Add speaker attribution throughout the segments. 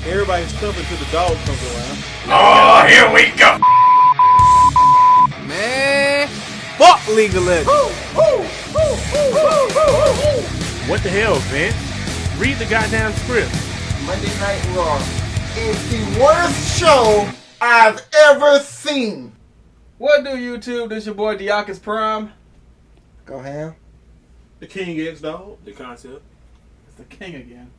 Speaker 1: Everybody's stuff until the dog comes around.
Speaker 2: Oh, here we go.
Speaker 3: Man, fuck League of Legends.
Speaker 4: What the hell, Vince? Read the goddamn script.
Speaker 5: Monday Night Raw is the worst show I've ever seen.
Speaker 3: What do YouTube? This your boy Diakis Prime.
Speaker 5: Go ham.
Speaker 1: The King X dog.
Speaker 4: The concept.
Speaker 3: It's the king again.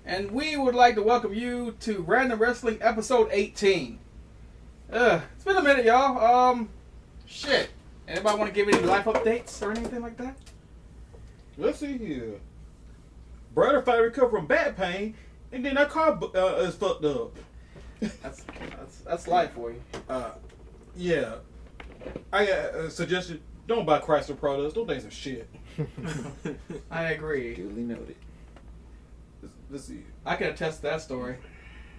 Speaker 3: And we would like to welcome you to Random Wrestling episode 18. It's been a minute, y'all. Shit. Anybody want to give any life updates or anything like that?
Speaker 1: Let's see here. Brother finally recovered from back pain, and then that car is fucked up.
Speaker 3: That's life for you.
Speaker 1: Yeah. I got a suggestion. Don't buy Chrysler products. Those things are shit.
Speaker 3: I agree.
Speaker 5: Duly noted.
Speaker 1: Let's see.
Speaker 3: I can attest to that story.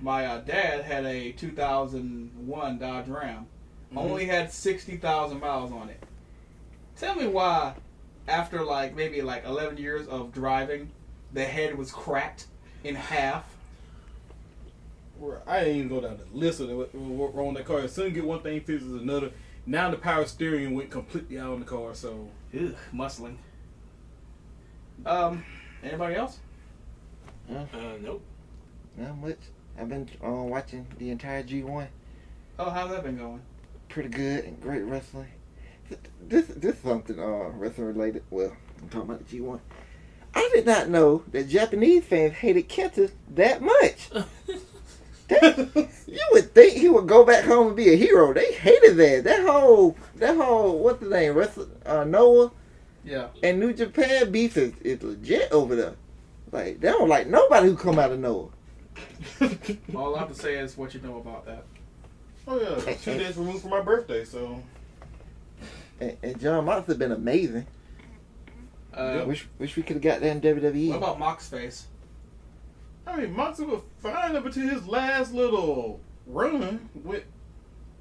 Speaker 3: My dad had a 2001 Dodge Ram. Only had 60,000 miles on it. Tell me why, after maybe 11 years of driving, the head was cracked in half.
Speaker 1: I ain't even go down the list of what wrong with that car. As soon as you get one thing fixed, there's another. Now the power steering went completely out on the car, so.
Speaker 3: Ugh, muscling. Anybody else?
Speaker 4: Nope.
Speaker 5: Not much. I've been watching the entire G1.
Speaker 3: Oh, how's that been going?
Speaker 5: Pretty good and great wrestling. This is something wrestling related. Well, I'm talking about the G1. I did not know that Japanese fans hated Kenta that much. You would think he would go back home and be a hero. They hated that. That whole what's the name? Noah.
Speaker 3: Yeah.
Speaker 5: And New Japan beef is legit over there. Like they don't like nobody who come out of Noah.
Speaker 3: All I have to say is what you know about that.
Speaker 1: Oh yeah, 2 days removed from my birthday, so.
Speaker 5: And John Mox has been amazing. Wish we could have got that in WWE.
Speaker 3: What about Mox's face?
Speaker 1: I mean, Moxley was fine up until his last little run went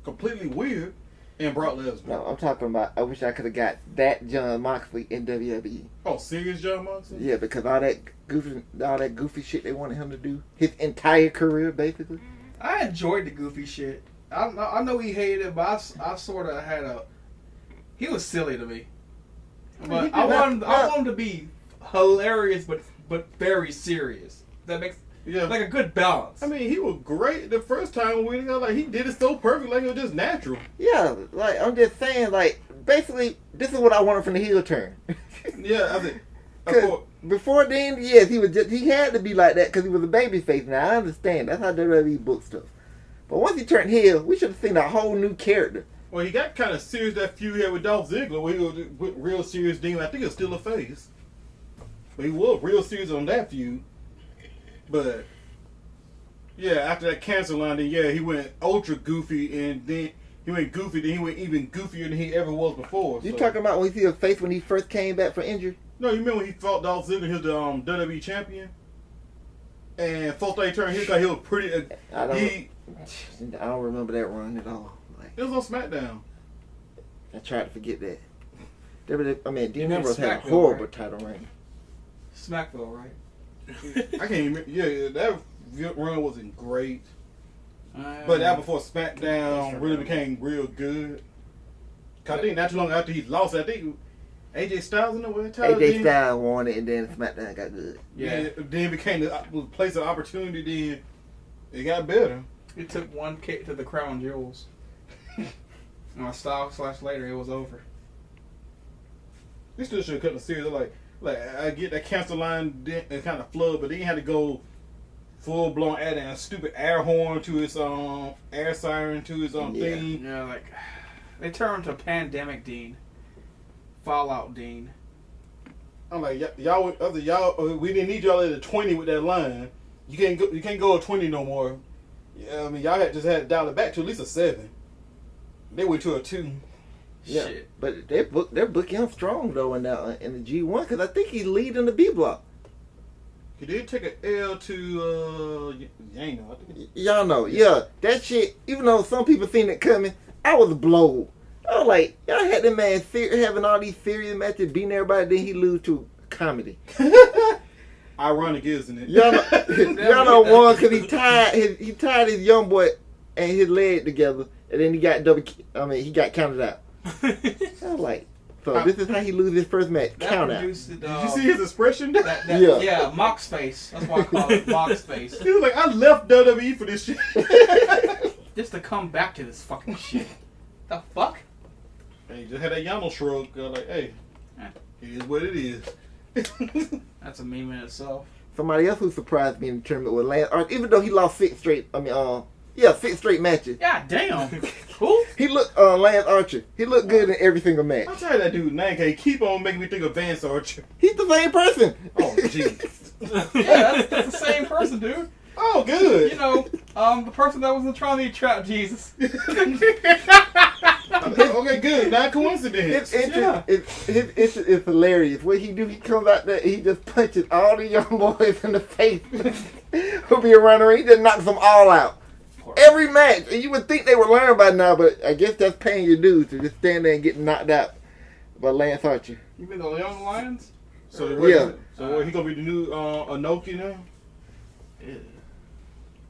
Speaker 1: completely weird and Brock Lesnar.
Speaker 5: No, I'm talking about. I wish I could have got that John Moxley in WWE.
Speaker 1: Oh, serious John Moxley?
Speaker 5: Yeah, because all that goofy shit they wanted him to do his entire career, basically.
Speaker 3: I enjoyed the goofy shit. I know he hated it, but I sort of had a. He was silly to me, but I want him to be hilarious, but very serious. That makes like a good balance.
Speaker 1: I mean, he was great the first time we he did it so perfect, like it was just natural.
Speaker 5: Yeah, like I'm just saying, like basically, this is what I wanted from the heel turn.
Speaker 1: Yeah, I think.
Speaker 5: Before then, yes, he had to be like that because he was a babyface. Now I understand that's how WWE books stuff. But once he turned heel, we should have seen a whole new character.
Speaker 1: Well, he got kind of serious that feud here with Dolph Ziggler, where he was real serious. Then I think it was still a face, but he was real serious on that feud. But yeah, after that cancer line, then he went ultra goofy, and then he went goofy. Then he went even goofier than he ever was before.
Speaker 5: You talking about when he see a face when he first came back from injury?
Speaker 1: No, you remember when he fought Dolph Ziggler? He was the WWE champion, and first day he turned heel because he was pretty.
Speaker 5: I don't remember that run at all.
Speaker 1: It was on SmackDown.
Speaker 5: I tried to forget that. Dean Ambrose had a
Speaker 3: Smackville,
Speaker 5: horrible
Speaker 3: right?
Speaker 5: title reign.
Speaker 3: Smackville, right?
Speaker 1: I can't even remember. Yeah, that run wasn't great. But that before SmackDown really became real good. I think not too long after he lost, I think AJ Styles in the way.
Speaker 5: AJ Styles won it, and then SmackDown got good.
Speaker 1: Yeah. Then it became the place of opportunity. Then it got better.
Speaker 3: It took one kick to the crown jewels. And Styles / later, it was over.
Speaker 1: They still should have cut the series. Like I get that cancel line and kind of flood, but they didn't have to go full blown adding a stupid air horn to his air siren to his thing.
Speaker 3: Yeah, like they turned to Pandemic Dean, Fallout Dean.
Speaker 1: I'm like y'all, we didn't need y'all at a 20 with that line. You can't go a 20 no more. Yeah, I mean y'all had to dial it back to at least a 7. They went to a 2.
Speaker 5: Yeah,
Speaker 3: Shit.
Speaker 5: but they're booking him strong though in the G1 because I think he's leading the B block.
Speaker 1: He did take an L to Yano. I think
Speaker 5: Y'all know, yeah, that shit. Even though some people seen it coming, I was blown. I was like, y'all had the man having all these serious matches, beating everybody, then he lose to comedy.
Speaker 1: Ironic, isn't it?
Speaker 5: Y'all know one because he tied his young boy and his leg together, and then he got he got counted out. I was like, so this is how he lose his first match. Count out.
Speaker 3: Did
Speaker 1: you see his expression?
Speaker 3: Yeah, Mox face. That's why I call it Mox face.
Speaker 1: He was like, I left WWE for this shit.
Speaker 3: Just to come back to this fucking shit. The fuck?
Speaker 1: Hey, just had that Yano shrug. Like, hey, it is what it is.
Speaker 3: That's a meme in itself.
Speaker 5: Somebody else who surprised me in the tournament was Lance Archer, even though he lost 6 straight. 6 straight matches.
Speaker 3: God damn. Who?
Speaker 5: He looked Lance Archer. He looked good in every single match.
Speaker 1: I'll tell you that dude name. He keep on making me think of Vance Archer.
Speaker 5: He's the same person.
Speaker 1: Oh jeez.
Speaker 3: Yeah, that's the same person, dude.
Speaker 1: Oh, good.
Speaker 3: You know, the person that was trying to trap Jesus.
Speaker 1: Okay, good. Not coincidence.
Speaker 5: It's hilarious. What he do, he comes out there, he just punches all the young boys in the face who be around the ring. He just knocks them all out. Every match. And you would think they would learn by now, but I guess that's paying your dues to just stand there and get knocked out by Lance Archer.
Speaker 3: You mean the Young Lions?
Speaker 1: So
Speaker 5: yeah.
Speaker 1: So he gonna be the new Inoki now?
Speaker 3: Yeah.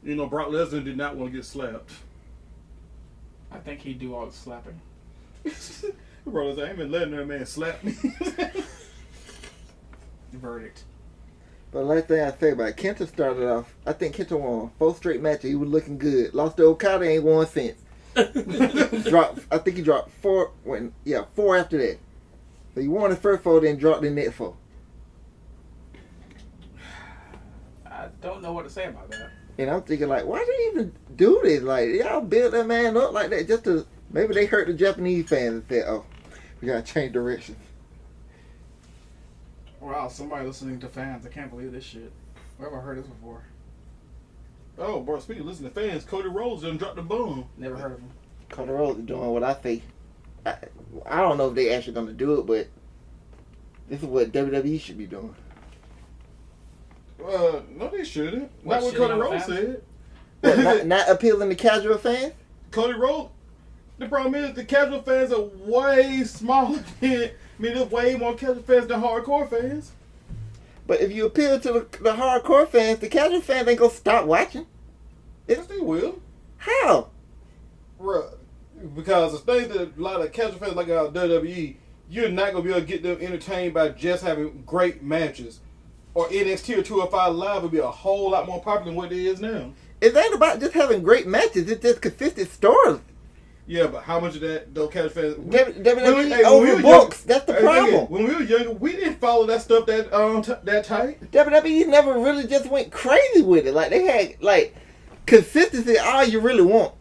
Speaker 1: You know, Brock Lesnar did not want to get slapped.
Speaker 3: I think he'd do all the slapping.
Speaker 1: Brock Lesnar, I ain't been letting that man slap me.
Speaker 3: Verdict.
Speaker 5: But the last thing I say about it, Kenta started off, I think Kenta won 4 straight matches. He was looking good. Lost to Okada, ain't won since. I think he dropped 4 after that. So he won the first 4, then dropped the next 4.
Speaker 3: I don't know what to say about that.
Speaker 5: And I'm thinking, like, why did he even do this? Like, y'all build that man up like that just to... Maybe they hurt the Japanese fans and said, oh, we gotta change direction.
Speaker 3: Wow, somebody listening to fans. I can't believe this shit. Where have I heard this before?
Speaker 1: Oh, bro, speaking of listening to fans, Cody Rhodes done dropped the bomb.
Speaker 3: Never heard of him.
Speaker 5: Cody Rhodes is doing what I think. I don't know if they actually gonna do it, but this is what WWE should be doing.
Speaker 1: No, they shouldn't. Not what Cody Rhodes said.
Speaker 5: What, not appealing to casual fans?
Speaker 1: Cody Rhodes. The problem is the casual fans are way smaller than. There's way more casual fans than hardcore fans.
Speaker 5: But if you appeal to the hardcore fans, the casual fans ain't gonna stop watching.
Speaker 1: Yes, they will.
Speaker 5: How?
Speaker 1: Right. Because the things that a lot of casual fans like WWE, you're not gonna be able to get them entertained by just having great matches. Or NXT or 205 Live would be a whole lot more popular than what it is now.
Speaker 5: It ain't about just having great matches. It's just consistent stories.
Speaker 1: Yeah, but how much of that those casual fans?
Speaker 5: WWE overbooks. That's the problem.
Speaker 1: When we were younger, we didn't follow that stuff that tight.
Speaker 5: WWE never really just went crazy with it. Like they had consistency. All you really want.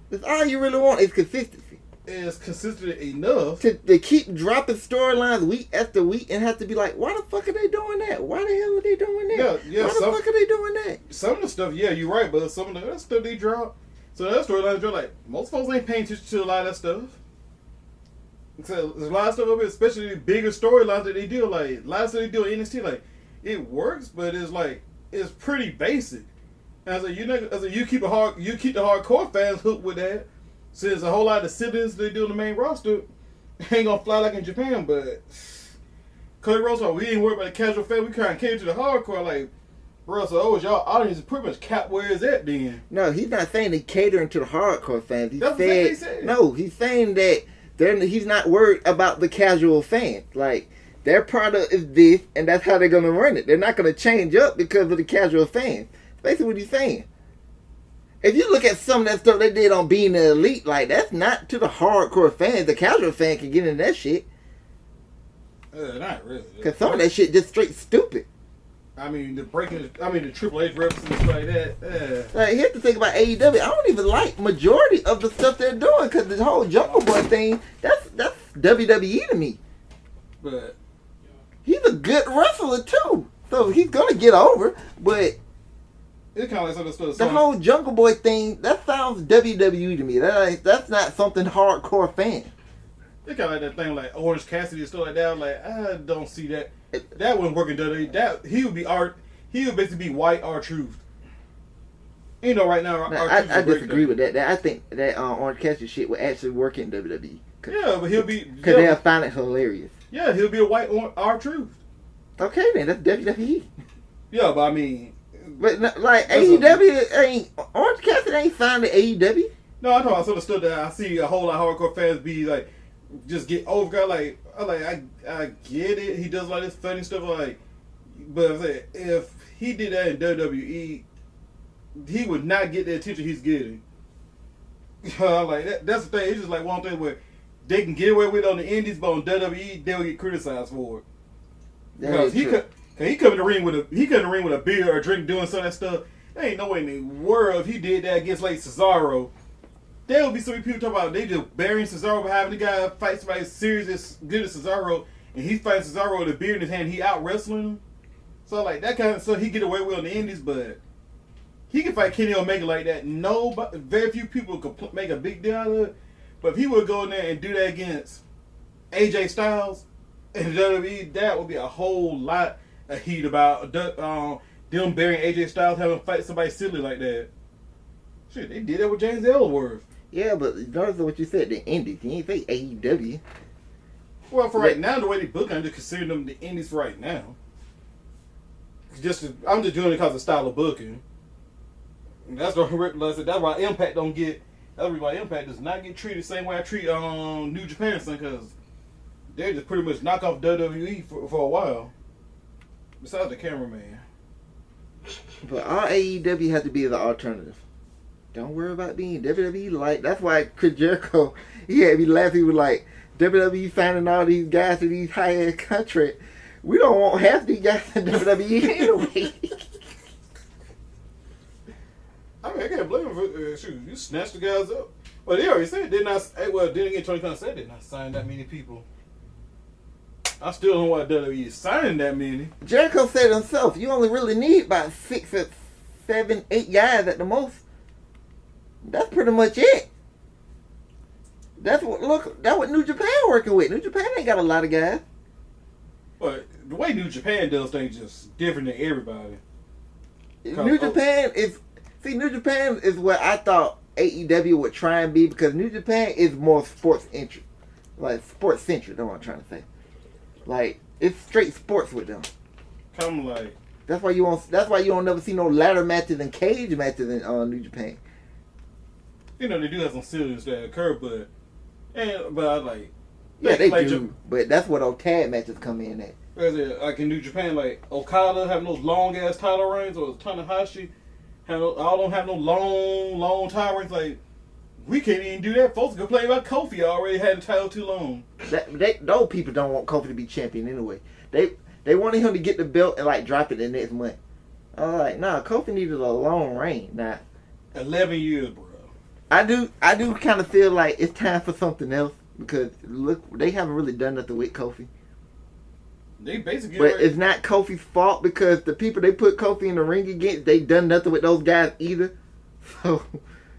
Speaker 5: That's all you really want is consistency.
Speaker 1: Is consistent enough
Speaker 5: to keep dropping storylines week after week and have to be like, why the fuck are they doing that? Why the hell are they doing that?
Speaker 1: Yeah.
Speaker 5: Why the fuck are they doing that?
Speaker 1: Some of the stuff, yeah, you're right, but some of the other stuff they drop. So that storyline drop, like most folks ain't paying attention to a lot of that stuff. So there's a lot of stuff of it, especially the bigger storylines that they do. Like a lot of stuff they do in NXT, like it works, but it's pretty basic. And I was like, you keep the hardcore fans hooked with that. Since a whole lot of the sit-ins they do on the main roster ain't gonna fly like in Japan, but Cody Rhodes, we ain't worried about the casual fan. We kind of came to the hardcore, like, bro. So y'all audience is pretty much capped where it's at then.
Speaker 5: No, he's not saying they catering to the hardcore fans.
Speaker 1: That's what they said.
Speaker 5: No, he's saying that he's not worried about the casual fan. Like their product is this, and that's how they're gonna run it. They're not gonna change up because of the casual fan. That's basically what he's saying. If you look at some of that stuff they did on Being the Elite, like, that's not to the hardcore fans. The casual fan can get into that shit.
Speaker 1: Not really.
Speaker 5: Because some of that shit just straight stupid.
Speaker 1: the Triple H references and stuff like that.
Speaker 5: Like, here's the thing about AEW. I don't even like majority of the stuff they're doing because the whole Jungle Boy thing, that's WWE to me.
Speaker 1: But
Speaker 5: he's a good wrestler, too. So he's going to get over, but...
Speaker 1: It's kind of like some of the stuff.
Speaker 5: The whole Jungle Boy thing, that sounds WWE to me. That's not something hardcore fan.
Speaker 1: It's kind of like that thing like Orange Cassidy and stuff like that. I'm like, I don't see that. That wouldn't work in WWE. He would basically be white R-Truth. You know, right now,
Speaker 5: I disagree with that. I think that Orange Cassidy shit would actually work in WWE.
Speaker 1: Yeah, but he'll be...
Speaker 5: Because they'll find it hilarious.
Speaker 1: Yeah, he'll be a white R-Truth.
Speaker 5: Okay, then that's WWE.
Speaker 1: Yeah, but I mean,
Speaker 5: But like
Speaker 1: That's
Speaker 5: AEW ain't Orange Cassidy ain't signed to AEW.
Speaker 1: no, I'm talking about some of the stuff that I see a whole lot of hardcore fans be like, just get over. I get it. He does like this funny stuff, like, but I'm saying if he did that in WWE, he would not get the attention he's getting. That's the thing. It's just like one thing where they can get away with it on the indies, but on WWE they'll get criticized for it. Because he come in the ring with a beer or a drink doing some of that stuff. There ain't no way in the world if he did that against like Cesaro. There would be so many people talking about they just burying Cesaro by having the guy fight somebody serious as good as Cesaro, and he's fighting Cesaro with a beer in his hand. He out wrestling him. So like that kind of stuff he get away with on the indies, but he can fight Kenny Omega like that. Nobody, very few people could make a big deal out of it. But if he would go in there and do that against AJ Styles and WWE, that would be a whole lot of heat about them burying AJ Styles, having to fight somebody silly like that. Shit, they did that with James Ellsworth.
Speaker 5: Yeah, but notice what you said, the indies. You ain't say AEW.
Speaker 1: Well, for right now, the way they book, I'm just considering them the indies for right now. I'm just doing it because of style of booking. And that's why Impact don't get. That's why Impact does not get treated the same way I treat New Japan, because they just pretty much knock off WWE for a while. Besides the cameraman.
Speaker 5: But all AEW has to be the alternative. Don't worry about being WWE. Like, that's why Chris Jericho, he had me laughing. He was like, WWE signing all these guys to these high-end contracts. We don't want half these guys in WWE anyway.
Speaker 1: I mean, I can't blame him for shoot. You snatched the guys up. But they already said did not. Well, then again, Tony Khan said did not sign that many people. I still don't know why WWE is signing that many.
Speaker 5: Jericho said himself, you only really need about 6 or 7, 8 guys at the most. That's pretty much it. That's what New Japan working with. New Japan ain't got a lot of guys.
Speaker 1: But the way New Japan does things is just different than everybody.
Speaker 5: New Japan is what I thought AEW would try and be, because New Japan is more sports centric. That's what I'm trying to say. Like, it's straight sports with them.
Speaker 1: Kind of like.
Speaker 5: That's why you don't never see no ladder matches and cage matches in New Japan.
Speaker 1: You know, they do have some silliness that occur, but I like.
Speaker 5: Yeah, they do. But that's what those tag matches come in at.
Speaker 1: Like in New Japan, like Okada having those long ass title reigns, or Tanahashi, all don't have no long title reigns. Like, we can't even do that. Folks complain about Kofi already had the title too long.
Speaker 5: Those people don't want Kofi to be champion anyway. They wanted him to get the belt and like drop it the next month. I was like, nah, Kofi needed a long reign. Nah,
Speaker 1: 11 years, bro.
Speaker 5: I do kind of feel like it's time for something else, because look, they haven't really done nothing with Kofi.
Speaker 1: They basically.
Speaker 5: But it's not Kofi's fault, because the people they put Kofi in the ring against, they done nothing with those guys either. So.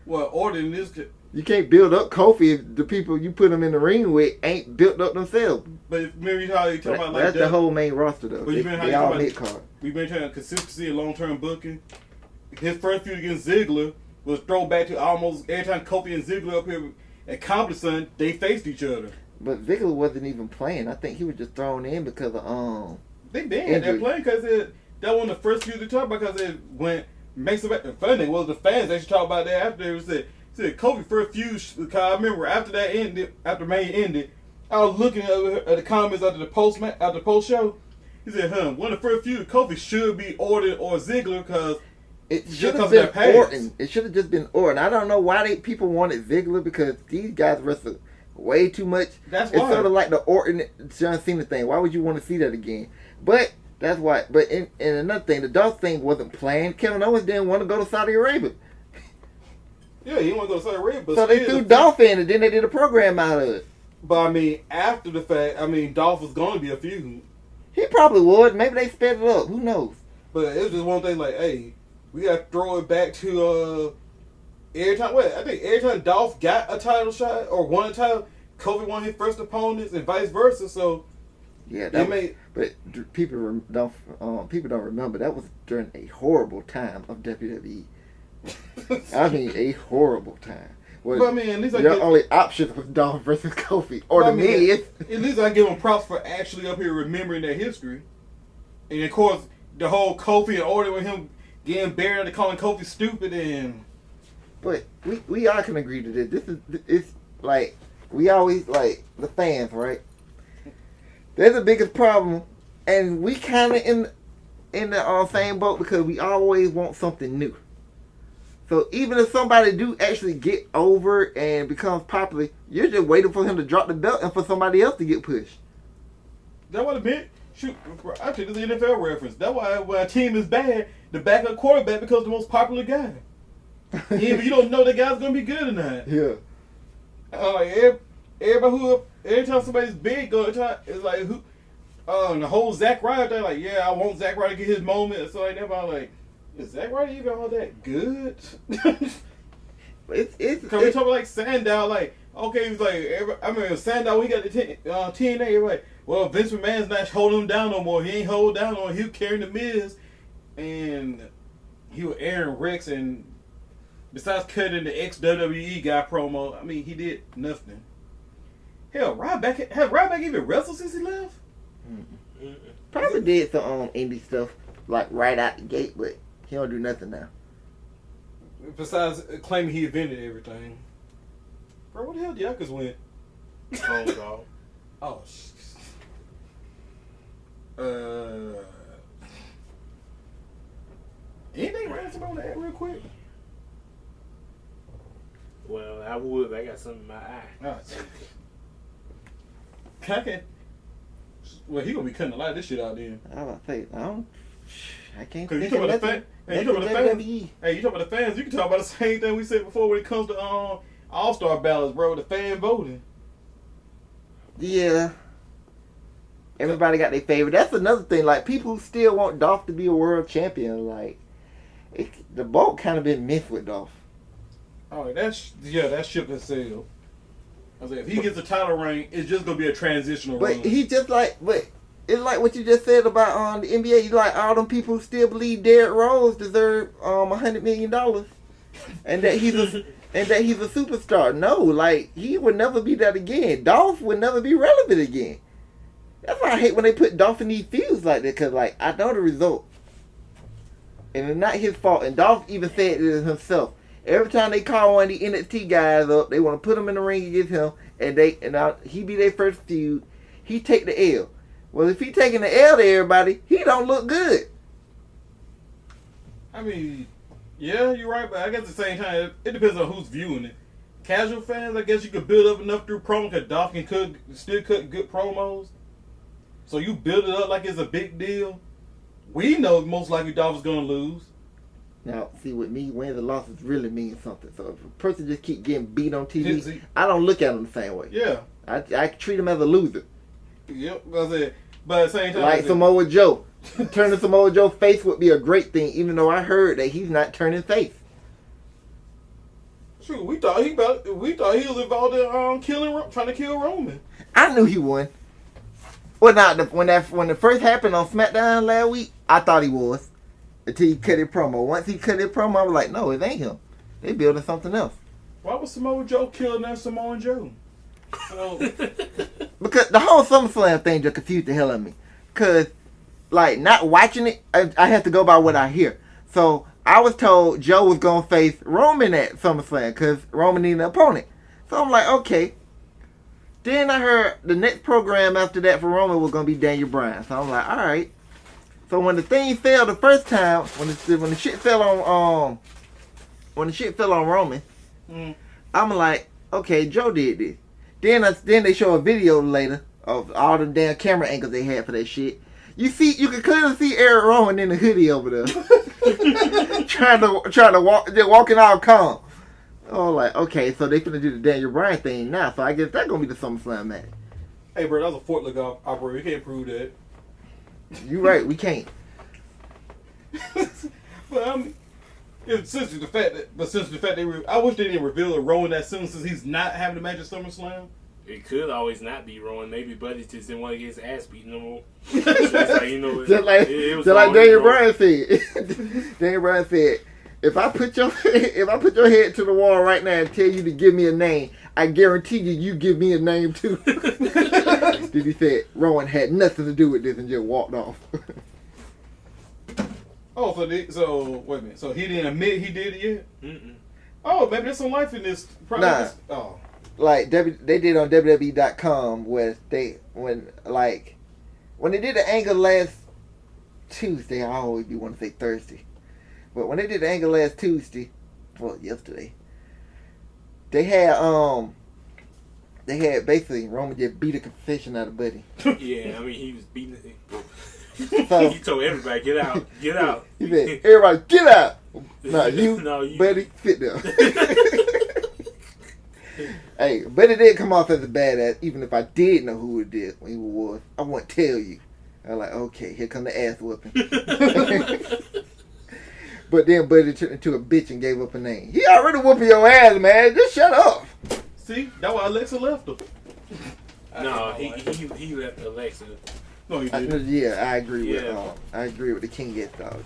Speaker 1: Well, order in this.
Speaker 5: You can't build up Kofi if the people you put him in the ring with ain't built up themselves.
Speaker 1: But remember how you talk about like
Speaker 5: that's the whole main roster though. They all mid-card.
Speaker 1: We've been trying to consistency and long-term booking. His first feud against Ziggler was throwback to almost every time Kofi and Ziggler up here at Compton, they faced each other.
Speaker 5: But Ziggler wasn't even playing. I think he was just thrown in because of
Speaker 1: They been they're playing because that one of the first feuds they talked about, because it went makes it the funny thing was the fans actually talked about that after. It said Kofi first feud, because I remember after May ended, I was looking at the comments after the post show. He said, one of the first feud, Kofi should be Orton or Ziggler, because
Speaker 5: it should have been Orton. It should have just been Orton. I don't know why people wanted Ziggler, because these guys wrestle way too much.
Speaker 1: That's
Speaker 5: why.
Speaker 1: It's
Speaker 5: sort of like the Orton John Cena thing. Why would you want to see that again? But that's why. But in another thing, the Dolph thing wasn't planned. Kevin Owens didn't want to go to Saudi Arabia.
Speaker 1: Yeah, he want to go to Saudi Arabia. But
Speaker 5: so they threw Dolph in, and then they did a program out of it.
Speaker 1: But I mean, after the fact, Dolph was going to be a feud.
Speaker 5: He probably would. Maybe they sped it up. Who knows?
Speaker 1: But it was just one thing, like, hey, we got to throw it back to every time Dolph got a title shot or won a title, Kofi won his first opponents and vice versa. So
Speaker 5: yeah, but people don't remember that was during a horrible time of WWE. I mean, a horrible time. Well,
Speaker 1: but at least
Speaker 5: your only option was Dolph versus Kofi or the Miz.
Speaker 1: At least I give them props for actually up here remembering their history. And of course, the whole Kofi and order with him getting buried and calling Kofi stupid and.
Speaker 5: But we all can agree to this. It's like we always like the fans, right? They're the biggest problem, and we kind of in the same boat because we always want something new. So even if somebody do actually get over and becomes popular, you're just waiting for him to drop the belt and for somebody else to get pushed.
Speaker 1: That would have been shoot. I think it's an NFL reference. That's why when a team is bad, the backup quarterback becomes the most popular guy. Even if you don't know that guy's gonna be good or not.
Speaker 5: Yeah.
Speaker 1: Everybody every time somebody's big, it's like who. The whole Zack Ryder thing, like, yeah, I want Zack Ryder to get his moment. So like, everybody like, is Zack Ryder even all that good?
Speaker 5: It's
Speaker 1: Cause we talking like Sandow, like, okay, he's like, I mean, Sandow, we got the TNA, everybody. Well, Vince McMahon's not holding him down no more. He ain't holding down on. He was carrying the Miz, and he was Aaron Rex, and besides cutting the ex-WWE guy promo, I mean, he did nothing. Hell, Ryback even wrestled since he left?
Speaker 5: Probably did some indie stuff like right out the gate, but he don't do nothing now.
Speaker 1: Besides claiming he invented everything. Bro, what the hell did Yonkers win?
Speaker 4: Phone call.
Speaker 1: Oh, anything ransom on that real quick?
Speaker 4: Well, I would, but I got something in my eye.
Speaker 1: Oh, okay. Well, he gonna be cutting a lot of this shit out then.
Speaker 5: I was about to say, I can't
Speaker 1: Cause you
Speaker 5: think
Speaker 1: talking
Speaker 5: of
Speaker 1: about the
Speaker 5: nothing.
Speaker 1: fans. Hey, you talking about the fans?
Speaker 5: WWE.
Speaker 1: Hey, you talking about the fans? You can talk about the same thing we said before when it comes to All-Star ballots, bro. The fan voting.
Speaker 5: Yeah. Everybody got their favorite. That's another thing. Like, people who still want Dolph to be a world champion. Like, the boat kind of been missed with Dolph.
Speaker 1: Oh, that ship has sailed. I was like, if he gets a title reign, it's just gonna be a transitional
Speaker 5: But
Speaker 1: run.
Speaker 5: he just like, but it's like what you just said about the NBA. Like all them people who still believe Derrick Rose deserve $100 million, and that he's a superstar. No, like he would never be that again. Dolph would never be relevant again. That's why I hate when they put Dolph in these feuds like that, because like I know the result, and it's not his fault. And Dolph even said it himself. Every time they call one of the NXT guys up, they want to put him in the ring against him, and he be their first feud. He take the L. Well, if he taking the L to everybody, he don't look good.
Speaker 1: I mean, yeah, you're right, but I guess at the same time, it depends on who's viewing it. Casual fans, I guess you could build up enough through promo because Dolph can still cut good promos. So you build it up like it's a big deal. We know most likely Dolph is going to lose.
Speaker 5: Now, see, with me, wins and losses really mean something. So if a person just keep getting beat on TV, I don't look at them the same way.
Speaker 1: Yeah.
Speaker 5: I treat him as a loser.
Speaker 1: Yep, I said, but at the same time,
Speaker 5: like Samoa Joe. Turning Samoa Joe face would be a great thing, even though I heard that he's not turning face.
Speaker 1: Shoot, we thought he was involved in trying to kill Roman.
Speaker 5: I knew he won. Well, now when it first happened on SmackDown last week, I thought he was. Until he cut his promo. Once he cut his promo, I was like, no, it ain't him. They building something else.
Speaker 1: Why was Samoa Joe killing that Samoa Joe?
Speaker 5: Because the whole SummerSlam thing just confused the hell out of me. Because, like, not watching it, I have to go by what I hear. So, I was told Joe was going to face Roman at SummerSlam because Roman needed an opponent. So, I'm like, okay. Then I heard the next program after that for Roman was going to be Daniel Bryan. So, I'm like, all right. So when the thing fell the first time, when the shit fell on Roman, I'm like, okay, Joe did this. Then they show a video later of all the damn camera angles they had for that shit. You can clearly see Eric Rowan in the hoodie over there, trying to walk, just walking all calm. Oh, like okay, so they finna do the Daniel Bryan thing now. So I guess that's gonna be the SummerSlam match.
Speaker 1: Hey, bro, that was a forklift operator. You can't prove that.
Speaker 5: You right, we can't.
Speaker 1: But since the fact I wish they didn't reveal Rowan that soon, since he's not having a match at SummerSlam.
Speaker 4: It could always not be Rowan. Maybe Buddy just didn't want to get his ass beat no more. Just like,
Speaker 5: just like Daniel Bryan said. Daniel Bryan said, if I put your head to the wall right now and tell you to give me a name, I guarantee you give me a name too. Then he said Rowan had nothing to do with this and just walked off.
Speaker 1: Oh, so wait a minute. So he didn't admit he did it yet?
Speaker 4: Mm-mm.
Speaker 1: Oh, maybe there's some life in this.
Speaker 5: Nah.
Speaker 1: Oh.
Speaker 5: Like they did on WWE.com when they did the angle last Tuesday. I always be want to say Thursday, but when they did the angle last Tuesday, well yesterday, they had basically Roman just beat a confession out of Buddy.
Speaker 4: Yeah, I mean he was beating it.
Speaker 5: So
Speaker 4: He told everybody, get out, get out.
Speaker 5: he said, "Everybody get out." No, you,
Speaker 4: No, you.
Speaker 5: Buddy, sit down. Hey, Buddy did come off as a badass, even if I did know who it did when he was. I wouldn't tell you. I was like, okay, here come the ass whooping. But then Buddy turned into a bitch and gave up a name. He already whooping your ass, man. Just shut up.
Speaker 1: See, that's why Alexa left him.
Speaker 4: No, he left Alexa.
Speaker 1: No, he didn't.
Speaker 5: I agree with
Speaker 4: Yeah.
Speaker 5: I agree with the King Yes dog.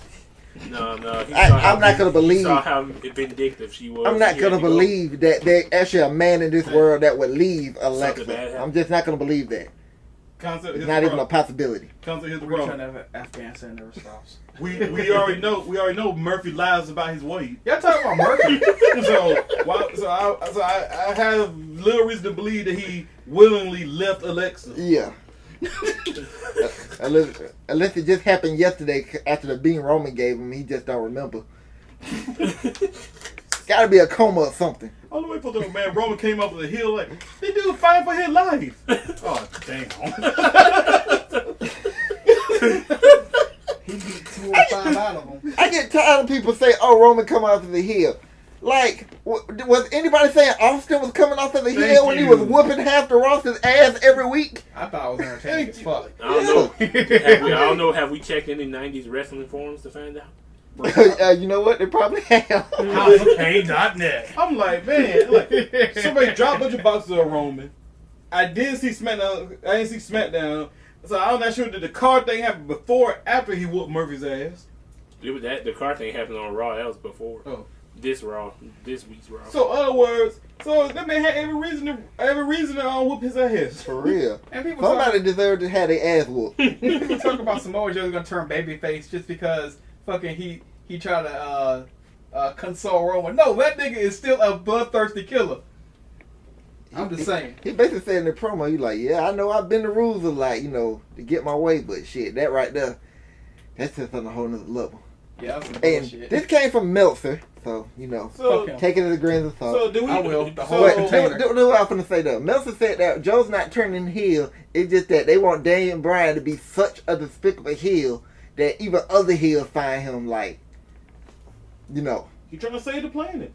Speaker 4: No.
Speaker 5: I'm not gonna believe.
Speaker 4: He saw how vindictive she was.
Speaker 5: I'm not
Speaker 4: He
Speaker 5: gonna
Speaker 4: had to go.
Speaker 5: believe that there's actually a man in this world that would leave
Speaker 4: Something bad
Speaker 5: Alexa.
Speaker 4: happened.
Speaker 5: I'm just not gonna believe that.
Speaker 1: Concept.
Speaker 5: It's
Speaker 1: Here's
Speaker 5: not
Speaker 1: the
Speaker 5: even a
Speaker 1: problem.
Speaker 5: possibility.
Speaker 1: Concept. Here's the
Speaker 3: We're trying
Speaker 1: problem.
Speaker 3: to have Afghanistan never stops.
Speaker 1: We already know Murphy lies about his weight.
Speaker 3: Y'all talking about Murphy?
Speaker 1: So I have little reason to believe that he willingly left Alexa.
Speaker 5: Yeah. Unless it just happened yesterday after the bean Roman gave him, he just don't remember. Gotta be a coma or something.
Speaker 1: All the way for the man Roman came up with a heel like they do fight for his life. Oh damn.
Speaker 3: He beat 205 out of him.
Speaker 5: I get tired of people say, "Oh, Roman come off of the hill." Like, was anybody saying Austin was coming off of the hill when he was whooping half the roster's ass every week?
Speaker 3: I thought it was entertaining as fuck.
Speaker 4: I don't know. Have we checked any '90s wrestling forums to find out?
Speaker 5: You know what? They probably have.
Speaker 3: HouseOfPain.net.
Speaker 1: I'm like, man, like somebody dropped a bunch of boxes of Roman. I didn't see SmackDown. So I'm not sure that the car thing happened before or after he whooped Murphy's ass.
Speaker 4: It was the car thing happened on Raw. That was before.
Speaker 1: Oh.
Speaker 4: This week's Raw.
Speaker 1: So, in other words, that man had every reason to whoop his ass.
Speaker 5: For real.
Speaker 3: And people
Speaker 5: Somebody deserved to have their ass whooped.
Speaker 3: people talk about Samoa Joe's gonna turn babyface just because fucking he tried to console Roman. No, that nigga is still a bloodthirsty killer. I'm just saying.
Speaker 5: He basically said in the promo, he like, yeah, I know I've been the rules a lot, to get my way, but shit, that right there, that's just on a whole nother level.
Speaker 3: Yeah, that's some
Speaker 5: And
Speaker 3: bullshit.
Speaker 5: this came from Meltzer, so,
Speaker 1: So,
Speaker 3: Fuck him.
Speaker 5: take it as a grain of salt.
Speaker 1: so do we?
Speaker 3: I will. The
Speaker 1: so-
Speaker 3: whole
Speaker 5: But
Speaker 3: container.
Speaker 5: do what I was going to say though. Meltzer said that Joe's not turning heel. It's just that they want Daniel Bryan to be such a despicable heel that even other heels find him like,
Speaker 1: He trying to save the planet.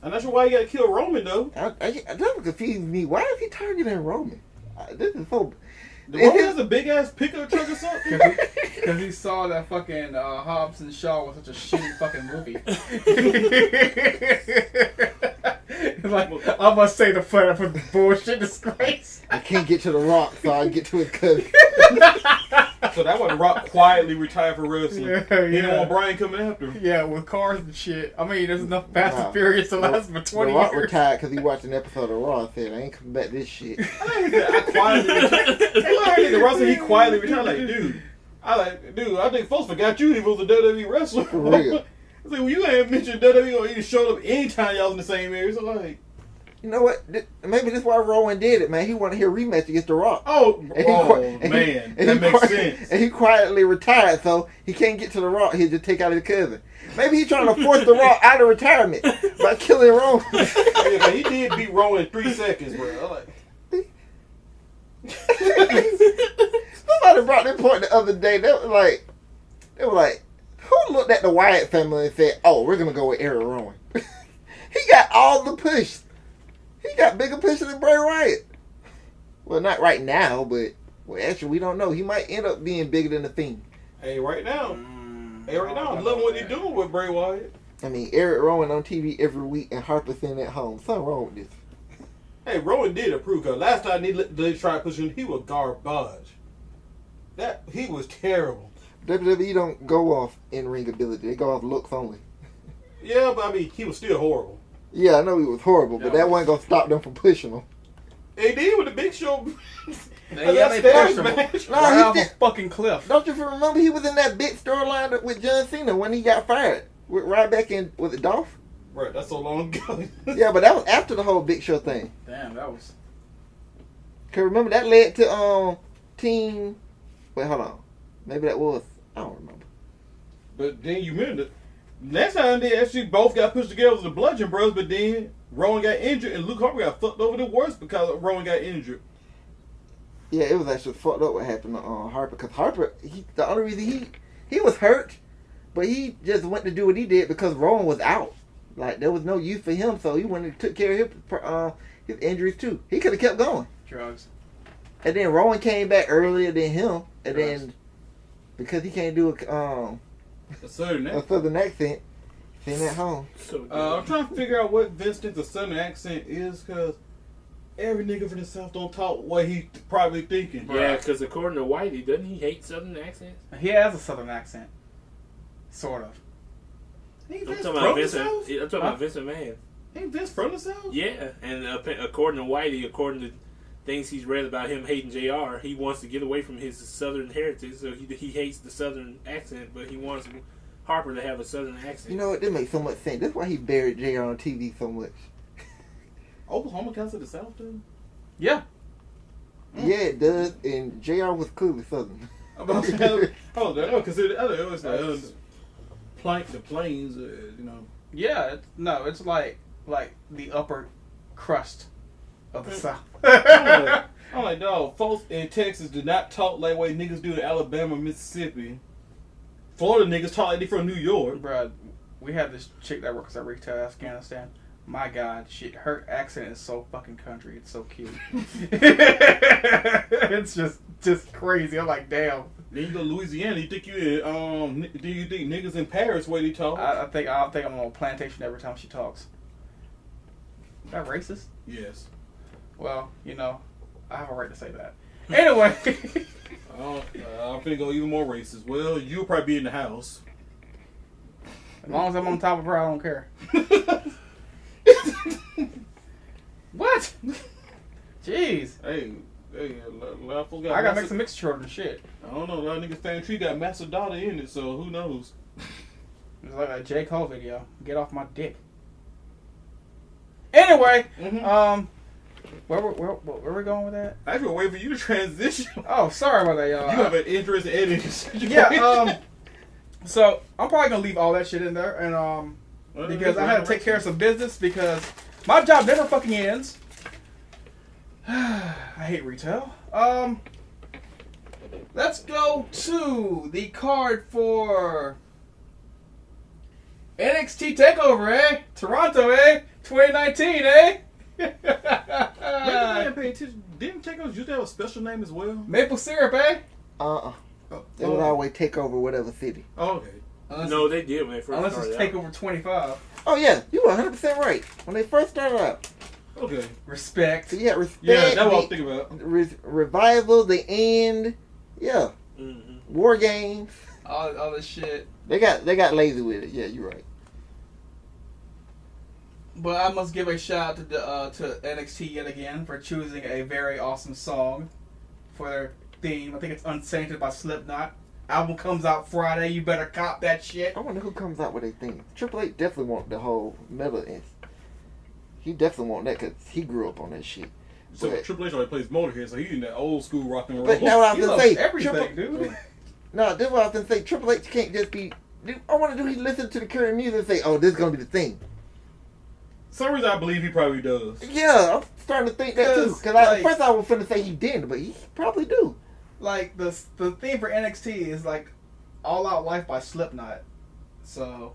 Speaker 1: I'm not sure why he got to kill Roman though.
Speaker 5: that doesn't confuse me. Why is he targeting Roman? This is so.
Speaker 1: Roman has a big ass pickup truck or something.
Speaker 3: Because he saw that fucking Hobbs and Shaw was such a shitty fucking movie. Like, I must say the flat for the bullshit disgrace.
Speaker 5: I can't get to the Rock, so I get to his cousin.
Speaker 1: So that one Rock quietly retired for wrestling.
Speaker 3: Yeah,
Speaker 1: He didn't
Speaker 3: yeah.
Speaker 1: want Brian coming after him.
Speaker 3: Yeah, with cars and shit. I mean, there's enough Fast
Speaker 5: Wow.
Speaker 3: and Furious to last for
Speaker 5: The
Speaker 3: 20
Speaker 5: Rock
Speaker 3: years.
Speaker 5: retired because he watched an episode of Raw and said, I ain't coming back this shit.
Speaker 1: I quietly retired. I heard the Russell, he quietly retired. Like, I think folks forgot you. He was a WWE wrestler.
Speaker 5: For real.
Speaker 1: I was like, well, you ain't mentioned WWE or even showed up anytime y'all in the same area. So like,
Speaker 5: You know what? Maybe that's why Rowan did it, man. He wanted to hear a rematch against The Rock. That
Speaker 1: makes sense.
Speaker 5: And he quietly retired, so he can't get to The Rock. He'll just take out his cousin. Maybe he's trying to force The Rock out of retirement by killing Rowan.
Speaker 1: Yeah, but he did beat Rowan in 3 seconds, bro.
Speaker 5: Somebody brought this point the other day. They were like, who looked at the Wyatt family and said, "Oh, we're gonna go with Eric Rowan." He got all the push. He got bigger push than Bray Wyatt. Well, not right now, but actually, we don't know. He might end up being bigger than the Fiend.
Speaker 1: Hey, right now, I'm loving what they're doing with Bray Wyatt.
Speaker 5: I mean, Eric Rowan on TV every week and Harper sitting at home. Something wrong with this.
Speaker 1: Hey, Rowan did approve, because last time they tried pushing him, he was garbage. He was terrible.
Speaker 5: WWE don't go off in-ring ability. They go off looks only.
Speaker 1: Yeah, but I mean, he was still horrible.
Speaker 5: Yeah, I know he was horrible, but that wasn't going to stop them from pushing him.
Speaker 1: AD with the Big Show.
Speaker 3: They pushed him right off a fucking cliff.
Speaker 5: Don't you remember he was in that big storyline with John Cena when he got fired? Right back in, was it Dolph?
Speaker 1: Right, that's so long ago.
Speaker 5: Yeah, but that was after the whole Big Show thing.
Speaker 3: Damn, that was.
Speaker 5: Cause remember that led to Team. Wait, hold on. Maybe that was. I don't remember.
Speaker 1: But then you remember the next time they actually both got pushed together was the Bludgeon Bros, but then Rowan got injured and Luke Harper got fucked over the worst because Rowan got injured.
Speaker 5: Yeah, it was actually fucked up what happened to Harper. Because Harper, the only reason he was hurt, but he just went to do what he did because Rowan was out. Like, there was no use for him, so he went and took care of his injuries too. He could have kept going.
Speaker 3: Drugs.
Speaker 5: And then Rowan came back earlier than him, and
Speaker 3: Drugs.
Speaker 5: then because he can't do
Speaker 1: A southern
Speaker 5: a
Speaker 1: accent.
Speaker 5: southern accent, sitting at home.
Speaker 4: So
Speaker 1: I'm trying to figure out what Vince thinks a southern accent is because every nigga from the South don't talk what he probably thinking.
Speaker 4: yeah, because according to Whitey, doesn't he hate Southern accents?
Speaker 3: He has a southern accent. Sort of.
Speaker 1: Ain't
Speaker 4: I'm
Speaker 1: Vince
Speaker 4: talking
Speaker 1: from
Speaker 4: about
Speaker 1: the
Speaker 4: Vincent.
Speaker 1: South?
Speaker 4: I'm talking about Vincent Man.
Speaker 1: Ain't Vince from the South?
Speaker 4: Yeah, and according to Whitey, according to things he's read about him hating JR, he wants to get away from his Southern heritage, so he hates the Southern accent, but he wants Harper to have a Southern accent.
Speaker 5: You know what? That makes so much sense. That's why he buried JR on TV so much.
Speaker 1: Oklahoma counts to the South, too?
Speaker 3: Yeah.
Speaker 5: Yeah, it does. And JR was clearly southern.
Speaker 1: I'm about to say, oh, I don't consider it was the plains, you know.
Speaker 3: Yeah. It's like the upper crust of the South.
Speaker 1: I'm like, dog, folks in Texas do not talk like way niggas do in Alabama, Mississippi. Florida niggas talk like they from New York.
Speaker 3: Bruh, we had this chick that works at retail Afghanistan. My God, her accent is so fucking country. It's so cute. It's just crazy. I'm like, damn.
Speaker 1: Then you go to Louisiana, you think you do you think niggas in Paris way they talk?
Speaker 3: I think I'm on a plantation every time she talks. Is that racist?
Speaker 1: Yes.
Speaker 3: Well, I have a right to say that. Anyway.
Speaker 1: I'm finna go even more racist. Well, you'll probably be in the house.
Speaker 3: As long as I'm on top of her, I don't care. What? Jeez.
Speaker 1: Hey, a lot of folks
Speaker 3: I gotta make some mixed children and shit.
Speaker 1: I don't know. A lot of niggas fan tree got Master Daughter in it, so who knows?
Speaker 3: It's like a J. Cole video. Get off my dick. Anyway, where we going with that?
Speaker 1: I just wait for you to transition.
Speaker 3: Oh, sorry about that, y'all.
Speaker 1: You have an interest in editing situation.
Speaker 3: Yeah. So I'm probably gonna leave all that shit in there, and because I had to take care of some business because my job never fucking ends. I hate retail. Let's go to the card for NXT Takeover, eh? Toronto, eh? 2019, eh?
Speaker 1: Didn't Takeover used to have a special name as well?
Speaker 3: Maple syrup, eh?
Speaker 5: They would always take over whatever city.
Speaker 1: Oh, okay.
Speaker 4: No, they did when they first
Speaker 3: Unless
Speaker 4: started
Speaker 3: it's
Speaker 4: out.
Speaker 3: Takeover 25.
Speaker 5: Oh yeah, you were 100% right. When they first started out.
Speaker 1: Okay.
Speaker 3: Respect.
Speaker 5: So yeah, respect.
Speaker 1: Yeah, that's what I was thinking about.
Speaker 5: Revival, the end. Yeah.
Speaker 4: Mm-hmm.
Speaker 5: War games.
Speaker 3: All this shit.
Speaker 5: They got lazy with it. Yeah, you're right.
Speaker 3: But I must give a shout out to NXT yet again for choosing a very awesome song for their theme. I think it's Unsainted by Slipknot. Album comes out Friday. You better cop that shit.
Speaker 5: I wonder who comes out with a thing. Triple H definitely want the whole metal. He definitely want that because he grew up on that shit.
Speaker 1: So
Speaker 5: But-
Speaker 1: Triple H already plays Motorhead, so he's in that old school rock and roll.
Speaker 5: But now what I
Speaker 3: He
Speaker 5: was gonna
Speaker 3: loves
Speaker 5: say,
Speaker 3: everything, dude.
Speaker 5: No, this is what I was gonna say. Triple H can't just be. I want to do. He listen to the current music and say, "Oh, this is gonna be the thing."
Speaker 1: Some reason I believe he probably does.
Speaker 5: Yeah, I'm starting to think that too.
Speaker 3: 'Cause,
Speaker 5: Because
Speaker 3: like-
Speaker 5: first I was finna say he didn't, but he probably do.
Speaker 3: Like the theme for NXT is like All Out Life by Slipknot. So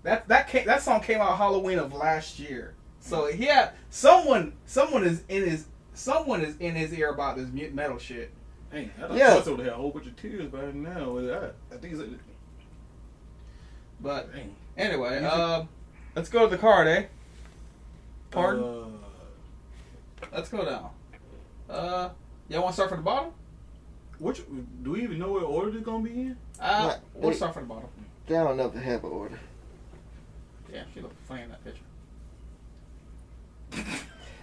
Speaker 3: that song came out Halloween of last year. So he had someone is in his ear about this metal shit.
Speaker 1: Hey, I thought
Speaker 5: Yeah.
Speaker 1: Plus would have had a whole bunch of tears by now. I think it's
Speaker 3: But
Speaker 1: dang.
Speaker 3: anyway, let's go to the card, eh? Pardon? Let's go down. Y'all want to start from the bottom?
Speaker 1: Which do we even know what order it's gonna be in?
Speaker 3: We'll start from the bottom.
Speaker 5: They don't never have an order.
Speaker 3: Yeah, she looked funny in that picture.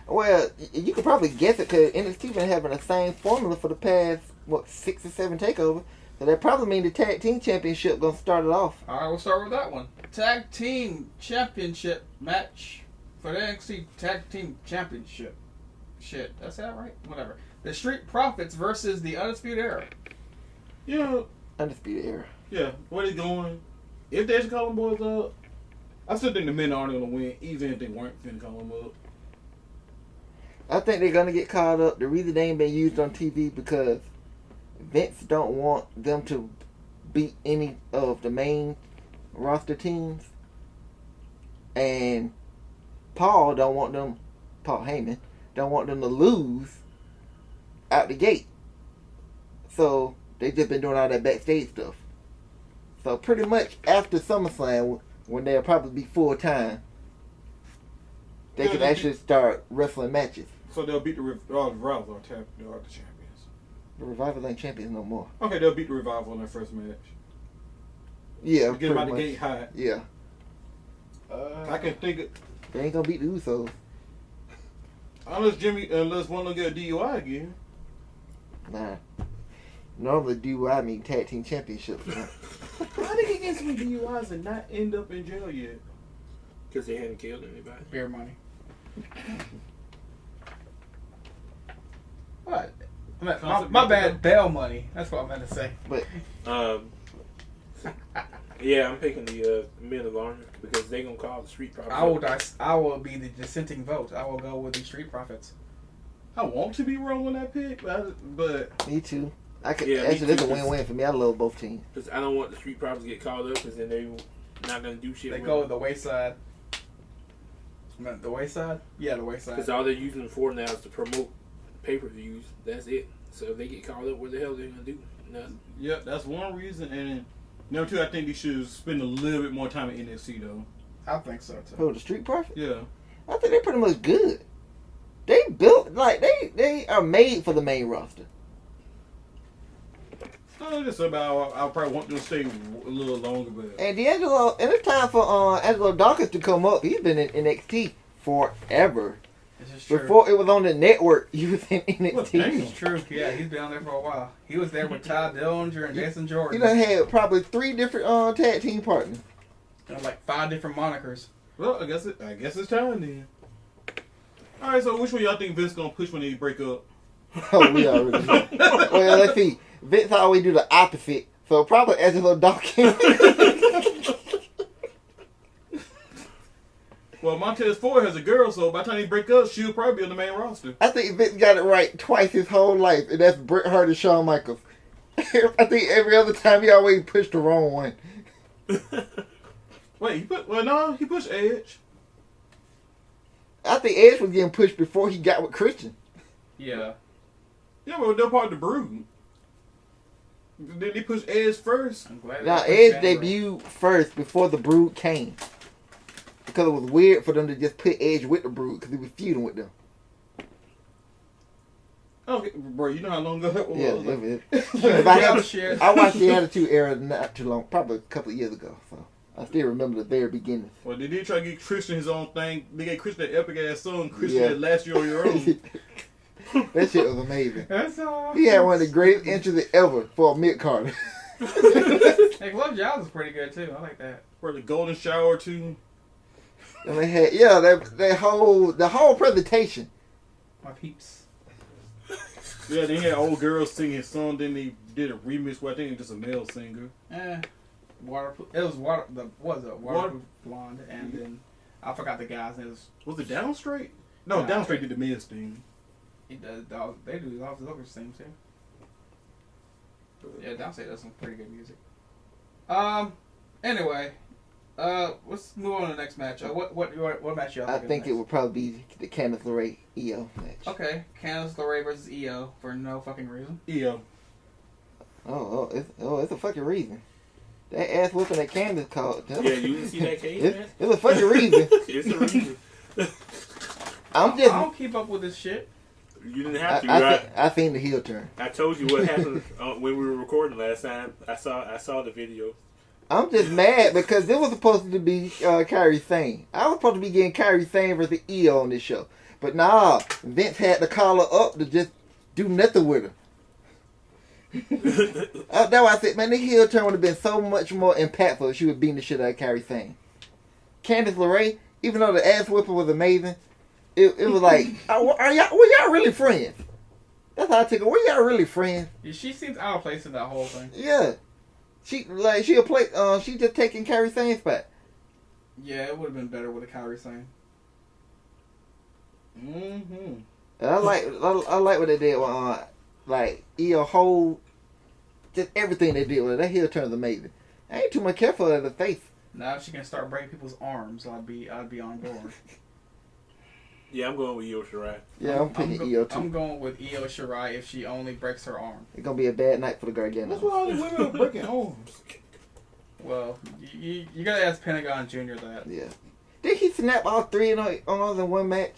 Speaker 5: Well, you could probably guess it because NXT been having the same formula for the past 6 or 7 takeovers. So that probably means the tag team championship gonna start it off.
Speaker 3: All right, we'll start with that one. Tag team championship match for the NXT Tag Team Championship. Shit, that's that right? Whatever. The Street Profits versus the Undisputed Era.
Speaker 1: Yeah,
Speaker 5: Undisputed Era.
Speaker 1: yeah. Where they going? If they should call them boys up, I still think the men aren't gonna win, even if they weren't finna call them up.
Speaker 5: I think they're gonna get called up. The reason they ain't been used on TV because Vince don't want them to beat any of the main roster teams, and Paul Heyman don't want them to lose out the gate. So they just been doing all that backstage stuff. So pretty much after SummerSlam, when they'll probably be full time, they can actually start wrestling matches.
Speaker 1: So they'll beat the Revival or the champions.
Speaker 5: The Revival ain't champions no more.
Speaker 1: Okay, they'll beat the Revival in their first match.
Speaker 5: Yeah,
Speaker 1: Get them out the
Speaker 5: much.
Speaker 1: gate hot.
Speaker 5: Yeah,
Speaker 1: I can think of,
Speaker 5: they ain't gonna beat the Usos.
Speaker 1: unless one of them get a DUI again.
Speaker 5: Nah. Normally DUI mean tag team championships. Huh?
Speaker 1: How they get against some DUIs and not end up in jail yet?
Speaker 4: Because they hadn't killed anybody.
Speaker 3: Beer money. What? My bad. Bail money. That's what I meant to say.
Speaker 5: But
Speaker 4: Yeah, I'm picking the Men of Honor because they're gonna call the Street Profits.
Speaker 3: I will be the dissenting vote. I will go with the Street Profits.
Speaker 1: I want to be wrong on that pick, but
Speaker 5: me too. I could
Speaker 4: Yeah, me
Speaker 5: actually it's a
Speaker 4: too,
Speaker 5: win-win for me. I love both teams.
Speaker 4: Because I don't want the Street Profits to get called up because then they're not gonna do shit.
Speaker 3: They go with the wayside. The wayside? Yeah, the wayside.
Speaker 4: Because all they're using it for now is to promote pay-per-views. That's it. So if they get called up, what the hell are they gonna do? Nothing.
Speaker 1: yeah, that's one reason. And number two, I think they should spend a little bit more time at NXT though.
Speaker 3: I think so too.
Speaker 5: Who, the Street Profits?
Speaker 1: Yeah.
Speaker 5: I think they're pretty much good. They built like they are made for the main roster.
Speaker 1: No, just about I probably want them to stay a little longer, but
Speaker 5: And D'Angelo, and it's time for Angelo Dawkins to come up. He's been in NXT forever.
Speaker 3: This is true.
Speaker 5: Before it was on the network, he was in
Speaker 1: Well,
Speaker 5: NXT.
Speaker 1: damn.
Speaker 3: It's true. Yeah, he's been on there for a while. He was there with Ty Dillinger and Jason
Speaker 5: He
Speaker 3: Jordan.
Speaker 5: done had probably 3 different tag team partners.
Speaker 3: And like 5 different monikers.
Speaker 1: well, I guess it's time then. All right, so which one y'all think Vince gonna push when they break up?
Speaker 5: Oh, we already know. Well, let's see. Vince always do the opposite. So probably Angelo Dawkins.
Speaker 1: Well, Montez Ford has a girl, so by the time they break up, she'll probably be on the main roster.
Speaker 5: I think Vince got it right twice his whole life, and that's Bret Hart and Shawn Michaels. I think every other time he always pushed the wrong one.
Speaker 1: Wait, he pushed Edge.
Speaker 5: I think Edge was getting pushed before he got with Christian.
Speaker 3: Yeah.
Speaker 1: Yeah, but they're part of the Brood. Did they push Edge first?
Speaker 3: I'm glad.
Speaker 5: Now,
Speaker 3: they
Speaker 5: Edge
Speaker 3: pushed Andrew.
Speaker 5: debuted first before the Brood came. Because it was weird for them to just put Edge with the Brood because he was feuding with them.
Speaker 1: Okay, bro, you know how long ago that was?
Speaker 5: Yeah,
Speaker 1: Like-
Speaker 5: if I,
Speaker 3: Yeah,
Speaker 5: had,
Speaker 3: shit.
Speaker 5: I watched the Attitude Era not too long, probably a couple of years ago. So I still remember the very beginning.
Speaker 1: Well, they did try to get Christian his own thing. They gave Christian that epic ass song, Christian
Speaker 5: Yeah.
Speaker 1: that Last Year on Your Own.
Speaker 5: That shit was amazing.
Speaker 3: That's all.
Speaker 5: He had one of the greatest entries ever for a mid-carder.
Speaker 3: Hey, Glove Jobs is pretty good too. I like that.
Speaker 1: For the Golden Shower too.
Speaker 5: And they had, the whole presentation.
Speaker 3: My peeps.
Speaker 1: Yeah, they had old girls singing his song. Then they did a remix where I think it was just a male singer.
Speaker 3: Waterproof. It was waterproof blonde, and then I forgot the guy's name.
Speaker 1: Was it Down Straight? No,
Speaker 3: Nah.
Speaker 1: Down Straight did the Miz thing.
Speaker 3: He does. They do all the other things too. Yeah, Downstate does some pretty good music. Anyway, let's move on to the next match. What match y'all?
Speaker 5: I
Speaker 3: think is
Speaker 5: think it
Speaker 3: next?
Speaker 5: would probably be the Candice LeRae EO match.
Speaker 3: Okay, Candice LeRae versus EO for no fucking reason.
Speaker 1: EO.
Speaker 5: It's a fucking reason. That ass whooping that Candice called.
Speaker 4: Yeah, you didn't see that case, man?
Speaker 5: It's a fucking reason.
Speaker 4: It's a reason.
Speaker 5: I'm
Speaker 3: I
Speaker 5: just.
Speaker 3: don't keep up with this shit.
Speaker 4: You didn't have to.
Speaker 5: I seen the heel turn.
Speaker 4: I told you what happened when we were recording last time. I saw the video.
Speaker 5: I'm just mad because it was supposed to be Kyrie Sane. I was supposed to be getting Kyrie Sane versus EO on this show. But nah, Vince had to call her up to just do nothing with her. That's why I said, man, the heel turn would have been so much more impactful if she was beating the shit out of Kairi Sane. Candice LeRae, even though the ass whipping was amazing, it was like, were y'all really friends? That's how I take it. Were y'all really friends?
Speaker 3: Yeah, she seems out of place in that whole thing.
Speaker 5: Yeah. She'll play, she just taking Kairi Sane's spot.
Speaker 3: Yeah, it would have been better with a Kairi Sane.
Speaker 1: Mm-hmm.
Speaker 5: I like what they did with like Io whole, just everything they did with her. That heel turn is amazing. I ain't too much care for her as a face.
Speaker 3: Now if she can start breaking people's arms, I'd be on board.
Speaker 4: Yeah, I'm going with Io Shirai.
Speaker 5: Yeah, I'm picking Io too.
Speaker 3: I'm going with Io Shirai if she only breaks her arm.
Speaker 5: It's gonna be a bad night for the Gargano.
Speaker 1: That's why all the women are breaking arms.
Speaker 3: Well, you gotta ask Pentagon Jr. that.
Speaker 5: Yeah. Did he snap all three arms in one match?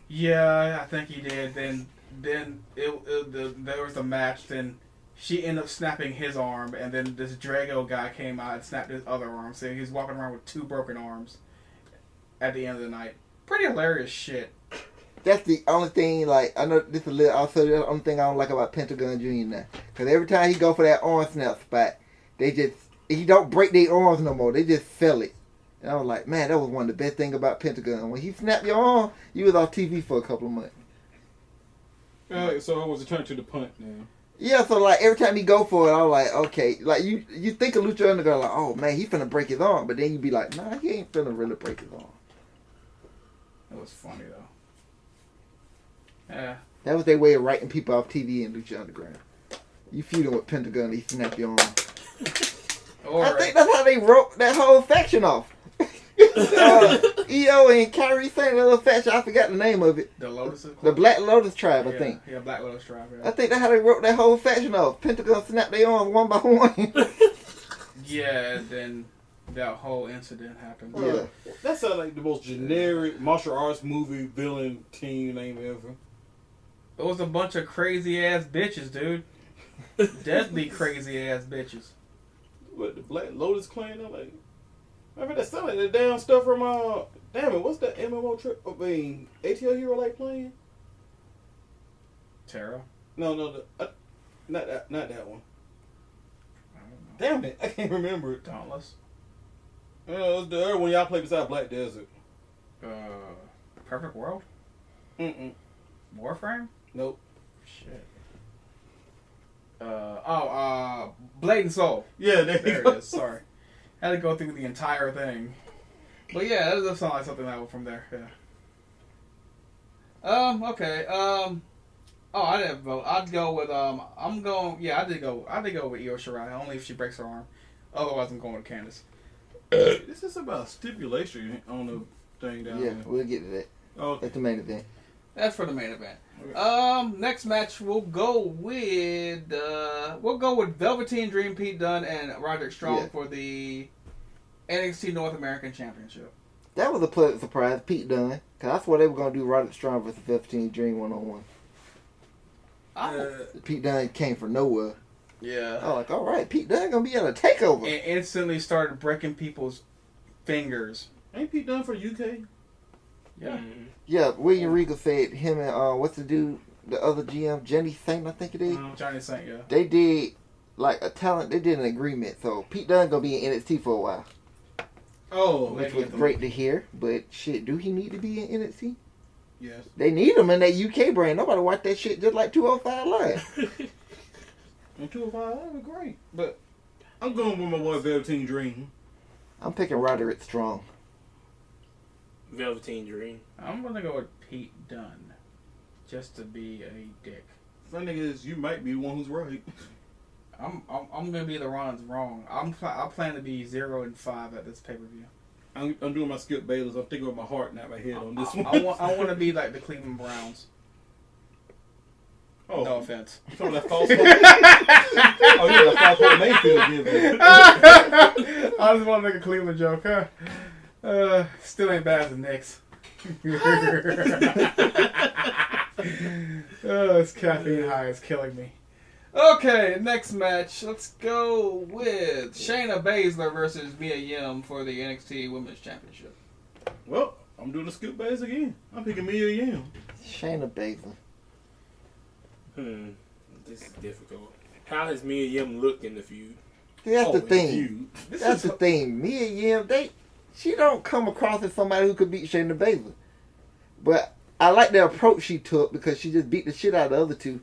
Speaker 3: Yeah, I think he did. Then there was a match. Then she ended up snapping his arm, and then this Drago guy came out and snapped his other arm. So he was walking around with 2 broken arms at the end of the night. Pretty hilarious shit.
Speaker 5: That's the only thing, like, I know this is a little, also the only thing I don't like about Pentagon Jr. now. Because every time he go for that arm snap spot, he don't break their arms no more. They just sell it. And I was like, man, that was one of the best things about Pentagon. When he snapped your arm, you was off TV for a couple of months.
Speaker 1: So it was a turn to the punt now.
Speaker 5: Yeah, so like every time he go for it, I was like, okay. Like you think of Lucha Underground, like, oh man, he finna break his arm. But then you be like, nah, he ain't finna really break his arm.
Speaker 3: It was funny though. Yeah.
Speaker 5: That was their way of writing people off TV in Lucha Underground. You feuding with Pentagon, he snap your arm. I think that's how they wrote that whole faction off. Io and Kairi Sane, that little faction, I forgot the name of it.
Speaker 3: The Lotus?
Speaker 5: The Black Lotus Tribe, I think.
Speaker 3: Yeah, Black Lotus Tribe. Yeah.
Speaker 5: I think that's how they wrote that whole faction off. Pentagon snapped their arms one by one.
Speaker 3: Yeah, and then that whole incident happened.
Speaker 5: Yeah.
Speaker 1: That sounds like the most generic martial arts movie villain team name ever.
Speaker 3: It was a bunch of crazy ass bitches, dude. Deadly crazy ass bitches.
Speaker 1: What, the Black Lotus Clan? I'm like, I mean, that sounds like the damn stuff from damn it, what's that MMO trip? I mean, ATL Hero like playing?
Speaker 3: Terra?
Speaker 1: No, not that one.
Speaker 3: I don't know.
Speaker 1: Damn it, I can't remember it.
Speaker 3: Dauntless?
Speaker 1: It was the other one y'all played beside Black Desert.
Speaker 3: Perfect World?
Speaker 1: Mm-mm.
Speaker 3: Warframe?
Speaker 1: Nope.
Speaker 3: Shit. Blade and Soul.
Speaker 1: Yeah,
Speaker 3: There it is. Sorry. Had to go through the entire thing. But yeah, that does sound like something that was from there. Yeah. Okay. I didn't vote. I'd go with I did go with Io Shirai, only if she breaks her arm. Otherwise I'm going with Candice.
Speaker 1: This is about stipulation on the thing down
Speaker 5: Yeah,
Speaker 1: there.
Speaker 5: we'll get to that.
Speaker 1: Okay.
Speaker 5: That's the main event.
Speaker 3: That's for the main event.
Speaker 1: Okay.
Speaker 3: Next match we'll go with Velveteen Dream, Pete Dunne, and Roderick Strong for the NXT North American Championship.
Speaker 5: That was a pleasant surprise, Pete Dunne, because I swore they were going to do Roderick Strong versus 15 Dream 1-on-1. Pete Dunne came from nowhere.
Speaker 3: Yeah.
Speaker 5: I was like, all right, Pete Dunne going to be at a takeover.
Speaker 3: And instantly started breaking people's fingers.
Speaker 1: Ain't Pete done for UK?
Speaker 3: Yeah.
Speaker 5: Yeah, William Regal said him and, what's the dude, the other GM, Jenny Saint, I think it is.
Speaker 3: Johnny Saint, yeah.
Speaker 5: They did, like, they did an agreement. So Pete Dunne going to be in NXT for a while.
Speaker 1: Oh,
Speaker 5: Which was great to hear. But, shit, do he need to be in NXT?
Speaker 1: yes.
Speaker 5: They need him in that UK brand. Nobody watch that shit just like 205 Live.
Speaker 1: And 205, that would be great. But I'm going with my boy Velveteen Dream.
Speaker 5: I'm picking Roderick Strong.
Speaker 4: Velveteen Dream.
Speaker 3: I'm going to go with Pete Dunne. Just to be a dick.
Speaker 1: Funny thing is, you might be the one who's right.
Speaker 3: I'm going to be the one's wrong. I plan to be 0-5 at this pay-per-view.
Speaker 1: I'm doing my Skip Bayless. I'm thinking with my heart, not my head on this one.
Speaker 3: I want to be like the Cleveland Browns.
Speaker 1: Oh,
Speaker 3: No offense.
Speaker 1: some of that false hope. Oh, yeah, the false hope Mayfield gives
Speaker 3: I just want to make a Cleveland joke, huh? Still ain't bad as the Knicks. This caffeine high is killing me. Okay, next match. Let's go with Shayna Baszler versus Mia Yim for the NXT Women's Championship.
Speaker 1: Well, I'm doing the scoop base again. I'm picking Mia Yim.
Speaker 5: Shayna Baszler.
Speaker 4: This is difficult. How has Mia Yim looked in the feud?
Speaker 5: See, that's the
Speaker 1: in
Speaker 5: thing.
Speaker 1: feud.
Speaker 5: That's the thing. Mia Yim, she don't come across as somebody who could beat Shayna Baszler. But I like the approach she took because she just beat the shit out of the other two.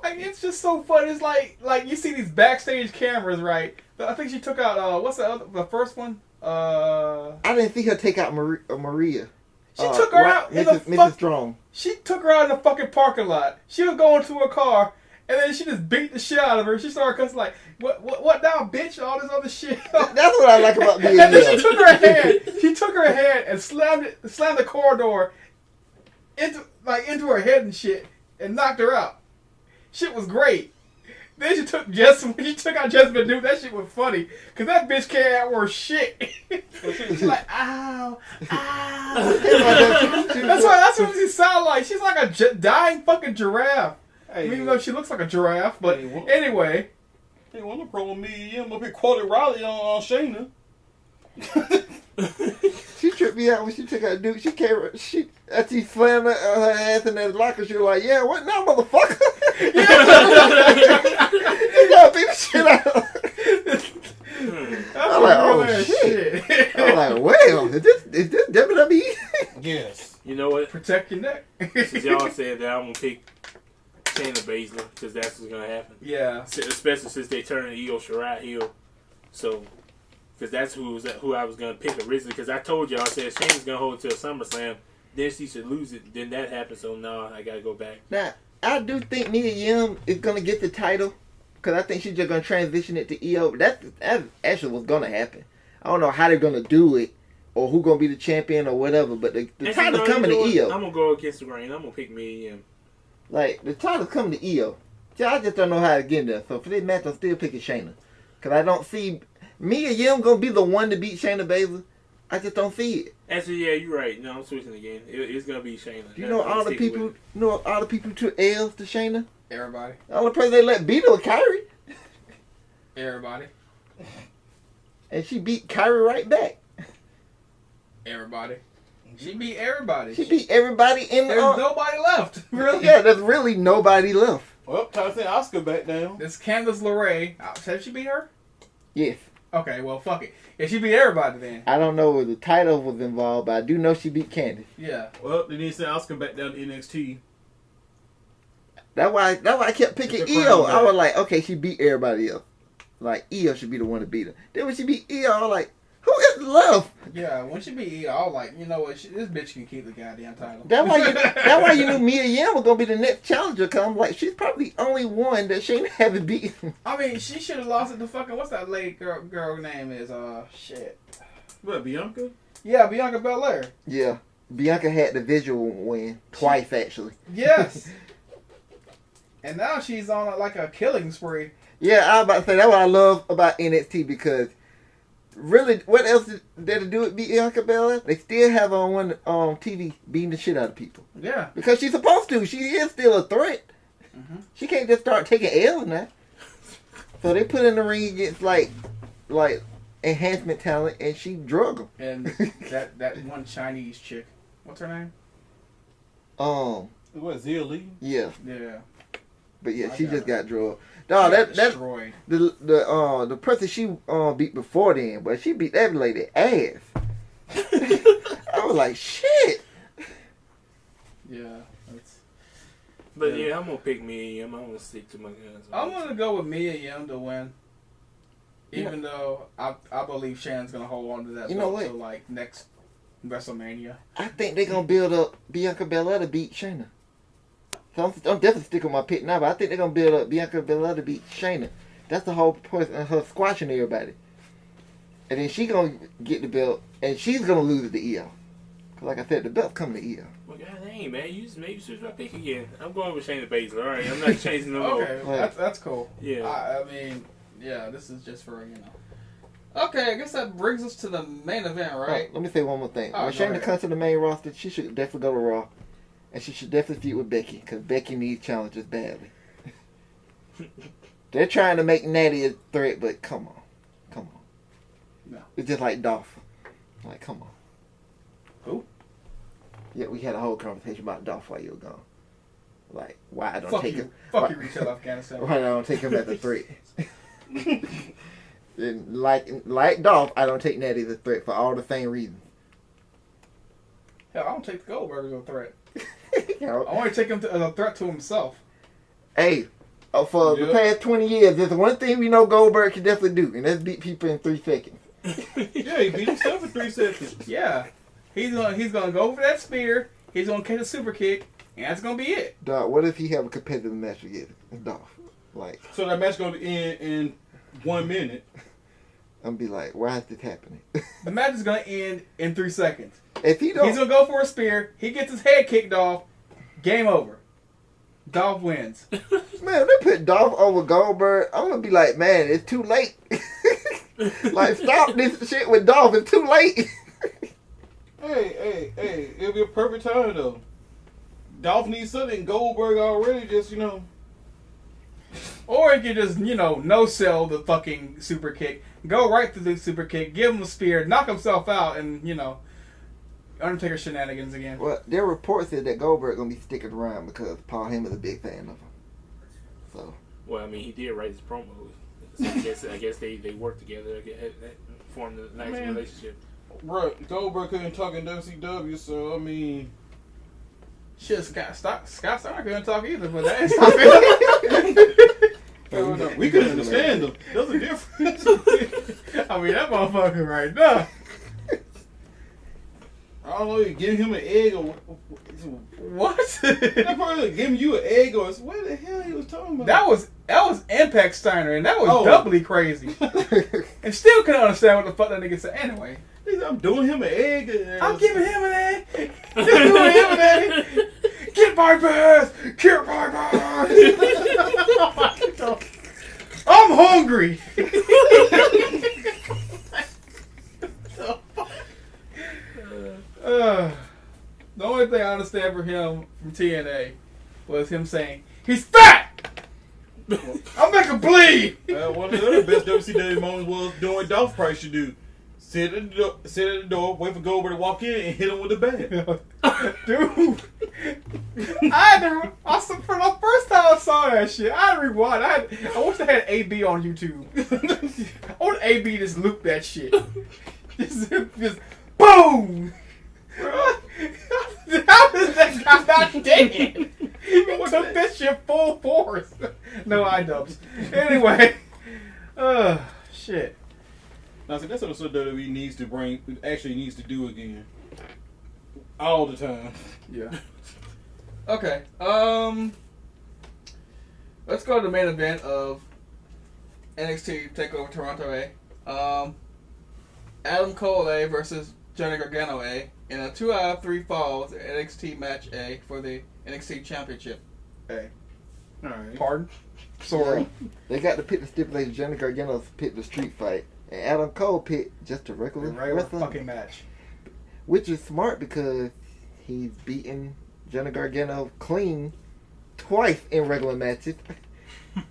Speaker 3: Like, it's just so fun. It's like you see these backstage cameras, right? I think she took out what's the first one?
Speaker 5: I didn't see her take out Maria.
Speaker 3: She took her out in
Speaker 5: Mrs. Strong.
Speaker 3: She took her out in the fucking parking lot. She was going to her car, and then she just beat the shit out of her. She started cussing like, "What now, bitch?" All this other shit.
Speaker 5: That's what I like about Mia
Speaker 3: And then
Speaker 5: Yim.
Speaker 3: she took her hand. She took her hand and slammed the car door into her head and shit, and knocked her out. Shit was great. Then she took out Jessamine Duke. That shit was funny. Because that bitch can't act worse shit. She's like, ow, ow. That's what she sound like. She's like a dying fucking giraffe.
Speaker 1: Hey,
Speaker 3: Even though she looks like a giraffe. But anyway.
Speaker 1: Hey, one of the problem with Mia Yim up here quoted Riley on Shayna.
Speaker 5: She tripped me out when she took out Duke. She as she slammed her ass in that locker, she was like, "Yeah, what now, motherfucker?" You gotta beat the shit out of her. I'm like, oh shit. I'm like, well, is this WWE?
Speaker 1: Yes.
Speaker 4: You know what?
Speaker 3: Protect your neck.
Speaker 4: Since y'all said that, I'm gonna pick Shayna Baszler because that's what's gonna happen.
Speaker 3: Yeah.
Speaker 4: Especially since they turned Io Shirai heel, so because that's who I was gonna pick originally. Because I told y'all, I said Shayna's gonna hold it till SummerSlam, then she should lose it. Then that happened, so no, I gotta go back.
Speaker 5: Now, I do think Mia Yim is gonna get the title because I think she's just gonna transition it to Io. That actually was gonna happen. I don't know how they're gonna do it or who gonna be the champion or whatever, but the title's coming to Io.
Speaker 4: I'm gonna go against the grain. I'm gonna pick Mia Yim.
Speaker 5: Like, the title's coming to Io. I just don't know how to get in there. So for this match, I'm still picking Shayna. Because I don't see Mia Yim going to be the one to beat Shayna Baszler. I just don't see it.
Speaker 4: Actually, yeah, you're right. No, I'm switching again. It's going to be Shayna.
Speaker 5: You know all the people who took L's to Shayna?
Speaker 3: Everybody.
Speaker 5: The only person they let beat her was Kyrie.
Speaker 3: Everybody.
Speaker 5: And she beat Kyrie right back.
Speaker 3: Everybody. She beat everybody.
Speaker 5: She beat everybody in the...
Speaker 3: There's nobody left. Really?
Speaker 5: Yeah, there's really nobody left.
Speaker 1: Well, time to send Oscar back down.
Speaker 3: This Candice LeRae. Have she beat her?
Speaker 5: Yes.
Speaker 3: Okay, well, fuck it. Yeah, she beat everybody then.
Speaker 5: I don't know where the title was involved, but I do know she beat Candice.
Speaker 3: Yeah.
Speaker 1: Well, they need to send Oscar back down to NXT.
Speaker 5: That's why I kept picking Io. I was like, okay, she beat everybody else. Like, Io should be the one to beat her. Then when she beat Io, I was like, who is left?
Speaker 3: Yeah, when she beat Io, I was like, you know what? This bitch can keep the goddamn title.
Speaker 5: That's why you knew Mia Yim was going to be the next challenger. Because I'm like, she's probably the only one that Shayna haven't beaten.
Speaker 3: I mean, she should have lost it to fucking, what's that lady girl name is? Shit.
Speaker 1: What, Bianca?
Speaker 3: Yeah, Bianca Belair.
Speaker 5: Yeah. Bianca had the visual win. Twice, actually.
Speaker 3: Yes. And now she's on like a killing spree.
Speaker 5: Yeah, I was about to say, that's what I love about NXT because really, what else did they do with Bianca Belair? They still have her on TV beating the shit out of people.
Speaker 3: Yeah.
Speaker 5: Because she's supposed to. She is still a threat. Mm-hmm. She can't just start taking L's now. So they put in the ring against like enhancement talent, and she drug them.
Speaker 3: And that one Chinese chick, what's her name?
Speaker 1: What, Zia Lee?
Speaker 5: Yeah.
Speaker 3: Yeah.
Speaker 5: But yeah, she just got drugged.
Speaker 3: No,
Speaker 5: No,
Speaker 3: destroyed.
Speaker 5: The person she beat before then, but she beat that lady ass. I was like, shit.
Speaker 3: Yeah.
Speaker 4: But yeah, I'm gonna pick Mia Yim. I'm gonna stick to my guns.
Speaker 3: I'm gonna go with Mia Yim to win. Even though I believe Shannon's gonna hold on to that belt until like next WrestleMania.
Speaker 5: I think they're gonna build up Bianca Belair to beat Shayna. So I'm definitely sticking with my pick now, but I think they're gonna build up Bianca Belair to beat Shayna. That's the whole point of her squashing everybody. And then she gonna get the belt, and she's gonna lose it to Io. Cause like I said, the belt's coming to Io.
Speaker 4: Well, god dang, man, you just maybe switch my pick again. I'm going with Shayna Baszler. All right, I'm not changing no more.
Speaker 3: Okay, well, that's cool.
Speaker 4: Yeah.
Speaker 3: I mean, yeah, this is just for Okay, I guess that brings us to the main event, right?
Speaker 5: Let me say one more thing.
Speaker 3: Oh,
Speaker 5: when Shayna comes to the main roster, she should definitely go to Raw. And she should definitely feud with Becky, because Becky needs challenges badly. They're trying to make Natty a threat, but come on.
Speaker 3: No.
Speaker 5: It's just like Dolph. Like, come on. Yeah, we had a whole conversation about Dolph while you were gone. Like, why I don't
Speaker 3: Fuck
Speaker 5: take
Speaker 3: you.
Speaker 5: him.
Speaker 3: Fuck you, Retail Afghanistan.
Speaker 5: Why I don't take him as a threat. And like Dolph, I don't take Natty as a threat for all the same reasons.
Speaker 3: Hell, I don't take the Goldberg as a threat.
Speaker 5: You know?
Speaker 3: I want to take him as a threat to himself.
Speaker 5: Hey, for the past 20 years, there's one thing we know Goldberg can definitely do, and that's beat people in 3 seconds.
Speaker 1: Yeah, he beat himself in 3 seconds.
Speaker 3: Yeah. He's gonna go for that spear, he's gonna catch a super kick, and that's gonna be it.
Speaker 5: Dog, what if he have a competitive match against Dolph? Like,
Speaker 1: So that match gonna end in 1 minute.
Speaker 5: I'm be like, why is this happening?
Speaker 3: The match is gonna end in 3 seconds.
Speaker 5: If he don't,
Speaker 3: He's gonna go for a spear, he gets his head kicked off, game over. Dolph wins.
Speaker 5: man, they put Dolph over Goldberg, I'm gonna be like, man, it's too late. Like, stop this shit with Dolph. It's too late.
Speaker 1: Hey, it'll be a perfect time though. Dolph needs something. Goldberg already just,
Speaker 3: Or he can just, no sell the fucking super kick, go right through the super kick, give him a spear, knock himself out, and, Undertaker shenanigans again.
Speaker 5: Well, there are reports that Goldberg gonna be sticking around because Paul Heyman's a big fan of him. So.
Speaker 4: Well, I mean, he did write his promos. So I guess they worked together, formed a nice relationship.
Speaker 1: Bro, Goldberg couldn't talk in WCW, so I mean,
Speaker 3: Shit, Scott Steiner couldn't talk either, but that ain't stopping.
Speaker 1: we couldn't understand them. There's a difference.
Speaker 3: I mean, that motherfucker right now.
Speaker 1: I don't know, you give him an egg or
Speaker 3: What?
Speaker 1: that person giving you an egg or what the hell he was talking about?
Speaker 3: That was Impact Steiner, and that was
Speaker 1: Oh.
Speaker 3: doubly crazy. And still couldn't understand what the fuck that nigga said. Anyway,
Speaker 1: He said, I'm doing him an egg.
Speaker 3: I'm giving him an egg. I'm doing him an egg. Get my pass. Get my pass. I'm hungry. The only thing I understand from him from TNA was him saying he's fat. I'm making bleed.
Speaker 1: One of the other best WCW moments was doing what Dolph Price should do. Sit at the door, wait for Goldberg to walk in, and hit him with the bat.
Speaker 3: Dude, for the first time I saw that shit, I had to rewind. I wish I had AB on YouTube. I want AB just loop that shit. Just boom. How is that guy not dead? He took that shit full force. No I-dubs. Anyway, shit.
Speaker 1: Now, see, that's what WWE needs to needs to do again. All the time.
Speaker 3: Yeah. Okay. Let's go to the main event of NXT Takeover Toronto A. Adam Cole A versus Johnny Gargano A in a 2 out of 3 falls NXT match A for the NXT Championship A.
Speaker 1: Alright.
Speaker 3: Pardon? Sorry.
Speaker 5: Yeah, they got to pick the stipulation. Johnny Gargano picked the street fight, and Adam Cole picked just a regular wrestling
Speaker 3: fucking match.
Speaker 5: which is smart because he's beaten Johnny Gargano clean twice in regular matches.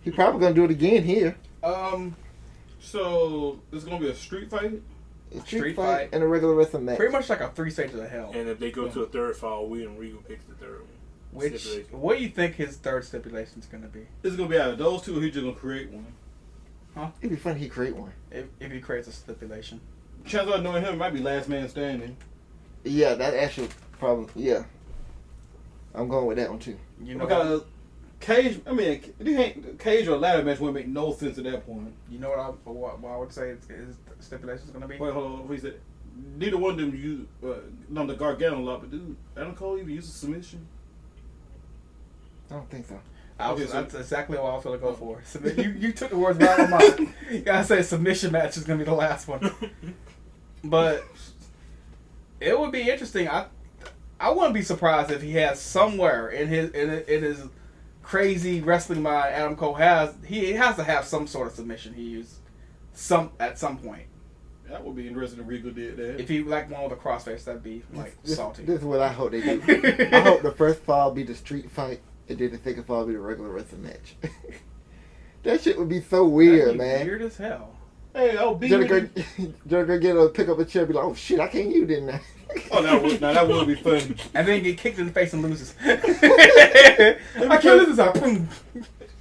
Speaker 5: He probably gonna do it again here.
Speaker 1: So it's gonna be a street fight.
Speaker 5: A
Speaker 3: Street fight.
Speaker 5: and a regular wrestling match.
Speaker 3: Pretty much like a 3 stages of hell.
Speaker 4: And if they go to a third fall, William Regal picks the third one.
Speaker 3: What do you think his third stipulation is going to be?
Speaker 1: It's gonna be out of those two. Or he's just gonna create one.
Speaker 5: It'd be fun if he create one.
Speaker 3: If he creates a stipulation.
Speaker 1: Chances are knowing him, it might be last man standing.
Speaker 5: Yeah, that actually probably. Yeah, I'm going with that one too.
Speaker 3: You know
Speaker 1: Because Cage, Cage or a ladder match wouldn't make no sense at that point.
Speaker 3: You know what I would say his stipulation is going to be?
Speaker 1: Wait, hold on. What he said? Neither one of them use the Gargano a lot, but dude, Adam Cole even uses submission.
Speaker 5: I don't think so.
Speaker 3: That's exactly what I was going to go for. You took the words right out of my mouth. You gotta say submission match is going to be the last one. But it would be interesting. I wouldn't be surprised if he has somewhere in his crazy wrestling mind Adam Cole has to have some sort of submission he used at some point.
Speaker 1: That would be interesting if Regal did that.
Speaker 3: If he like one with a crossface, that'd be like salty.
Speaker 5: This is what I hope they do. I hope the first fall be the street fight, and then the second fall be the regular wrestling match. That shit would be so weird,
Speaker 3: That'd be
Speaker 5: man.
Speaker 3: Weird as hell.
Speaker 1: Hey, I'll be
Speaker 5: Johnny
Speaker 1: with
Speaker 5: Gargano pick up a chair and be like, oh shit, I can't use it now.
Speaker 1: Oh, that would be funny.
Speaker 3: And then get kicked in the face and loses. I can't lose this. Boom.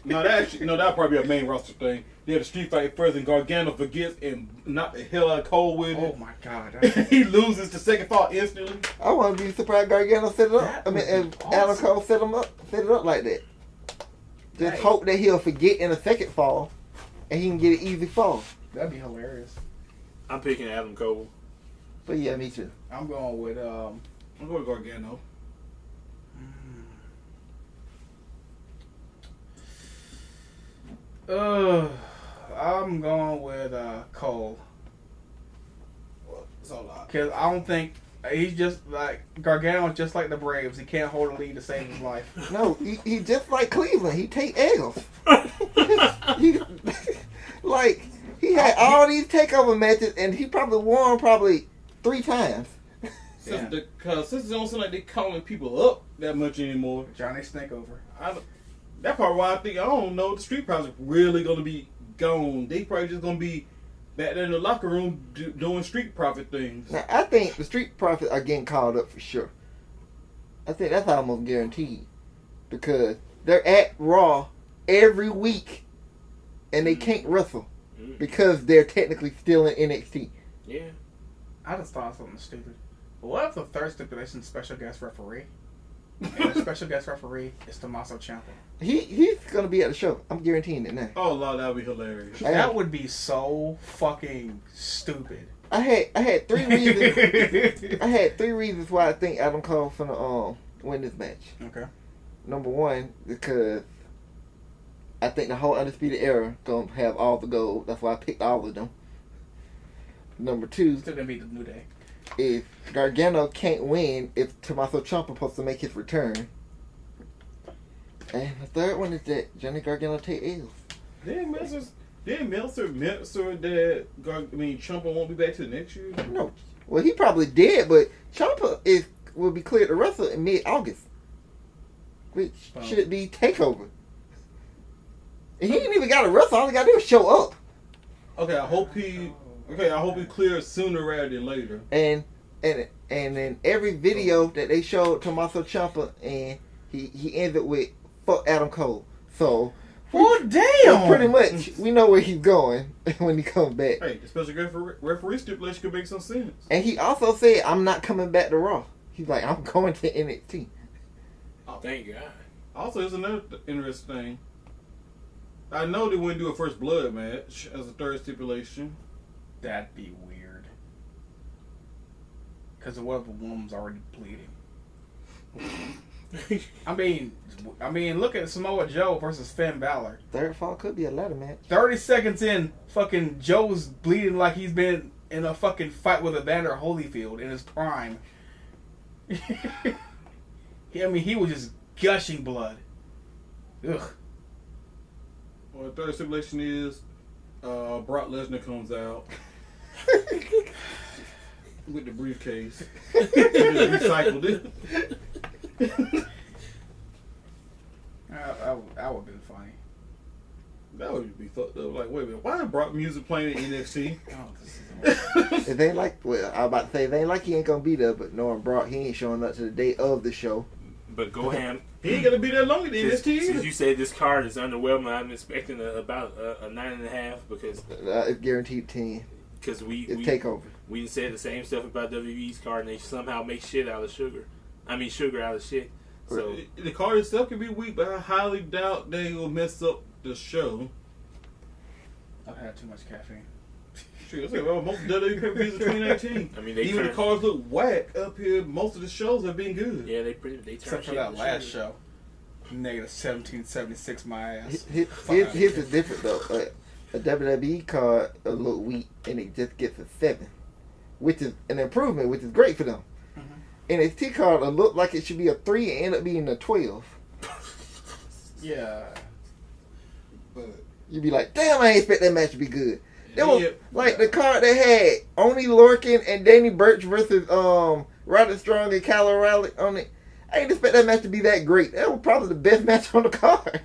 Speaker 1: That'd probably be a main roster thing. They had a street fight first, and Gargano forgets and knock the hell out of Cole with it.
Speaker 3: Oh my god.
Speaker 1: He loses the second fall instantly.
Speaker 5: I wouldn't be surprised Gargano set it up.
Speaker 3: That would
Speaker 5: if
Speaker 3: be
Speaker 5: Adam
Speaker 3: awesome.
Speaker 5: Cole set it up like that. Just
Speaker 3: Hey.
Speaker 5: hope that he'll forget in a second fall, and he can get an easy fall.
Speaker 3: That'd be hilarious.
Speaker 4: I'm picking Adam Cole.
Speaker 5: But yeah, me too.
Speaker 3: I'm going with
Speaker 1: I'm going with Gargano.
Speaker 3: I'm going with Cole.
Speaker 1: It's all out.
Speaker 3: Because I don't think he's just like Gargano's just like the Braves. He can't hold a lead to save his life.
Speaker 5: No, he just like Cleveland. He take L's. he, like he had all these takeover matches, and he probably won 3 times.
Speaker 1: Because since it don't seem like they calling people up that much anymore.
Speaker 3: Johnny Snakeover.
Speaker 1: That's part why I don't know the Street Profits are really going to be gone. They probably just going to be back there in the locker room doing Street Profit things.
Speaker 5: Now I think the Street Profits are getting called up for sure. I think that's almost guaranteed because they're at Raw every week, and they can't wrestle because they're technically still in NXT.
Speaker 4: Yeah.
Speaker 3: I just thought of something stupid. What if the third stipulation is special guest referee? And the special guest referee is Tommaso Ciampa.
Speaker 5: He's gonna be at the show. I'm guaranteeing it now.
Speaker 1: Oh, Lord, that would be hilarious.
Speaker 3: That would be so fucking stupid.
Speaker 5: I had 3 reasons. I had 3 reasons why I think Adam Cole finna win this match.
Speaker 3: Okay.
Speaker 5: Number 1, because I think the whole Undisputed Era gonna have all the gold. That's why I picked all of them. Number 2
Speaker 3: Still gonna be the New Day.
Speaker 5: is Gargano can't win if Tommaso Ciampa supposed to make his return. And the third one is that Johnny Gargano take L's.
Speaker 1: Didn't Meltzer that Ciampa won't be back till next year?
Speaker 5: No. Well, he probably did, but Ciampa will be cleared to wrestle in mid-August, which should be Takeover. And he ain't even got to wrestle. All he got to do is show up.
Speaker 1: Okay, I hope he clears sooner rather than later.
Speaker 5: And in every video that they showed Tommaso Ciampa, and he ended with "fuck Adam Cole." So,
Speaker 3: damn!
Speaker 5: pretty much we know where he's going when he comes back.
Speaker 1: Hey, the special referee stipulation could make some sense.
Speaker 5: And he also said, "I'm not coming back to Raw." He's like, "I'm going to NXT."
Speaker 4: Oh, thank God.
Speaker 1: Also, there's another interesting thing. I know they wouldn't do a first blood match as a third stipulation.
Speaker 3: That'd be weird. Because what if a woman's already bleeding? I mean, look at Samoa Joe versus Finn Balor.
Speaker 5: Third fall could be a ladder match.
Speaker 3: 30 seconds in, fucking Joe's bleeding like he's been in a fucking fight with Evander Holyfield in his prime. He was just gushing blood. Ugh.
Speaker 1: Well, the third stipulation is Brock Lesnar comes out with the briefcase. And just recycled it.
Speaker 3: That would have been funny.
Speaker 1: That would be fucked up. Like, wait a minute, why is Brock music playing in NXT?
Speaker 5: It ain't like, well, I was about to say, it ain't like he ain't gonna be there, but knowing Brock, he ain't showing up to the day of the show.
Speaker 4: But go ham.
Speaker 1: He ain't gonna be there long in NXT either.
Speaker 4: Since you said this card is underwhelming, I'm expecting about a 9.5 because
Speaker 5: It's guaranteed 10.
Speaker 4: Because
Speaker 5: It's Takeover.
Speaker 4: we said the same stuff about WWE's card, and they somehow make shit out of sugar. I mean, sugar out of shit. So
Speaker 1: The card itself can be weak, but I highly doubt they will mess up the show.
Speaker 3: I've had too much caffeine.
Speaker 1: Shit, I say, well, most WWE pay-per-views in 2019.
Speaker 4: I mean,
Speaker 1: Even the cards look whack up here. Most of the shows have been good.
Speaker 4: yeah, they turn
Speaker 3: Except for
Speaker 4: shit
Speaker 3: that
Speaker 4: into
Speaker 3: last
Speaker 4: sugar.
Speaker 3: show. Negative 1776 my ass.
Speaker 5: Here's the difference though. A WWE card a little weak, and it just gets a 7, which is an improvement, which is great for them. NXT card will look like it should be a 3 and end up being a 12.
Speaker 3: Yeah.
Speaker 1: But
Speaker 5: You'd be like, damn, I ain't expect that match to be good. It was
Speaker 1: Yeah.
Speaker 5: like the card that had Oni Lorcan and Danny Burch versus Roderick Strong and Kyle O'Reilly on it. I didn't expect that match to be that great. That was probably the best match on the card.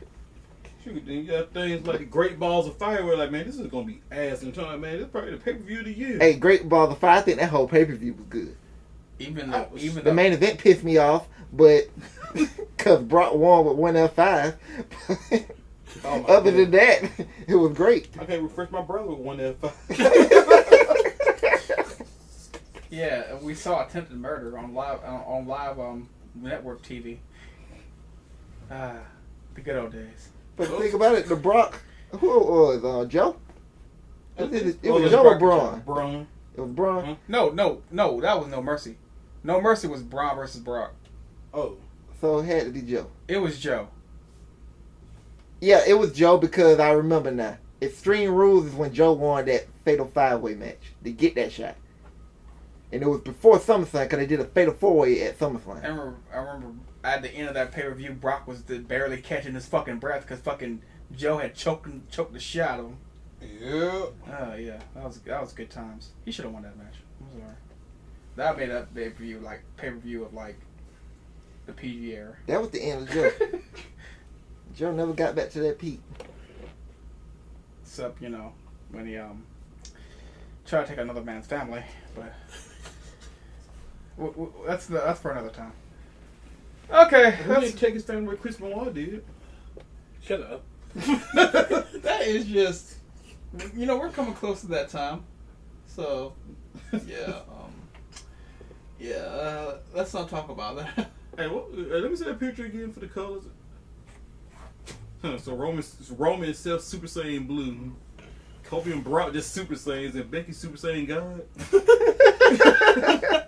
Speaker 1: Shoot, then you got things like Great Balls of Fire where like, man, this is gonna be ass and time, man. This is probably the pay-per-view of the year.
Speaker 5: Hey, Great Balls of Fire. I think that whole pay-per-view was good.
Speaker 3: Even
Speaker 5: The main event pissed me off, but because Brock won with 1F5. Other than that, it was great.
Speaker 1: I can't refresh my brother with 1F5.
Speaker 3: Yeah, we saw attempted murder on live network TV. The good old days.
Speaker 5: But think about it, the Brock, who was Joe? It was
Speaker 1: Joe
Speaker 5: Joe or Braun?
Speaker 1: Braun.
Speaker 5: It was Braun.
Speaker 1: Huh?
Speaker 3: No, that was No Mercy. No Mercy was Braun versus Brock.
Speaker 1: Oh.
Speaker 5: So it had to be Joe.
Speaker 3: It was Joe.
Speaker 5: Yeah, it was Joe because I remember now. Extreme Rules is when Joe won that Fatal 5-Way match to get that shot. And it was before SummerSlam because they did a Fatal 4-Way at SummerSlam.
Speaker 3: I remember at the end of that pay-per-view, Brock was barely catching his fucking breath because fucking Joe had choked the shit out of him.
Speaker 1: Yeah.
Speaker 3: Oh yeah, that was good times. He should have won that match. I'm sorry. That made that pay-per-view of like the PG era.
Speaker 5: That was the end of Joe. Joe never got back to that peak.
Speaker 3: Except, when he tried to take another man's family, but that's for another time. Okay,
Speaker 1: He didn't take his family where Chris Benoit did.
Speaker 4: Shut up.
Speaker 3: that is just, we're coming close to that time, so yeah, let's not talk about that.
Speaker 1: Hey, let me see that picture again for the colors. So Roman itself Super Saiyan Blue. Kofi and Brock just Super Saiyans, and Becky Super Saiyan God.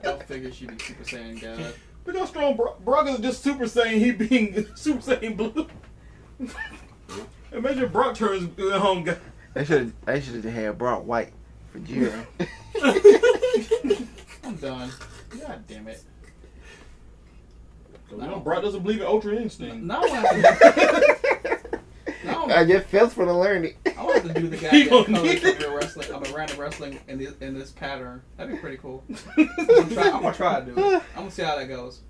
Speaker 3: Don't figure she'd be Super Saiyan God.
Speaker 1: Look how strong Brock is just Super Saiyan, he being Super Saiyan Blue. Imagine Brock turns home God.
Speaker 5: They should have had Brock White for Jiren.
Speaker 3: I'm done. God damn it.
Speaker 1: Brock doesn't believe in Ultra Instinct.
Speaker 3: Now
Speaker 5: I just felt for the learning.
Speaker 3: I want to do the guy that colors of your wrestling. Random wrestling in this pattern. That'd be pretty cool. I'm gonna try to do it. I'm gonna see how that goes.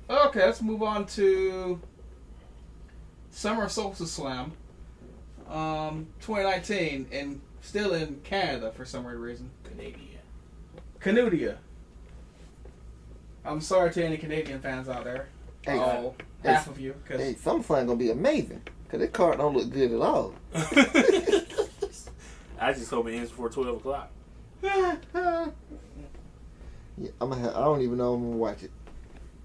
Speaker 3: Okay, let's move on to SummerSlam 2019, and still in Canada for some weird reason. Canudia. I'm sorry to any Canadian fans out there.
Speaker 5: Hey,
Speaker 3: half of you. Cause
Speaker 5: hey, SummerSlam gonna be amazing because that card don't look good at all.
Speaker 4: I just hope it ends before 12 o'clock.
Speaker 5: Yeah, I don't even know if I'm gonna watch it.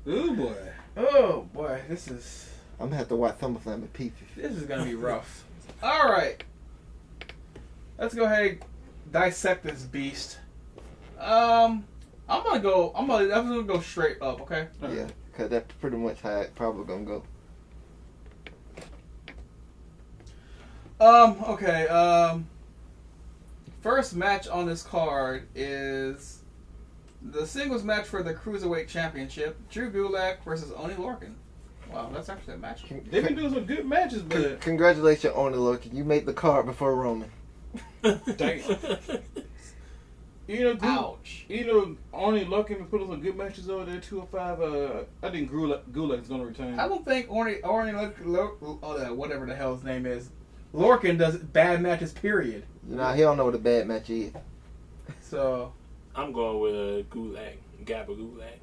Speaker 1: Oh
Speaker 3: boy, this is.
Speaker 5: I'm gonna have to watch SummerSlam in pieces.
Speaker 3: This is gonna be rough. All right, let's go ahead and dissect this beast. I'm gonna go straight up. Okay.
Speaker 5: Yeah, because that's pretty much how it probably gonna go.
Speaker 3: Okay. First match on this card is the singles match for the Cruiserweight Championship. Drew Gulak versus Oney Lorcan. Wow, that's actually a match.
Speaker 1: They've been doing some good matches, but
Speaker 5: Congratulations, Oney Lorcan. You made the card before Roman.
Speaker 1: damn.
Speaker 3: Ouch.
Speaker 1: Oney Lorcan put on some good matches over there. 205. I think Gulak is gonna return.
Speaker 3: I don't think whatever the hell his name is, Lorcan does bad matches. Period.
Speaker 5: Nah, he don't know what a bad match is.
Speaker 3: So
Speaker 4: I'm going with a Gulak, Gabba Gulak.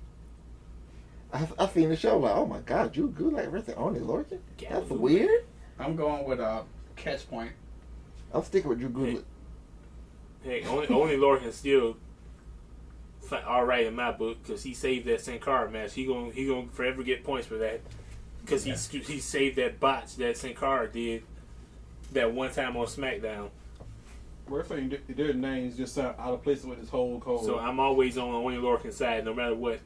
Speaker 5: I seen the show like, oh my god, Drew Gulak versus Oney Lorcan? That's weird.
Speaker 3: I'm going with Catch Point.
Speaker 5: I'm sticking with Drew Gulak.
Speaker 4: Hey, Oney Lorcan still all right in my book because he saved that Sin Cara match. He gonna forever get points for that because he saved that botch that Sin Cara did that one time on SmackDown.
Speaker 1: We're saying their names just sound out of place with this whole code.
Speaker 4: So I'm always on Oney Lorcan's side no matter what.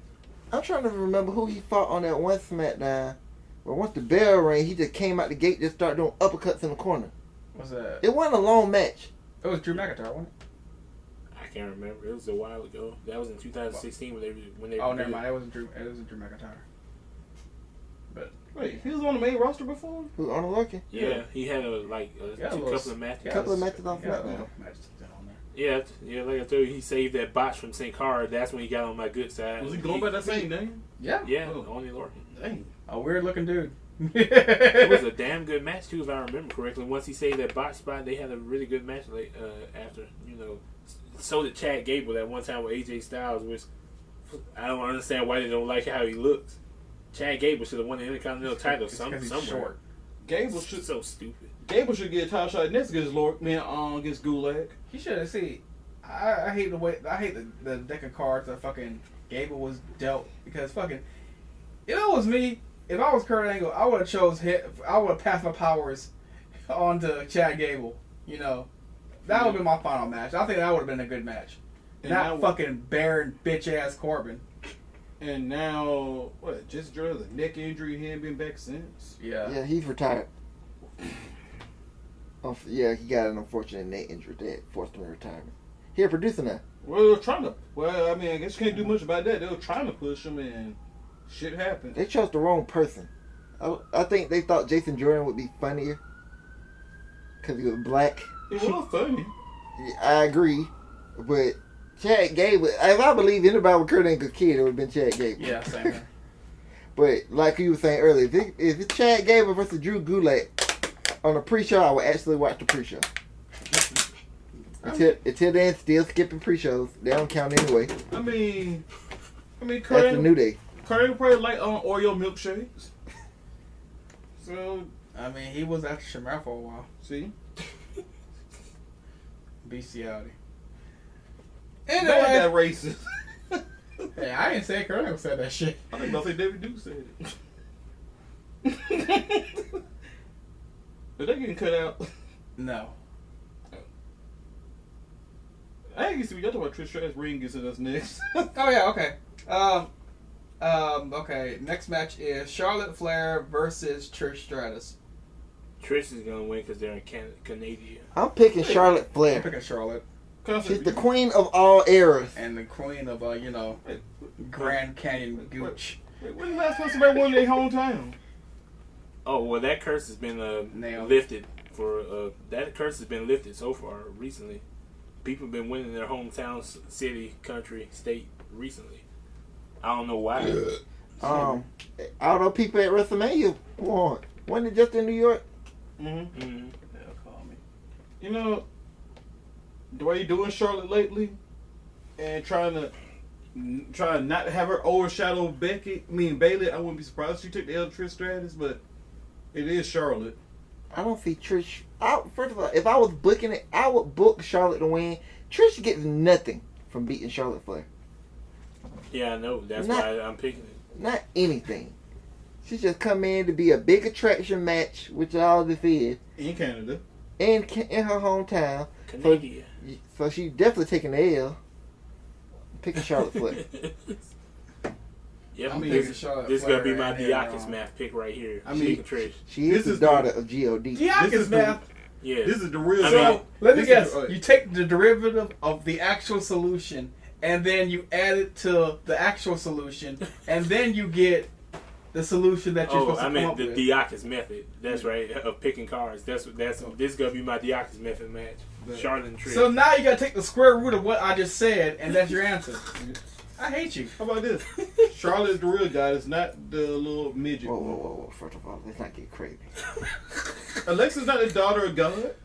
Speaker 5: I'm trying to remember who he fought on that one SmackDown. Where once the bell rang, he just came out the gate, just started doing uppercuts in the corner.
Speaker 3: What's that?
Speaker 5: It wasn't a long match.
Speaker 3: It was Drew McIntyre, wasn't it?
Speaker 4: I can't remember. It was a while ago. That was in 2016 when they.
Speaker 3: Oh, never mind. It wasn't Drew McIntyre. But
Speaker 1: wait, he was on the main roster before?
Speaker 5: Who, Oney Lorcan?
Speaker 4: Yeah, he had a couple of matches.
Speaker 5: Couple of matches on SmackDown.
Speaker 3: on there.
Speaker 4: Yeah, like I told you, he saved that botch from Sin Cara. That's when he got on my good side.
Speaker 1: Was he going by that same name?
Speaker 3: Yeah.
Speaker 4: Yeah,
Speaker 1: Oh.
Speaker 4: Oney Lorcan.
Speaker 1: Dang.
Speaker 3: A weird looking dude.
Speaker 4: It was a damn good match too, if I remember correctly. Once he saved that botch spot, they had a really good match. After, you know, so did Chad Gable that one time with AJ Styles, which I don't understand why they don't like how he looks. Chad Gable should have won the Intercontinental title somewhere.
Speaker 3: Short.
Speaker 1: Gable should
Speaker 4: So stupid.
Speaker 1: Gable should get a title shot next against against Gulag.
Speaker 3: He should have seen. I hate the way the deck of cards that fucking Gable was dealt because fucking. If it was me, if I was Kurt Angle, I would have chose him. I would have passed my powers on to Chad Gable. You know, that would have been my final match. I think that would have been a good match.
Speaker 1: And
Speaker 3: Not
Speaker 1: now-
Speaker 3: fucking barren bitch ass Corbin.
Speaker 1: And now, just drew the neck injury. He ain't been back since.
Speaker 5: Yeah, he's retired. Yeah, he got an unfortunate neck injury that forced him to retirement. He a producer now.
Speaker 1: Well, they were trying to. Well, I mean, I guess you can't do much about that. They were trying to push him, and shit happened.
Speaker 5: They chose the wrong person. I think they thought Jason Jordan would be funnier because he was black.
Speaker 1: It was funny.
Speaker 5: I agree, but Chad Gable. If I believe anybody with Kurt Angle's kid, it would have been Chad Gable.
Speaker 3: Yeah, same here.
Speaker 5: But like you were saying earlier, if it's Chad Gable versus Drew Gulak on a pre-show, I would actually watch the pre-show. Until then, still skipping pre-shows. They don't count anyway.
Speaker 1: I mean,
Speaker 5: That's
Speaker 1: Kurt
Speaker 5: the
Speaker 1: Angle,
Speaker 5: New Day.
Speaker 1: Kurt Angle probably like Oreo milkshakes. So,
Speaker 3: I mean, he was after Shamar for a while.
Speaker 1: see,
Speaker 3: Bestiality.
Speaker 1: that
Speaker 3: Anyway,
Speaker 1: racist.
Speaker 3: hey, I didn't say Kurt Angle said that shit.
Speaker 1: I think don't say David Duke said it. But they getting cut out.
Speaker 3: No.
Speaker 1: I ain't see what y'all talking about. Trish Stratus ring gets at us next.
Speaker 3: Oh yeah, okay. Okay. Next match is Charlotte Flair versus Trish Stratus.
Speaker 4: Trish is gonna win because they're in Canada.
Speaker 5: I'm picking Charlotte
Speaker 3: I'm
Speaker 5: Flair.
Speaker 3: picking Charlotte
Speaker 5: She's the queen of all eras.
Speaker 3: and the queen of Grand Canyon Gooch.
Speaker 1: Wait, when the last time somebody won their hometown?
Speaker 4: Oh well, that curse has been
Speaker 3: Nailed.
Speaker 4: lifted for that curse has been lifted so far recently. People have been winning their hometown, city, country, state recently. I don't know why.
Speaker 5: All those people at WrestleMania won. Wasn't it just in New York?
Speaker 1: Mm-hmm.
Speaker 4: Mm-hmm.
Speaker 3: They'll call me.
Speaker 1: You know, the way you doing Charlotte lately, and trying to not have her overshadow Bailey. I wouldn't be surprised if she took the L Trish Stratus, but it is Charlotte.
Speaker 5: I don't see Trish. First of all, if I was booking it, I would book Charlotte to win. Trish gets nothing from beating Charlotte Flair.
Speaker 4: Yeah, I know. That's
Speaker 5: Not-
Speaker 4: why I'm picking it.
Speaker 5: Not anything. She just come in to be a big attraction match, which all this is,
Speaker 1: In Canada.
Speaker 5: in her hometown.
Speaker 4: Canada.
Speaker 5: So she definitely taking the L. Picking Charlotte Flair.
Speaker 4: Yep,
Speaker 3: I'm
Speaker 4: this
Speaker 3: picking Charlotte
Speaker 4: is gonna be
Speaker 3: Flair
Speaker 4: my
Speaker 3: and Aaron
Speaker 4: Diakis
Speaker 3: Rowan.
Speaker 4: math pick right here.
Speaker 1: I mean,
Speaker 4: Picking Trish.
Speaker 5: She is
Speaker 1: This
Speaker 5: the
Speaker 1: is
Speaker 5: daughter of G.O.D.
Speaker 1: This
Speaker 3: Diakis
Speaker 1: is
Speaker 3: math.
Speaker 4: Yeah.
Speaker 1: This is the real.
Speaker 4: I mean,
Speaker 3: So let me
Speaker 1: this
Speaker 3: guess.
Speaker 1: is-
Speaker 3: You take the derivative of the actual solution, and then you add it to the actual solution, and then you get the solution that you're supposed to
Speaker 4: I
Speaker 3: come
Speaker 4: meant
Speaker 3: up
Speaker 4: the
Speaker 3: with.
Speaker 4: Diakis method. That's right, of picking cards. This is gonna be my Diakis method match.
Speaker 1: But-
Speaker 4: Charlotte and Trish.
Speaker 3: So now you gotta take the square root of what I just said, and that's your answer. I hate you.
Speaker 1: How about this? Charlotte is the real guy. It's not the little midget.
Speaker 5: Whoa. First of all, let's not get crazy.
Speaker 1: Alexa's not the daughter of God.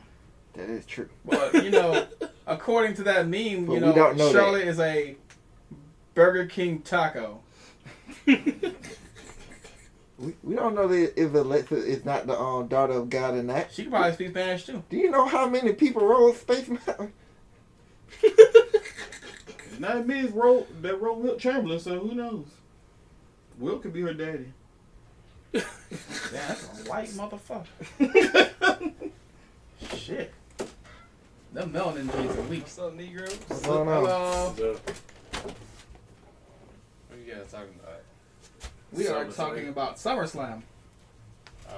Speaker 5: That is true.
Speaker 3: But according to that meme,
Speaker 5: But we don't know
Speaker 3: Charlotte is a Burger King taco.
Speaker 5: We don't know if Alexa is not the daughter of God or not.
Speaker 3: She can probably speak Spanish too.
Speaker 5: Do you know how many people roll Space Mountain?
Speaker 1: It's not me. It's Wilt Chamberlain. So who knows? Wilt could be her daddy.
Speaker 3: Yeah, that's a white motherfucker. Shit. Them melanin days are weak.
Speaker 6: What's up, Negro?
Speaker 5: What's going on?
Speaker 3: Hello.
Speaker 4: So,
Speaker 6: What you guys talking about?
Speaker 3: We are
Speaker 4: SummerSlam.
Speaker 3: talking about SummerSlam.
Speaker 6: Oh.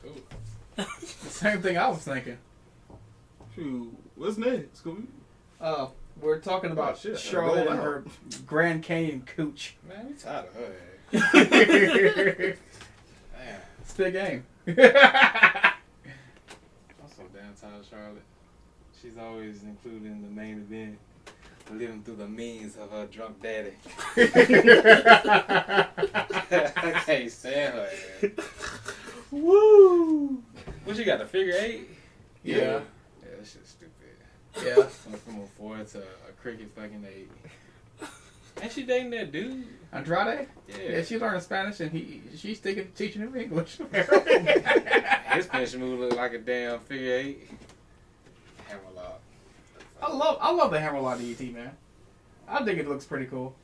Speaker 6: Cool.
Speaker 3: The same thing I was thinking.
Speaker 1: Shoot, what's next?
Speaker 3: We're talking about
Speaker 1: Oh, shit.
Speaker 3: Charlotte
Speaker 1: Roll
Speaker 3: and
Speaker 1: out.
Speaker 3: her Grand Canyon cooch.
Speaker 6: Man, we tired of her.
Speaker 3: It's
Speaker 6: Man,
Speaker 3: the game.
Speaker 6: I'm so damn tired of Charlotte. She's always included in the main event. living through the means of her drunk daddy. I can't stand her. Man.
Speaker 4: Woo!
Speaker 6: What you got, a figure 8?
Speaker 3: Yeah.
Speaker 6: Yeah, that shit's stupid.
Speaker 3: Yeah.
Speaker 6: Went from a 4 to a cricket fucking 8. Ain't she dating that dude?
Speaker 3: Andrade?
Speaker 6: Yeah.
Speaker 3: Yeah, she learned Spanish and she's teaching him English.
Speaker 6: His finishing move look like a damn figure 8. Hammerlock.
Speaker 3: I love the Hammerlock DDT, man. I think it looks pretty cool.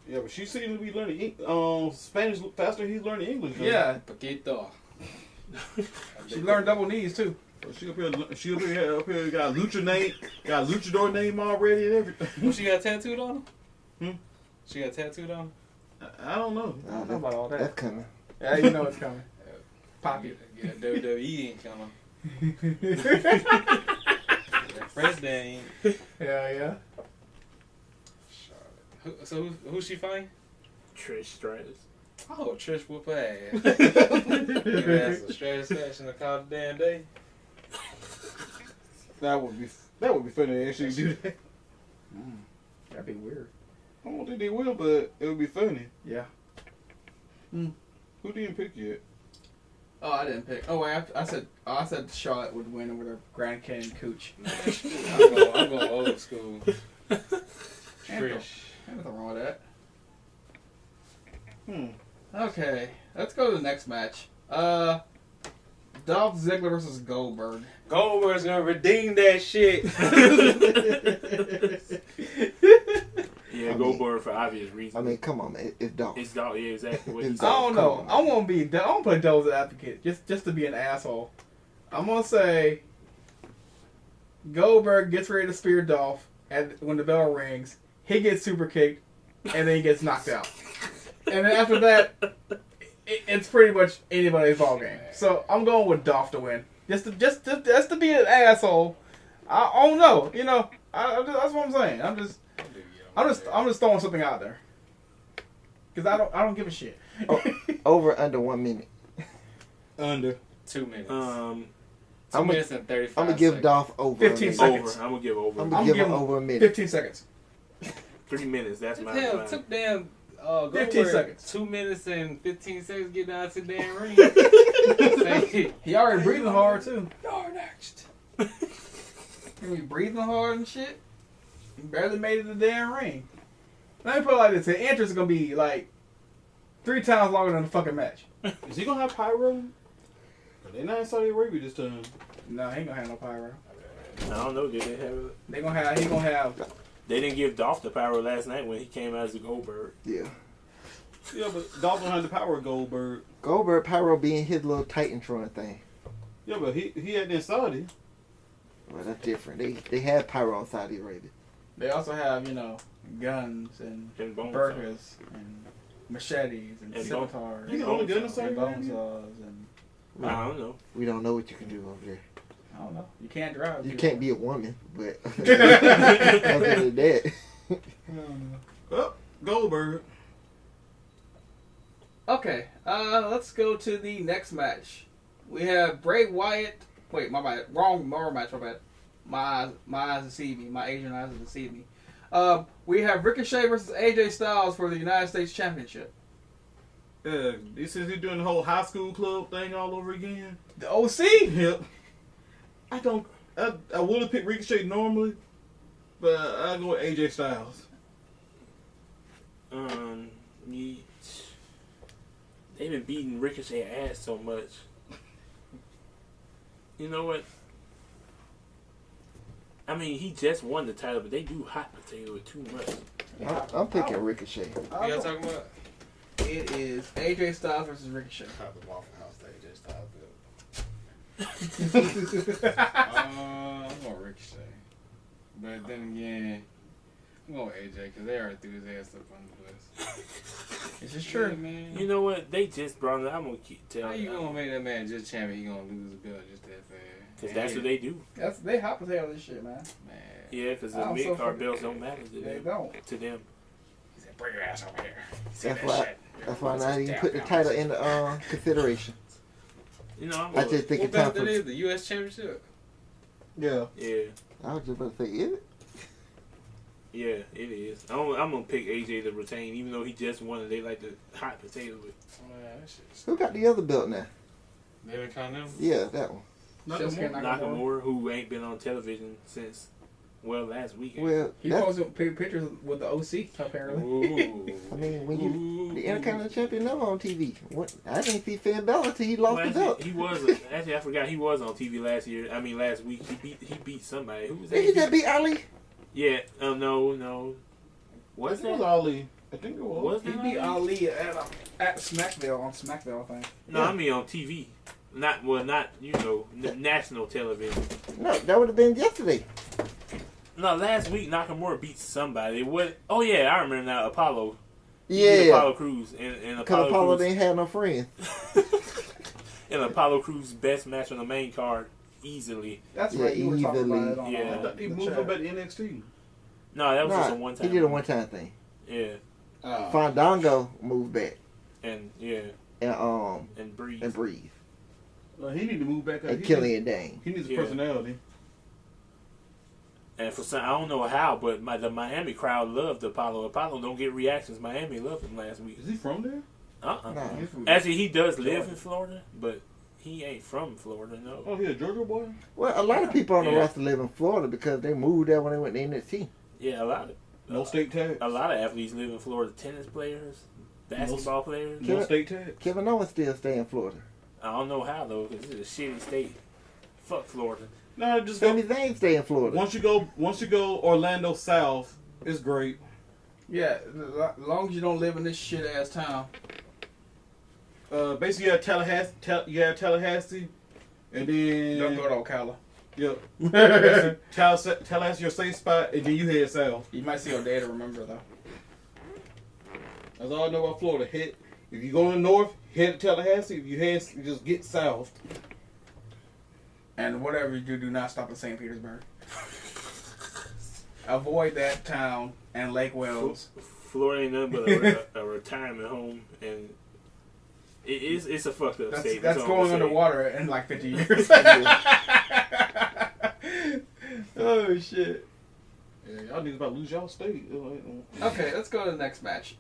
Speaker 1: Yeah, but she seems to be learning Spanish faster than he's learning English. Though.
Speaker 3: Yeah.
Speaker 6: Paquito.
Speaker 3: She learned double knees too.
Speaker 1: She up here got luchador name already and everything.
Speaker 6: What, she got tattooed on her?
Speaker 1: Hmm?
Speaker 6: She got tattooed on her?
Speaker 1: I don't know.
Speaker 3: I don't know about all that.
Speaker 5: That's coming.
Speaker 3: Yeah, you know it's coming. Poppy.
Speaker 6: Get a WWE ain't coming. President.
Speaker 3: Yeah.
Speaker 6: Charlotte. So who's she fighting?
Speaker 4: Trish Stratus.
Speaker 6: Oh, Trish whoop her ass. Give her ass a satisfaction to call the damn day.
Speaker 1: That would be funny to actually do that.
Speaker 3: That'd be weird.
Speaker 1: I don't think they will, but it would be funny.
Speaker 3: Yeah.
Speaker 1: Who didn't pick yet?
Speaker 3: Oh, I didn't pick. Oh wait, I said Charlotte would win over the Grand Canyon Cooch.
Speaker 6: I'm going old school. Trish.
Speaker 3: Ain't nothing wrong with that.
Speaker 1: Hmm.
Speaker 3: Okay, let's go to the next match. Dolph Ziggler versus Goldberg.
Speaker 6: Goldberg's gonna redeem that shit.
Speaker 4: Yeah, Goldberg for obvious reasons.
Speaker 5: I mean, come on, man. It's Dolph.
Speaker 4: It's dog. Yeah, exactly what he
Speaker 5: It's
Speaker 4: said.
Speaker 3: I don't know.
Speaker 5: Come on.
Speaker 3: I'm gonna play devil's advocate just to be an asshole. I'm gonna say Goldberg gets ready to spear Dolph, and when the bell rings, he gets super kicked, and then he gets knocked out. And then after that, it's pretty much anybody's ball game. So I'm going with Dolph to win, just to be an asshole. I don't know, you know. That's what I'm saying. I'm just throwing something out there because I don't give a shit.
Speaker 5: Over under 1 minute.
Speaker 1: Under
Speaker 6: 2 minutes. 2
Speaker 5: I'm
Speaker 6: minutes and 35
Speaker 5: I'm gonna give
Speaker 6: seconds.
Speaker 5: Dolph over
Speaker 3: 15
Speaker 5: a minute.
Speaker 3: seconds.
Speaker 4: Over. I'm gonna give over.
Speaker 5: I'm
Speaker 3: I'm
Speaker 5: gonna give him
Speaker 3: giving
Speaker 5: over a minute.
Speaker 3: 15 seconds.
Speaker 4: 3 minutes. That's my.
Speaker 6: Hell,
Speaker 4: line.
Speaker 6: took damn
Speaker 3: 15
Speaker 6: Goldberg
Speaker 3: seconds.
Speaker 6: 2 minutes and 15 seconds to get down to the damn ring. Say,
Speaker 3: He already breathing hard too.
Speaker 6: you're next.
Speaker 3: He be breathing hard and shit. He barely made it to the damn ring. Let me put it like this: the entrance is gonna be like 3 times longer than the fucking match.
Speaker 1: is he gonna have pyro? They're not in Saudi Arabia this time.
Speaker 3: No, he ain't gonna have no pyro.
Speaker 4: I don't know. Did they have?
Speaker 3: He gonna have.
Speaker 4: They didn't give Dolph the power last night when he came out as a Goldberg.
Speaker 5: Yeah.
Speaker 1: Yeah, but Dolph don't have the power of Goldberg.
Speaker 5: Goldberg Pyro being his little Titantron thing.
Speaker 1: Yeah, but he had that in Saudi.
Speaker 5: Well, that's different. They had Pyro on Saudi Arabia.
Speaker 3: They also have guns and
Speaker 4: And bone
Speaker 3: burgers and machetes and
Speaker 4: And
Speaker 3: scimitars
Speaker 1: You can only gun in
Speaker 3: and
Speaker 1: Saudi
Speaker 3: bone
Speaker 1: Arabia.
Speaker 3: saws and
Speaker 4: I don't know.
Speaker 5: We don't know what you can do over there.
Speaker 3: I don't know. You can't drive.
Speaker 5: You can't be a woman, but other than that,
Speaker 1: Oh, Goldberg.
Speaker 3: Okay, let's go to the next match. We have Bray Wyatt. Wait, my bad. Wrong match. My bad. My eyes deceive me. My Asian eyes deceive me. We have Ricochet versus AJ Styles for the United States Championship.
Speaker 1: This is he doing the whole high school club thing all over again.
Speaker 3: The OC.
Speaker 1: Yep. I would have picked Ricochet normally, but I go with AJ Styles.
Speaker 4: They've been beating Ricochet ass so much. You know what? I mean, he just won the title, but they do hot potato it too much.
Speaker 5: I'm picking Ricochet.
Speaker 6: What y'all talking about?
Speaker 3: It is AJ Styles versus Ricochet.
Speaker 6: The Waffle House they just talked about. I'm going Ricochet. But then again, I'm going AJ because they already threw his ass up on the bus.
Speaker 3: This is
Speaker 6: Yeah,
Speaker 3: true.
Speaker 6: man.
Speaker 4: You know what? They just brought it. I'm gonna keep
Speaker 6: How
Speaker 4: telling
Speaker 6: you gonna make that man just champion? He gonna lose the belt just that fast?
Speaker 4: because that's what they do.
Speaker 3: They hot potato this shit, man.
Speaker 6: Man.
Speaker 4: Yeah, because the
Speaker 3: I'm
Speaker 4: mid
Speaker 3: so
Speaker 4: card
Speaker 3: fucking-
Speaker 4: belts don't matter to
Speaker 3: They
Speaker 4: them.
Speaker 3: don't.
Speaker 4: To them.
Speaker 6: He said, "Bring your ass over here." See
Speaker 5: That's
Speaker 6: that
Speaker 5: why.
Speaker 6: shit?
Speaker 5: That's why I not even put the title in the consideration.
Speaker 4: You know, I'm
Speaker 5: I just think
Speaker 6: What
Speaker 5: it's time
Speaker 6: belt that
Speaker 5: for.
Speaker 6: is? The U.S. Championship?
Speaker 1: Yeah.
Speaker 4: yeah.
Speaker 5: I was just about to say, is it?
Speaker 4: Yeah, it is. I'm gonna pick AJ to retain, even though he just won and they like the hot potato with.
Speaker 6: Man, that shit's
Speaker 5: Who got the other belt now?
Speaker 6: the Intercontinental.
Speaker 5: Yeah, that one.
Speaker 3: Shinsuke
Speaker 4: Nakamura, who ain't been on television since last weekend.
Speaker 5: Well,
Speaker 3: He
Speaker 5: that's,
Speaker 3: posted pictures with the OC apparently.
Speaker 4: Ooh.
Speaker 5: I mean, when you the Intercontinental Champion never on TV. What? I didn't see Finn Balor till he lost
Speaker 4: Well,
Speaker 5: the belt.
Speaker 4: he was actually I forgot he was on TV last year. I mean last week he beat somebody. Who was that?
Speaker 5: Did he just beat Ali?
Speaker 4: Yeah. No. What's
Speaker 1: It was
Speaker 4: that?
Speaker 1: Ali. I think it was.
Speaker 4: Was
Speaker 3: He
Speaker 4: that
Speaker 3: beat
Speaker 4: Ali?
Speaker 3: Ali at SmackDown on SmackDown, I think.
Speaker 4: No,
Speaker 5: Yeah.
Speaker 4: I mean on TV. Not national television.
Speaker 5: No, that would have been yesterday.
Speaker 4: No, last week Nakamura beat somebody. What? Oh yeah, I remember now. Apollo. He beat
Speaker 5: Yeah,
Speaker 4: Apollo Crews and
Speaker 5: because Apollo
Speaker 4: Crews
Speaker 5: didn't have no friends.
Speaker 4: and Apollo Crews' best match on the main card easily.
Speaker 3: That's
Speaker 5: Yeah,
Speaker 3: right. You were talking
Speaker 5: easily.
Speaker 3: about it on
Speaker 4: Yeah.
Speaker 1: I thought he
Speaker 3: the
Speaker 1: moved
Speaker 3: chat.
Speaker 1: up at NXT.
Speaker 4: No, that was just a
Speaker 5: Nah,
Speaker 4: one time.
Speaker 5: he did a one-time thing.
Speaker 4: Yeah,
Speaker 5: Fandango moved back
Speaker 4: and
Speaker 5: and
Speaker 4: Breeze.
Speaker 5: and breathe
Speaker 1: He need to move back up.
Speaker 5: and Killian Dane.
Speaker 1: He needs a
Speaker 4: Yeah.
Speaker 1: personality.
Speaker 4: And for some, I don't know how, but the Miami crowd loved Apollo. Apollo don't get reactions. Miami loved him last week.
Speaker 1: Is he from there?
Speaker 5: Nah.
Speaker 1: He's from
Speaker 4: Actually, he does live
Speaker 1: Georgia.
Speaker 4: in Florida, but he ain't from Florida. No.
Speaker 1: Oh, he a Georgia boy?
Speaker 5: Well, a lot of people on the
Speaker 4: Yeah.
Speaker 5: roster live in Florida because they moved there when they went to NXT.
Speaker 4: Yeah, a lot of
Speaker 1: No state tax.
Speaker 4: a lot of athletes live in Florida. Tennis players, basketball players.
Speaker 1: No state tax.
Speaker 5: Kevin Owens still stay in Florida.
Speaker 4: I don't know how though, because it's a shitty state. Fuck Florida.
Speaker 1: No, just go.
Speaker 5: Sami Zayn stay in Florida.
Speaker 1: Once you go Orlando South, it's great.
Speaker 3: Yeah, as long as you don't live in this shit ass town.
Speaker 1: Basically, you have Tallahassee, and then
Speaker 3: Don't go to Ocala.
Speaker 1: Yep. Tallahassee your safe spot, and then you head south.
Speaker 3: You might see your dad to remember though.
Speaker 1: That's all I know about Florida. If you go in the north, head to Tallahassee. If you just get south.
Speaker 3: And whatever you do not stop in St. Petersburg. Avoid that town and Lake Wells.
Speaker 4: Florida ain't nothing but a retirement home, and it's a fucked up state.
Speaker 3: That's
Speaker 4: all I'm
Speaker 3: going
Speaker 4: gonna say.
Speaker 3: underwater in like 50 years. Oh shit.
Speaker 1: Yeah, y'all niggas about to lose y'all state.
Speaker 3: Okay, let's go to the next match.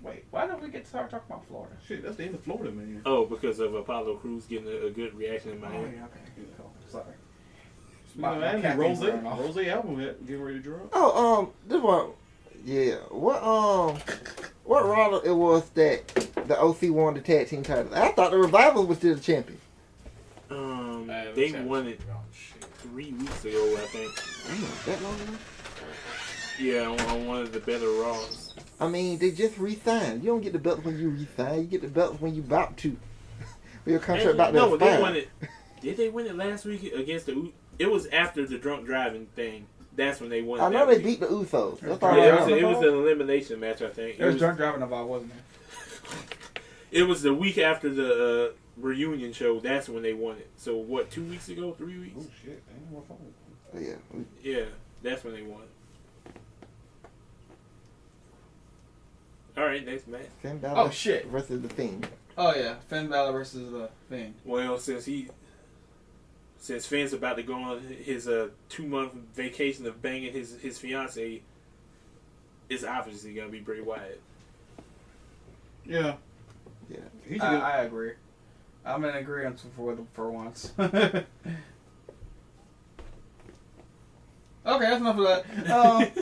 Speaker 3: Wait, why don't we get to start talking about Florida?
Speaker 1: Shit, that's the end of Florida, man.
Speaker 4: Oh, because of Apollo Crews getting a good reaction in
Speaker 3: Oh,
Speaker 4: Miami.
Speaker 3: yeah, okay, cool. Sorry.
Speaker 1: Man,
Speaker 3: my
Speaker 1: Rose
Speaker 3: caffeine's wearing off.
Speaker 1: album getting ready to drop.
Speaker 5: Oh, this one. Yeah. What round it was that the OC won the tag team titles? I thought the Revival was still the champion.
Speaker 4: They won it 3 weeks ago, I think.
Speaker 5: Damn, that long ago?
Speaker 4: Yeah, on one of the better Raws.
Speaker 5: I mean, they just re-signed. You don't get the belt when you re-sign. You get the belt when you about to. When your contract about to
Speaker 4: No,
Speaker 5: expire.
Speaker 4: they won it. Did they win it last week against the? It was after the drunk driving thing. That's when they won.
Speaker 5: I know
Speaker 4: that
Speaker 5: they
Speaker 4: week.
Speaker 5: beat the Usos. That's all
Speaker 4: Yeah,
Speaker 5: I know.
Speaker 4: it was an elimination match, I think.
Speaker 3: It was drunk driving about, wasn't it?
Speaker 4: It was the week after the reunion show. That's when they won it. So what? 2 weeks ago? 3 weeks?
Speaker 1: Oh shit, ain't no more phone.
Speaker 5: Yeah.
Speaker 4: Yeah, that's when they won it. All right, next match.
Speaker 5: Finn Balor
Speaker 3: Oh, shit.
Speaker 5: versus the Fiend.
Speaker 3: Oh yeah, Finn Balor versus the Fiend.
Speaker 4: Well, since Finn's about to go on his 2-month vacation of banging his fiance, it's obviously gonna be Bray Wyatt.
Speaker 1: Yeah.
Speaker 5: Yeah.
Speaker 1: He
Speaker 3: I agree. I'm in agreement for once. Okay, that's enough of that.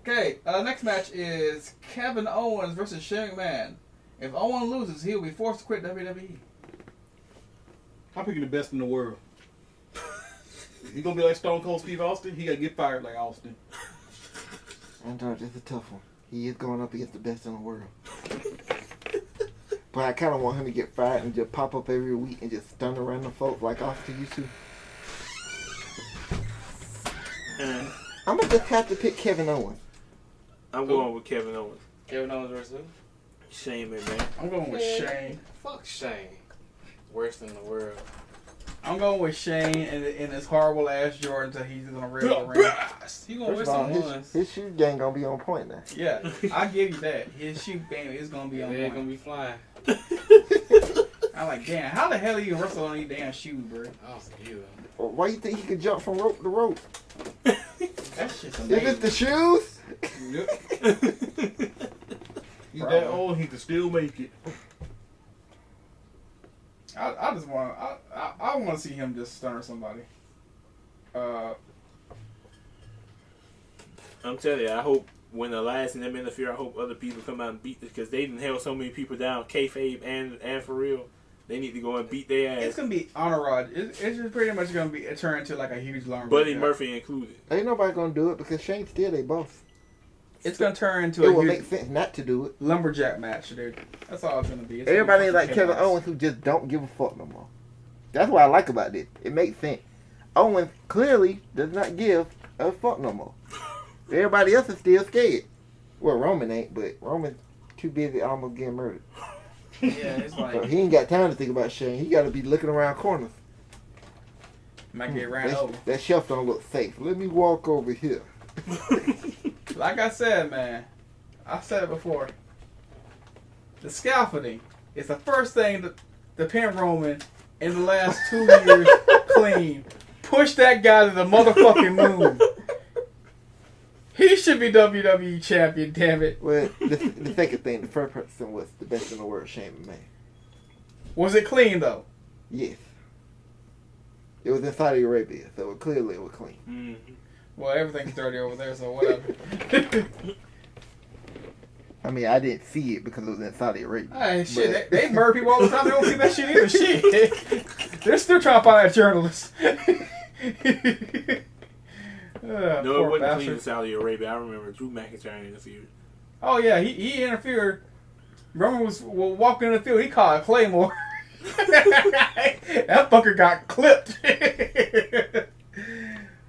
Speaker 3: Okay, next match is Kevin Owens versus Shane McMahon. If Owens loses, he'll be forced to quit WWE.
Speaker 1: I'm picking the best in the world. He gonna be like Stone Cold Steve Austin. He gotta get fired like Austin.
Speaker 5: That's a tough one. He is going up against the best in the world. But I kind of want him to get fired and just pop up every week and just stun around the folks like Austin used to. I'm going to just have to pick Kevin Owens.
Speaker 4: I'm going with Kevin Owens.
Speaker 6: Kevin Owens versus who?
Speaker 4: Shane McMahon.
Speaker 3: I'm going with Shane.
Speaker 6: Fuck Shane. Worst in the world.
Speaker 3: I'm going with Shane in his horrible ass Jordan until he's gonna rail the ring.
Speaker 6: He gonna
Speaker 5: First
Speaker 6: wear
Speaker 5: of all,
Speaker 6: some ones.
Speaker 5: his shoe game going to be on point now.
Speaker 3: Yeah, I give you that. His shoe game is gonna be on
Speaker 6: They ain't
Speaker 3: point.
Speaker 6: gonna be flying.
Speaker 3: I'm like, damn, how the hell are you gonna wrestle on these damn shoes, bro?
Speaker 6: I don't see you.
Speaker 5: Why you think he could jump from rope to rope?
Speaker 3: That shit's
Speaker 5: If
Speaker 3: amazing.
Speaker 5: it's the shoes,
Speaker 1: He's that old, he can still make it.
Speaker 3: I just want I want to see him just stunner somebody.
Speaker 4: I'm telling you, I hope when Elias and them interfere, I hope other people come out and beat this because they done held so many people down, kayfabe and for real. They need to go and beat their ass.
Speaker 3: It's gonna be honor rod. It's just pretty much gonna be turn into like a huge lumber.
Speaker 4: Buddy Murphy included.
Speaker 5: ain't nobody gonna do it because Shane's still their boss.
Speaker 3: It's gonna turn into
Speaker 5: It
Speaker 3: a
Speaker 5: would
Speaker 3: huge
Speaker 5: make sense not to do it.
Speaker 3: lumberjack match, dude. That's all it's gonna be. It's
Speaker 5: Everybody
Speaker 3: gonna be
Speaker 5: like Kevin
Speaker 3: chaos.
Speaker 5: Owens who just don't give a fuck no more. That's what I like about this. It makes sense. Owens clearly does not give a fuck no more. Everybody else is still scared. Well, Roman ain't, but Roman's too busy almost getting murdered.
Speaker 3: Yeah, it's
Speaker 5: So
Speaker 3: like
Speaker 5: he ain't got time to think about Shane. He got to be looking around corners.
Speaker 3: might get ran over.
Speaker 5: That shelf don't look safe. Let me walk over here.
Speaker 3: Like I said, man, I've said it before. The scaffolding is the first thing that the pin Roman in the last 2 years clean. Push that guy to the motherfucking moon. He should be WWE champion, damn it.
Speaker 5: Well, the second thing, the first person was the best in the world, Shane McMahon.
Speaker 3: Was it clean though?
Speaker 5: Yes. It was in Saudi Arabia, so clearly it was clean.
Speaker 4: Mm-hmm.
Speaker 3: Well, everything's dirty over there, so whatever.
Speaker 5: I mean, I didn't see it because it was in Saudi Arabia.
Speaker 3: Hey, shit,
Speaker 5: But-
Speaker 3: they murder people all the time. They don't see that shit either. Shit. They're still trying to find that journalist.
Speaker 4: No, it
Speaker 3: Poor
Speaker 4: wasn't clean
Speaker 3: bastard.
Speaker 4: in Saudi Arabia. I remember Drew McIntyre interfered.
Speaker 3: Oh, yeah, he interfered. Roman was walking in the field. He caught a Claymore. That fucker got clipped.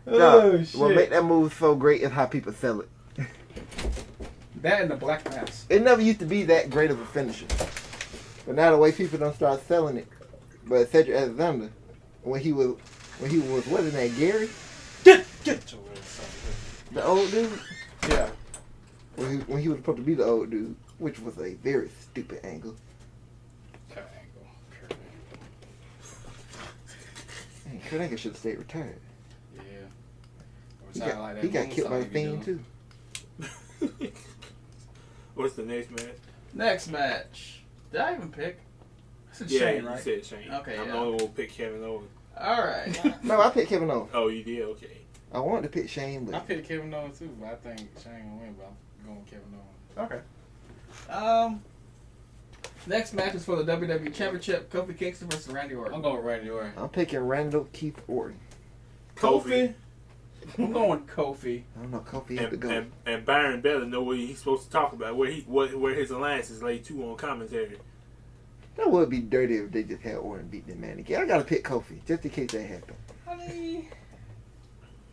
Speaker 3: Oh,
Speaker 5: Nah,
Speaker 3: shit.
Speaker 5: what make that move so great is how people sell it.
Speaker 3: That and the black mass.
Speaker 5: It never used to be that great of a finisher. But now the way people don't start selling it. But Cedric Alexander, when he was what is that, Gary?
Speaker 6: Get your ass
Speaker 5: The old dude?
Speaker 3: Yeah.
Speaker 5: When he was supposed to be the old dude, which was a very stupid angle.
Speaker 6: out.
Speaker 5: Man, Kurt Angle should have stayed retired.
Speaker 6: Yeah.
Speaker 5: He
Speaker 6: Or something like that
Speaker 5: got killed by the
Speaker 6: moonsault he be
Speaker 5: Fiend
Speaker 6: doing.
Speaker 5: too.
Speaker 4: What's the next match?
Speaker 3: Next match. Did I even pick? I said
Speaker 4: Yeah,
Speaker 3: Shane,
Speaker 4: you
Speaker 3: right?
Speaker 4: said Shane.
Speaker 3: Okay,
Speaker 4: I'm
Speaker 3: yeah.
Speaker 4: the only one who picked Kevin Owens.
Speaker 3: All right.
Speaker 5: No, I picked Kevin Owens.
Speaker 4: Oh, you did? Okay.
Speaker 5: I wanted to pick Shane,
Speaker 6: I
Speaker 5: but
Speaker 6: picked Kevin Owens too, but I think Shane gonna win, but I'm going with Kevin Owens.
Speaker 3: Okay. Next match is for the WWE Championship. Kofi Kingston versus Randy Orton.
Speaker 6: I'm going with Randy Orton.
Speaker 5: I'm picking Randall Keith Orton.
Speaker 3: Kofi. I'm going Kofi.
Speaker 5: I don't know, Kofi had to go.
Speaker 4: And Byron Bella know what he's supposed to talk about, where his alliance is laid too on commentary.
Speaker 5: That would be dirty if they just had Orton beat the man again. I gotta pick Kofi, just in case that happened.
Speaker 3: Honey.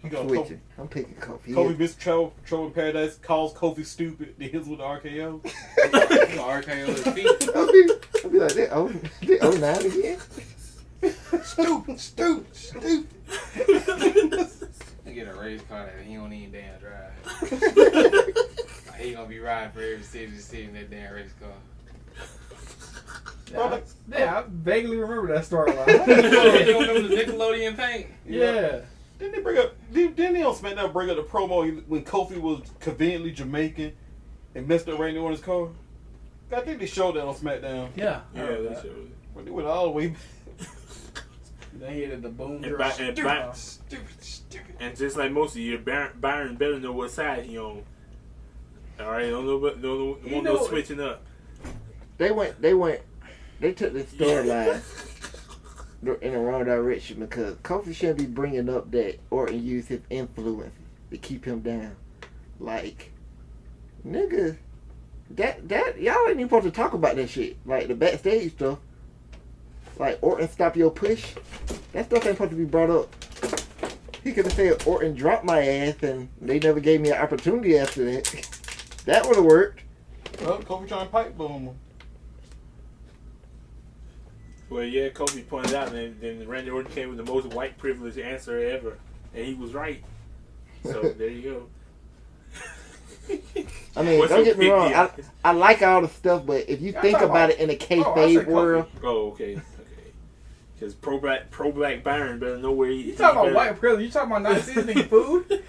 Speaker 1: You go
Speaker 5: Switching. I'm picking Kofi.
Speaker 1: Kobe Mr. Trouble in Paradise calls Kofi stupid. Then hits with the RKO.
Speaker 6: You gonna RKO his feet.
Speaker 5: I'll be like, they 09 again?
Speaker 1: Stupid.
Speaker 6: I get a race car that he don't even damn drive. Like, he gonna be riding for every city to city in that damn race car.
Speaker 3: Yeah, I vaguely remember that storyline.
Speaker 6: You don't remember the Nickelodeon paint?
Speaker 3: Yeah.
Speaker 1: Didn't they bring up? Didn't they on SmackDown bring up the promo when Kofi was conveniently Jamaican and messed up Randy Orton's car? I think they showed that on SmackDown.
Speaker 3: Yeah.
Speaker 4: Yeah, they showed it.
Speaker 1: When they went all the way.
Speaker 3: Then he did the boom.
Speaker 4: And,
Speaker 3: girl.
Speaker 6: Stupid.
Speaker 4: and just like most of you, Byron better know what side he on. All right, don't want no switching up.
Speaker 5: They took the storyline in the wrong direction because Kofi shouldn't be bringing up that Orton used his influence to keep him down. Like, nigga, that y'all ain't even supposed to talk about that shit. Like the backstage stuff. Like Orton stop your push. That stuff ain't supposed to be brought up. He could have said Orton dropped my ass and they never gave me an opportunity after that. That would have worked.
Speaker 1: Well, Kofi trying to pipe bomb him.
Speaker 4: Well, yeah, Kofi pointed out, and then Randy Orton came with the most white privilege answer ever, and he was right. So there you go.
Speaker 5: I mean,
Speaker 4: What's
Speaker 5: don't
Speaker 4: your
Speaker 5: get me
Speaker 4: pick,
Speaker 5: wrong.
Speaker 4: yeah?
Speaker 5: I like all the stuff, but if you
Speaker 3: Yeah,
Speaker 5: think
Speaker 3: I'm talking
Speaker 5: about
Speaker 3: about-
Speaker 5: it in a
Speaker 3: I said
Speaker 5: kayfabe
Speaker 3: Kofi.
Speaker 5: world,
Speaker 4: Oh, okay. Because pro black Byron better know where he.
Speaker 3: You talking about white privilege? You talking about not seasoning food?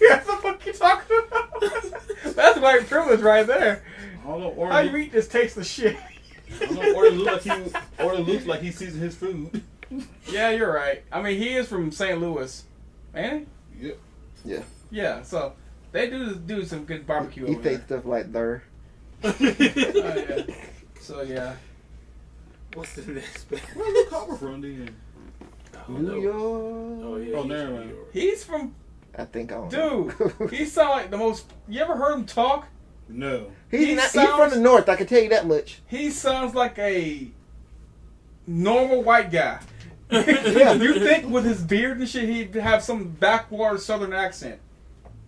Speaker 3: That's the fuck you talking about. That's white privilege right there.
Speaker 1: I don't know.
Speaker 3: How you eat this tastes the shit.
Speaker 1: I don't know. Or it looks like he seasoned his food.
Speaker 3: Yeah, you're right. I mean, he is from St. Louis, ain't
Speaker 1: Yeah.
Speaker 5: Yeah.
Speaker 3: he? Yeah. So they do some good barbecue
Speaker 5: He
Speaker 3: over
Speaker 5: takes
Speaker 3: there.
Speaker 5: stuff like there.
Speaker 3: Oh yeah. So yeah.
Speaker 4: What's the next?
Speaker 1: Where's the copper from then?
Speaker 5: New York.
Speaker 4: Oh yeah.
Speaker 1: Oh,
Speaker 4: he's
Speaker 1: never
Speaker 4: from
Speaker 1: mind.
Speaker 4: New York.
Speaker 3: He's from
Speaker 5: I think I
Speaker 3: dude. He sound like the most. You ever heard him talk?
Speaker 1: No.
Speaker 5: He's from the north. I can tell you that much.
Speaker 3: He sounds like a normal white guy.
Speaker 5: Yeah.
Speaker 3: You think with his beard and shit, he'd have some backwater southern accent?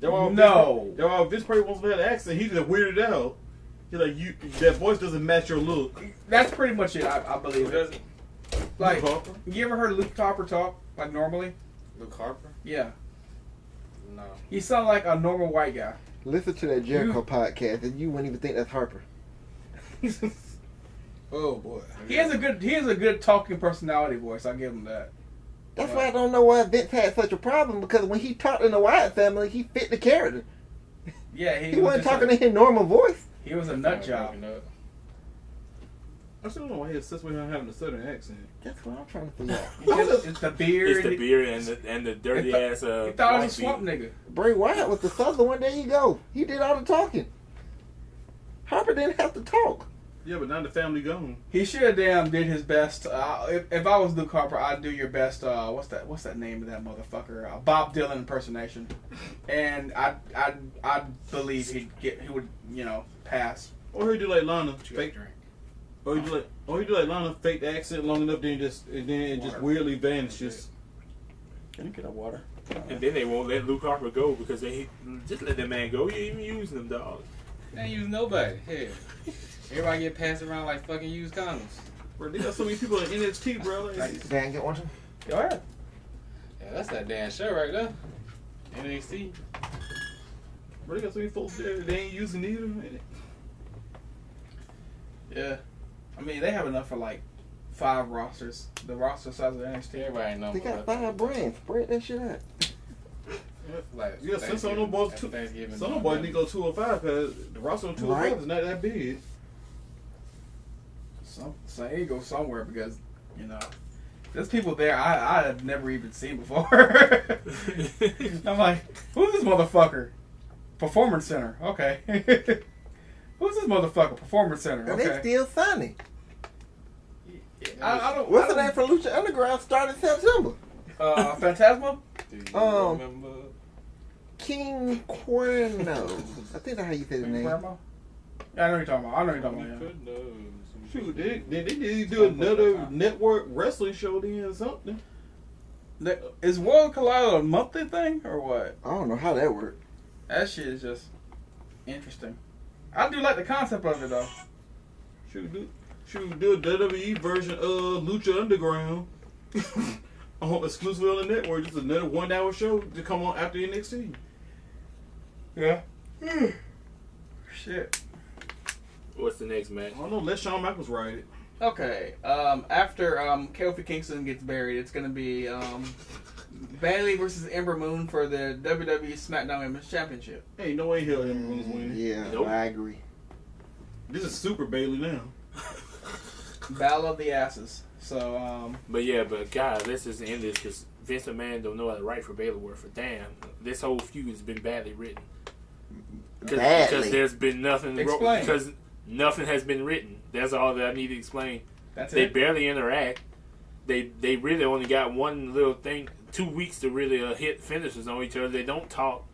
Speaker 1: No. Vince probably wants to have an accent. He's just weirded out. He's like, that voice doesn't match your look.
Speaker 3: That's pretty much it. I believe it. Like,
Speaker 1: Luke Harper?
Speaker 3: you ever heard Luke Harper talk like normally?
Speaker 6: Luke Harper?
Speaker 3: Yeah,
Speaker 6: No.
Speaker 3: he sounds like a normal white guy.
Speaker 5: Listen to that Jericho podcast, and you wouldn't even think that's Harper.
Speaker 1: Oh boy.
Speaker 3: He has a good talking personality voice. I give him that.
Speaker 5: That's why I don't know why Vince had such a problem, because when he talked in the Wyatt family, he fit the character.
Speaker 3: Yeah,
Speaker 5: He wasn't
Speaker 3: just
Speaker 5: talking in his normal voice.
Speaker 3: He was a nut job.
Speaker 1: I still don't know why he obsessed with him having a southern accent.
Speaker 5: That's what I'm trying to figure out.
Speaker 3: It's the beard.
Speaker 4: It's the beard and the dirty ass.
Speaker 3: He thought I was a
Speaker 4: black
Speaker 3: swamp
Speaker 4: beard.
Speaker 3: nigga.
Speaker 5: Bray Wyatt was the southern one. There you go. He did all the talking. Harper didn't have to talk.
Speaker 1: Yeah, but now the family gone.
Speaker 3: He should have damn did his best. If I was Luke Harper, I'd do your best. What's that name of that motherfucker? Bob Dylan impersonation. And I believe he would pass.
Speaker 1: Or he do like Lana, fake.
Speaker 6: Drink.
Speaker 1: Or he do like Lana, fake the accent long enough, then it just weirdly vanishes.
Speaker 3: Can you get a water?
Speaker 4: And then they won't let Luke Harper go because they just let that man go. You ain't even using them dogs.
Speaker 6: They ain't use nobody. Hell. Everybody get passed around like fucking used condoms.
Speaker 1: Bro, they got so many people in NXT, bro. Like,
Speaker 5: Dan, get one.
Speaker 3: Go ahead.
Speaker 6: Yeah, that's that damn show right there. NXT.
Speaker 1: bro, they got so many folks there they ain't using either.
Speaker 3: Yeah. I mean, they have enough for like 5 rosters. The roster size of NXT.
Speaker 6: Everybody know.
Speaker 5: They got 5 brands. Spread that shit out.
Speaker 6: Like,
Speaker 1: Yeah, some of them boys, some of them boys need to go 205 because the roster of 205
Speaker 5: Right.
Speaker 1: is not that big.
Speaker 3: So he go somewhere because there's people there I have never even seen before. I'm like, who's this motherfucker? Performance Center. Okay. Who's this motherfucker? Performance Center.
Speaker 5: And they
Speaker 3: Okay.
Speaker 5: still signing.
Speaker 3: I don't.
Speaker 5: What's
Speaker 3: I
Speaker 5: the name for Lucha Underground started September?
Speaker 3: Phantasma?
Speaker 6: Do you
Speaker 5: remember? King Cuerno. I think that's how you say the name.
Speaker 3: Cuerno? Yeah, I know what you're talking about. Yeah.
Speaker 1: Shoot, they need to do another network wrestling show then or something.
Speaker 3: Is World Collide a monthly thing or what?
Speaker 5: I don't know how that worked.
Speaker 3: That shit is just interesting. I do like the concept of it though.
Speaker 1: Shoot, do a WWE version of Lucha Underground exclusively on the network. Just another 1 hour show to come on after NXT.
Speaker 3: Yeah. Shit.
Speaker 4: What's the next match?
Speaker 1: I don't know. Let Shawn Michaels write it.
Speaker 3: Okay. After Kofi Kingston gets buried, it's gonna be Bayley versus Ember Moon for the WWE SmackDown Women's Championship.
Speaker 1: Hey, no way in hell everyone's winning.
Speaker 5: Yeah,
Speaker 4: Nope.
Speaker 5: I agree.
Speaker 1: This is Super Bailey now.
Speaker 3: Battle of the Asses. So
Speaker 4: But God, let's just end this because Vince McMahon don't know how to write for Baylor word for damn. This whole feud has been badly written.
Speaker 5: Badly.
Speaker 4: Because there's been nothing.
Speaker 3: Explain.
Speaker 4: Because nothing has been written. That's all that I need to explain.
Speaker 3: that's
Speaker 4: They
Speaker 3: it.
Speaker 4: barely interact. They really only got one little thing, 2 weeks to really hit finishes on each other. They don't talk.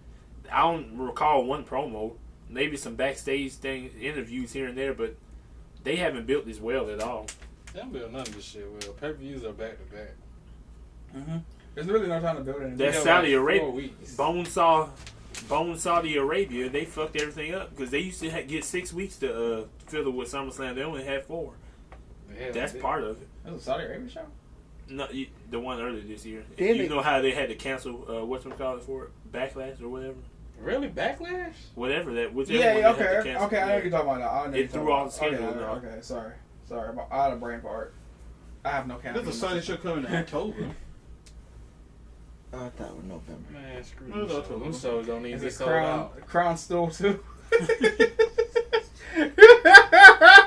Speaker 4: I don't recall one promo. Maybe some backstage interviews here and there, but they haven't built this well at all.
Speaker 6: They don't build none of this shit well. Pay-per-views are back to back.
Speaker 3: Mm-hmm. There's really no time to build it.
Speaker 4: That's
Speaker 6: Yeah,
Speaker 4: Saudi
Speaker 6: like 4
Speaker 4: Arabia.
Speaker 6: weeks.
Speaker 4: Bone Saudi Arabia, they fucked everything up because they used to get 6 weeks to fill it with SummerSlam. They only had 4. That's part of it.
Speaker 3: That was a Saudi Arabia show.
Speaker 4: No, the one earlier this year.
Speaker 5: Damn
Speaker 4: You
Speaker 5: it.
Speaker 4: know how they had to cancel whatchamacallit for it? Backlash or whatever?
Speaker 6: Really? Backlash?
Speaker 4: Whichever
Speaker 3: Yeah,
Speaker 4: one
Speaker 3: okay,
Speaker 4: they had to
Speaker 3: okay.
Speaker 4: cancel.
Speaker 3: I know what you're talking about now. I know
Speaker 4: It
Speaker 3: you're
Speaker 4: threw
Speaker 3: talking
Speaker 4: off the
Speaker 3: about.
Speaker 4: schedule
Speaker 3: Okay,
Speaker 4: now.
Speaker 3: okay, sorry. I had a brain fart. I have no count.
Speaker 1: There's a Saudi show coming in October.
Speaker 5: I thought it was November.
Speaker 6: Man, screw
Speaker 1: No,
Speaker 6: them
Speaker 1: no,
Speaker 6: shows.
Speaker 1: no.
Speaker 6: Them shows don't even
Speaker 3: Is
Speaker 6: be
Speaker 3: it
Speaker 6: sold
Speaker 3: Crown?
Speaker 6: out.
Speaker 3: Crown still too?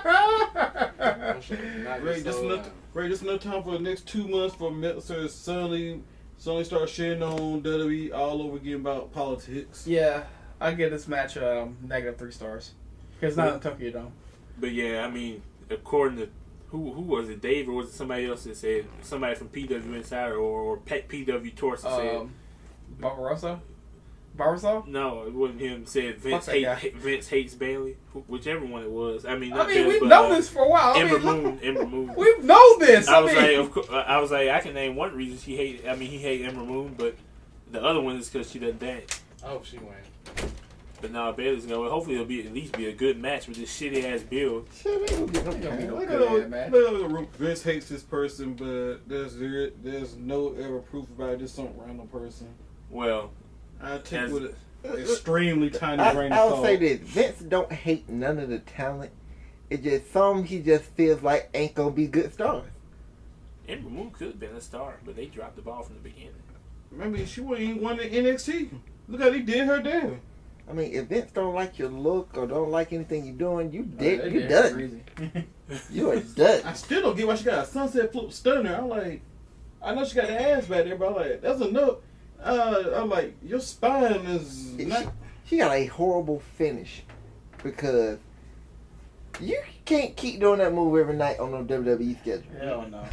Speaker 6: Them shows do not be
Speaker 1: Ray, this
Speaker 6: sold
Speaker 1: enough.
Speaker 6: out.
Speaker 1: Ray, this enough time for the next 2 months for Meltzer to suddenly start shitting on WWE all over again about politics.
Speaker 3: Yeah, I give this match negative 3 stars. Because it's not in Tokyo Dome.
Speaker 4: But yeah, I mean, according to who was it, Dave, or was it somebody else that said, somebody from PW Insider or PW Torso said,
Speaker 3: Barbarossa? Barbarossa?
Speaker 4: no, it wasn't him. Said
Speaker 3: Fuck that guy.
Speaker 4: Vince hates Bailey, whichever one it was. I mean,
Speaker 3: We've known this for a while.
Speaker 4: Ember Moon.
Speaker 3: We've known this.
Speaker 4: I was like, I can name one reason she hate. I mean, he hate Ember Moon, but the other one is because she doesn't dance.
Speaker 6: I hope she wins.
Speaker 4: But now Bailey's going. Hopefully, it'll be at least be a good match with this shitty ass build.
Speaker 5: Shit, ain't gonna get no
Speaker 3: Yeah,
Speaker 5: count.
Speaker 3: we
Speaker 1: Look
Speaker 3: don't-
Speaker 1: at
Speaker 3: man.
Speaker 1: the Vince hates this person, but there's no ever proof about it. Just some random person.
Speaker 4: Well,
Speaker 1: I take
Speaker 4: As-
Speaker 1: with an extremely tiny grain
Speaker 5: I
Speaker 1: of
Speaker 5: would
Speaker 1: salt.
Speaker 5: say this: Vince don't hate none of the talent. It's just some he just feels like ain't gonna be good stars.
Speaker 4: Ember Moon could have been a star, but they dropped the ball from the beginning.
Speaker 1: I mean, she wouldn't even won the NXT. Look how they did her there.
Speaker 5: I mean, if Vince don't like your look or don't like anything you're doing, you
Speaker 3: They
Speaker 5: dead. You
Speaker 3: did
Speaker 5: done.
Speaker 3: crazy.
Speaker 5: You are done.
Speaker 1: I still don't get why she got a sunset flip stunner. I'm like, I know she got the ass back there, but I'm like, that's enough. I'm like, your spine is not.
Speaker 5: She got a horrible finish because you can't keep doing that move every night on no WWE schedule.
Speaker 3: Hell no.